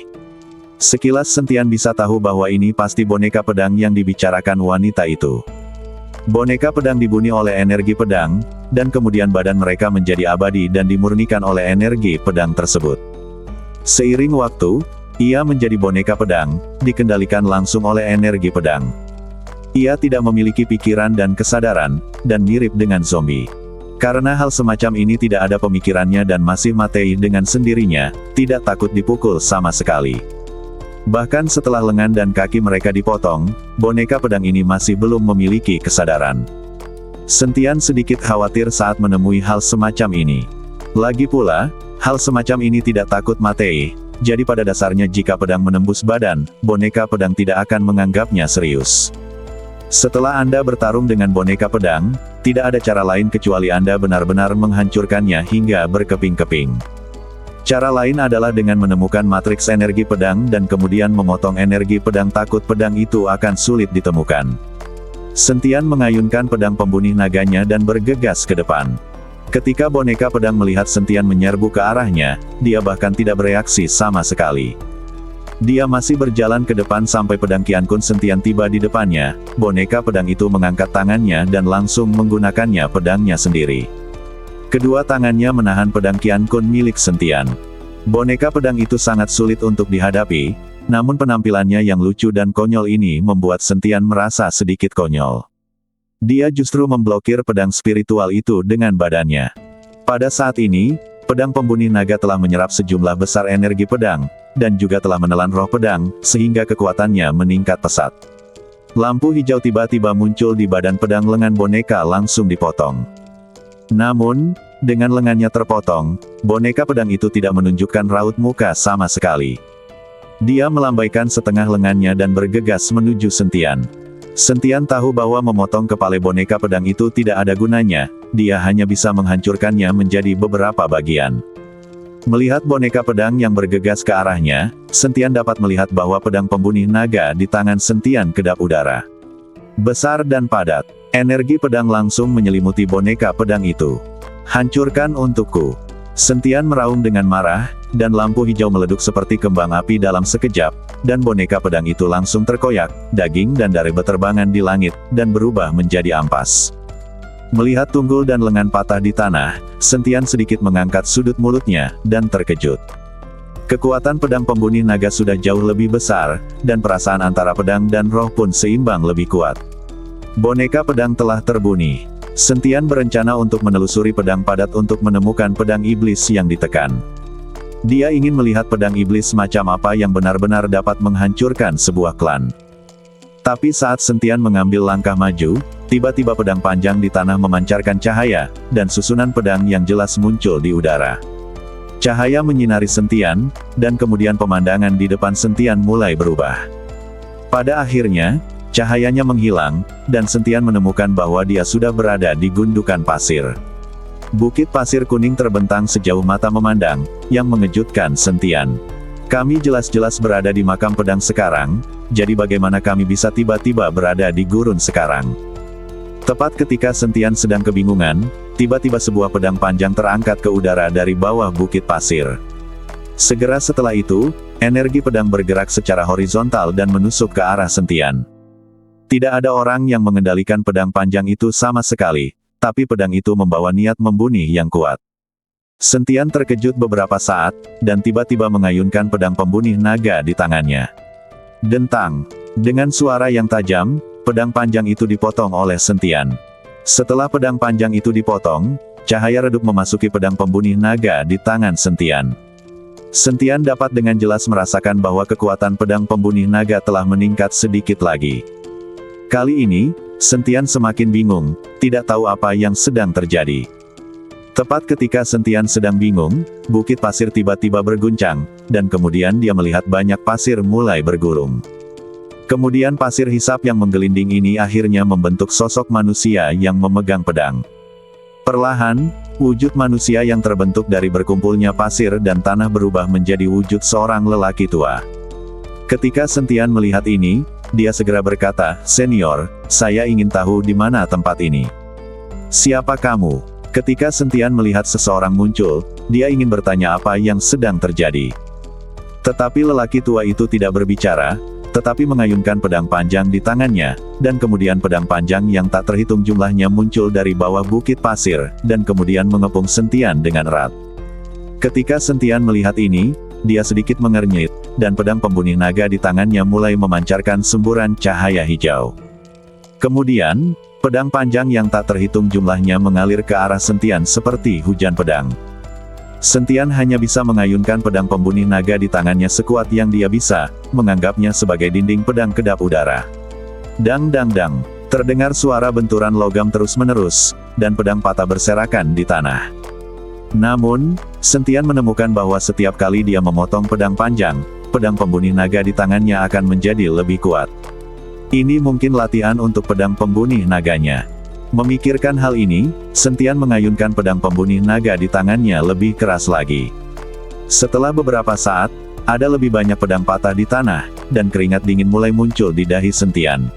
Sekilas Sentian bisa tahu bahwa ini pasti boneka pedang yang dibicarakan wanita itu. Boneka pedang dibunuh oleh energi pedang, dan kemudian badan mereka menjadi abadi dan dimurnikan oleh energi pedang tersebut. Seiring waktu, ia menjadi boneka pedang, dikendalikan langsung oleh energi pedang. Ia tidak memiliki pikiran dan kesadaran, dan mirip dengan zombie. Karena hal semacam ini tidak ada pemikirannya dan masih mati dengan sendirinya, tidak takut dipukul sama sekali. Bahkan setelah lengan dan kaki mereka dipotong, boneka pedang ini masih belum memiliki kesadaran. Sentian sedikit khawatir saat menemui hal semacam ini. Lagi pula, Hal semacam ini tidak takut mati, jadi pada dasarnya jika pedang menembus badan, boneka pedang tidak akan menganggapnya serius. Setelah Anda bertarung dengan boneka pedang, tidak ada cara lain kecuali Anda benar-benar menghancurkannya hingga berkeping-keping. Cara lain adalah dengan menemukan matriks energi pedang dan kemudian memotong energi pedang. Takut pedang itu akan sulit ditemukan. Sentian mengayunkan pedang pembunuh naganya dan bergegas ke depan. Ketika boneka pedang melihat Sentian menyerbu ke arahnya, dia bahkan tidak bereaksi sama sekali. Dia masih berjalan ke depan sampai pedang Qian Kun Sentian tiba di depannya. Boneka pedang itu mengangkat tangannya dan langsung menggunakannya pedangnya sendiri. Kedua tangannya menahan pedang Qian Kun milik Sentian. Boneka pedang itu sangat sulit untuk dihadapi, namun penampilannya yang lucu dan konyol ini membuat Sentian merasa sedikit konyol. Dia justru memblokir pedang spiritual itu dengan badannya. Pada saat ini, pedang pembunuh naga telah menyerap sejumlah besar energi pedang, dan juga telah menelan roh pedang, sehingga kekuatannya meningkat pesat. Lampu hijau tiba-tiba muncul di badan pedang. Lengan boneka langsung dipotong. Namun, dengan lengannya terpotong, boneka pedang itu tidak menunjukkan raut muka sama sekali. Dia melambaikan setengah lengannya dan bergegas menuju Sentian. Sentian tahu bahwa memotong kepala boneka pedang itu tidak ada gunanya, dia hanya bisa menghancurkannya menjadi beberapa bagian. Melihat boneka pedang yang bergegas ke arahnya, Sentian dapat melihat bahwa pedang pembunuh naga di tangan Sentian kedap udara. Besar dan padat, energi pedang langsung menyelimuti boneka pedang itu. Hancurkan untukku. Sentian meraung dengan marah, dan lampu hijau meleduk seperti kembang api dalam sekejap, dan boneka pedang itu langsung terkoyak, daging dan darah berterbangan di langit, dan berubah menjadi ampas. Melihat tunggul dan lengan patah di tanah, Sentian sedikit mengangkat sudut mulutnya, dan terkejut. Kekuatan pedang pembunuh naga sudah jauh lebih besar, dan perasaan antara pedang dan roh pun seimbang lebih kuat. Boneka pedang telah terbunuh. Sentian berencana untuk menelusuri pedang padat untuk menemukan pedang iblis yang ditekan. Dia ingin melihat pedang iblis macam apa yang benar-benar dapat menghancurkan sebuah klan. Tapi saat Sentian mengambil langkah maju, tiba-tiba pedang panjang di tanah memancarkan cahaya, dan susunan pedang yang jelas muncul di udara. Cahaya menyinari Sentian, dan kemudian pemandangan di depan Sentian mulai berubah. Pada akhirnya, cahayanya menghilang, dan Sentian menemukan bahwa dia sudah berada di gundukan pasir. Bukit pasir kuning terbentang sejauh mata memandang, yang mengejutkan Sentian. Kami jelas-jelas berada di makam pedang sekarang, jadi bagaimana kami bisa tiba-tiba berada di gurun sekarang? Tepat ketika Sentian sedang kebingungan, tiba-tiba sebuah pedang panjang terangkat ke udara dari bawah bukit pasir. Segera setelah itu, energi pedang bergerak secara horizontal dan menusuk ke arah Sentian. Tidak ada orang yang mengendalikan pedang panjang itu sama sekali, tapi pedang itu membawa niat membunuh yang kuat. Sentian terkejut beberapa saat, dan tiba-tiba mengayunkan pedang pembunuh naga di tangannya. Dentang! Dengan suara yang tajam, pedang panjang itu dipotong oleh Sentian. Setelah pedang panjang itu dipotong, cahaya redup memasuki pedang pembunuh naga di tangan Sentian. Sentian dapat dengan jelas merasakan bahwa kekuatan pedang pembunuh naga telah meningkat sedikit lagi. Kali ini, Sentian semakin bingung, tidak tahu apa yang sedang terjadi. Tepat ketika Sentian sedang bingung, bukit pasir tiba-tiba berguncang, dan kemudian dia melihat banyak pasir mulai bergulung. Kemudian pasir hisap yang menggelinding ini akhirnya membentuk sosok manusia yang memegang pedang. Perlahan, wujud manusia yang terbentuk dari berkumpulnya pasir dan tanah berubah menjadi wujud seorang lelaki tua. Ketika Sentian melihat ini, dia segera berkata, "Senior, saya ingin tahu di mana tempat ini." "Siapa kamu?" Ketika Sentian melihat seseorang muncul, dia ingin bertanya apa yang sedang terjadi. Tetapi lelaki tua itu tidak berbicara, tetapi mengayunkan pedang panjang di tangannya, dan kemudian pedang panjang yang tak terhitung jumlahnya muncul dari bawah bukit pasir, dan kemudian mengepung Sentian dengan erat. Ketika Sentian melihat ini, dia sedikit mengernyit, dan pedang pembunuh naga di tangannya mulai memancarkan semburan cahaya hijau. Kemudian, pedang panjang yang tak terhitung jumlahnya mengalir ke arah Sentian seperti hujan pedang. Sentian hanya bisa mengayunkan pedang pembunuh naga di tangannya sekuat yang dia bisa, menganggapnya sebagai dinding pedang kedap udara. Dang dang dang, terdengar suara benturan logam terus-menerus, dan pedang patah berserakan di tanah. Namun, Sentian menemukan bahwa setiap kali dia memotong pedang panjang, pedang pembunuh naga di tangannya akan menjadi lebih kuat. Ini mungkin latihan untuk pedang pembunuh naganya. Memikirkan hal ini, Sentian mengayunkan pedang pembunuh naga di tangannya lebih keras lagi. Setelah beberapa saat, ada lebih banyak pedang patah di tanah, dan keringat dingin mulai muncul di dahi Sentian.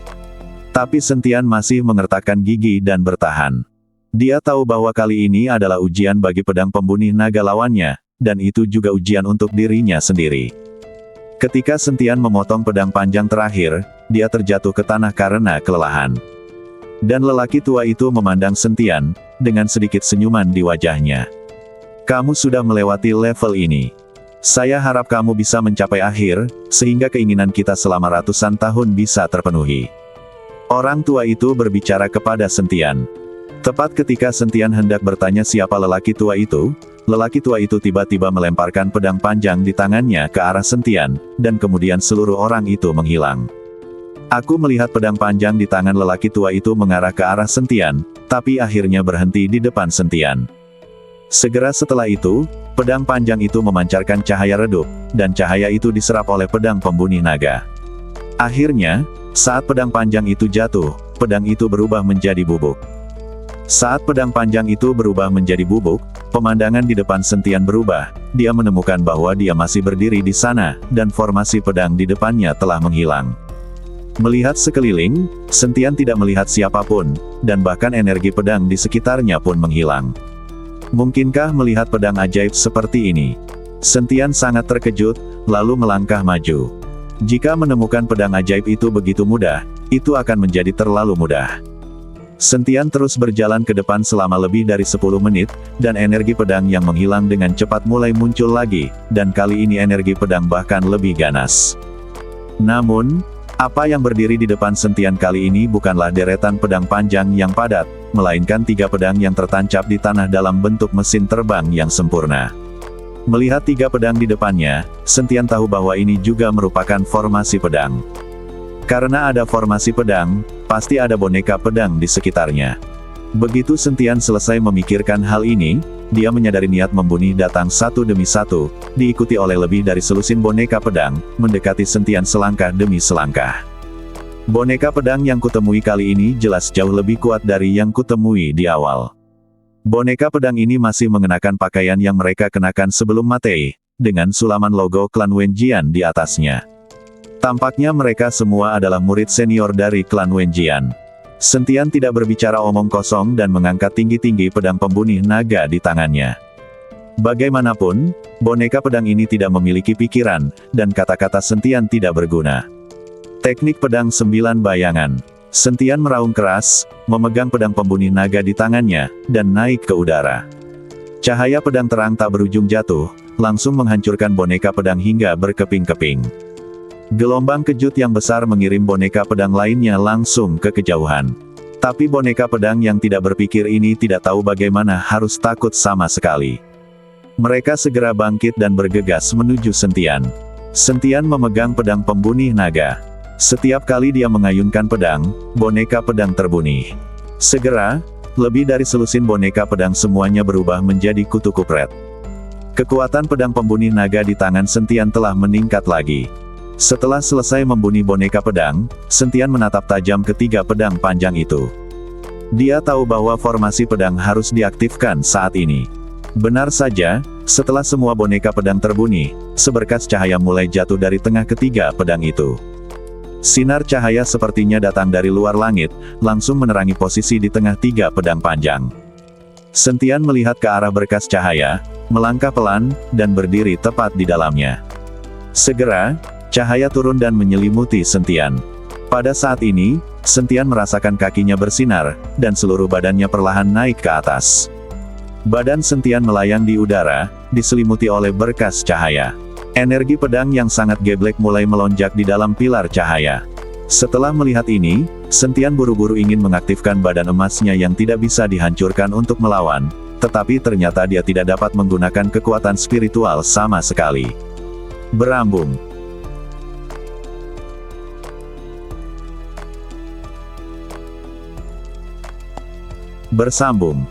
Tapi Sentian masih mengertakkan gigi dan bertahan. Dia tahu bahwa kali ini adalah ujian bagi pedang pembunuh naga lawannya, dan itu juga ujian untuk dirinya sendiri. Ketika Sentian memotong pedang panjang terakhir, dia terjatuh ke tanah karena kelelahan. Dan lelaki tua itu memandang Sentian, dengan sedikit senyuman di wajahnya. Kamu sudah melewati level ini. Saya harap kamu bisa mencapai akhir, sehingga keinginan kita selama ratusan tahun bisa terpenuhi. Orang tua itu berbicara kepada Sentian. Tepat ketika Sentian hendak bertanya siapa lelaki tua itu tiba-tiba melemparkan pedang panjang di tangannya ke arah Sentian, dan kemudian seluruh orang itu menghilang. Aku melihat pedang panjang di tangan lelaki tua itu mengarah ke arah Sentian, tapi akhirnya berhenti di depan Sentian. Segera setelah itu, pedang panjang itu memancarkan cahaya redup, dan cahaya itu diserap oleh pedang pembunuh naga. Akhirnya, saat pedang panjang itu jatuh, pedang itu berubah menjadi bubuk. Saat pedang panjang itu berubah menjadi bubuk, pemandangan di depan Sentian berubah. Dia menemukan bahwa dia masih berdiri di sana, dan formasi pedang di depannya telah menghilang. Melihat sekeliling, Sentian tidak melihat siapapun, dan bahkan energi pedang di sekitarnya pun menghilang. Mungkinkah melihat pedang ajaib seperti ini? Sentian sangat terkejut, lalu melangkah maju. Jika menemukan pedang ajaib itu begitu mudah, itu akan menjadi terlalu mudah. Sentian terus berjalan ke depan selama lebih dari 10 menit, dan energi pedang yang menghilang dengan cepat mulai muncul lagi, dan kali ini energi pedang bahkan lebih ganas. Namun, apa yang berdiri di depan Sentian kali ini bukanlah deretan pedang panjang yang padat, melainkan 3 pedang yang tertancap di tanah dalam bentuk mesin terbang yang sempurna. Melihat 3 pedang di depannya, Sentian tahu bahwa ini juga merupakan formasi pedang. Karena ada formasi pedang, pasti ada boneka pedang di sekitarnya. Begitu Sentian selesai memikirkan hal ini, dia menyadari niat membunuh datang satu demi satu, diikuti oleh lebih dari selusin boneka pedang, mendekati Sentian selangkah demi selangkah. Boneka pedang yang kutemui kali ini jelas jauh lebih kuat dari yang kutemui di awal. Boneka pedang ini masih mengenakan pakaian yang mereka kenakan sebelum mati, dengan sulaman logo klan Wenjian di atasnya. Tampaknya mereka semua adalah murid senior dari klan Wenjian. Sentian tidak berbicara omong kosong dan mengangkat tinggi-tinggi pedang pembunuh naga di tangannya. Bagaimanapun, boneka pedang ini tidak memiliki pikiran, dan kata-kata Sentian tidak berguna. Teknik pedang 9 bayangan. Sentian meraung keras, memegang pedang pembunuh naga di tangannya, dan naik ke udara. Cahaya pedang terang tak berujung jatuh, langsung menghancurkan boneka pedang hingga berkeping-keping. Gelombang kejut yang besar mengirim boneka pedang lainnya langsung ke kejauhan. Tapi boneka pedang yang tidak berpikir ini tidak tahu bagaimana harus takut sama sekali. Mereka segera bangkit dan bergegas menuju Sentian. Sentian memegang pedang pembunuh naga. Setiap kali dia mengayunkan pedang, boneka pedang terbunuh. Segera, lebih dari selusin boneka pedang semuanya berubah menjadi kutu kupret. Kekuatan pedang pembunuh naga di tangan Sentian telah meningkat lagi. Setelah selesai membunuh boneka pedang, Sentian menatap tajam ke 3 pedang panjang itu. Dia tahu bahwa formasi pedang harus diaktifkan saat ini. Benar saja, setelah semua boneka pedang terbunuh, seberkas cahaya mulai jatuh dari tengah ketiga pedang itu. Sinar cahaya sepertinya datang dari luar langit, langsung menerangi posisi di tengah 3 pedang panjang. Sentian melihat ke arah berkas cahaya, melangkah pelan, dan berdiri tepat di dalamnya. Segera, cahaya turun dan menyelimuti Sentian. Pada saat ini, Sentian merasakan kakinya bersinar, dan seluruh badannya perlahan naik ke atas. Badan Sentian melayang di udara, diselimuti oleh berkas cahaya. Energi pedang yang sangat geblek mulai melonjak di dalam pilar cahaya. Setelah melihat ini, Sentian buru-buru ingin mengaktifkan badan emasnya yang tidak bisa dihancurkan untuk melawan, tetapi ternyata dia tidak dapat menggunakan kekuatan spiritual sama sekali. Berambung. Bersambung.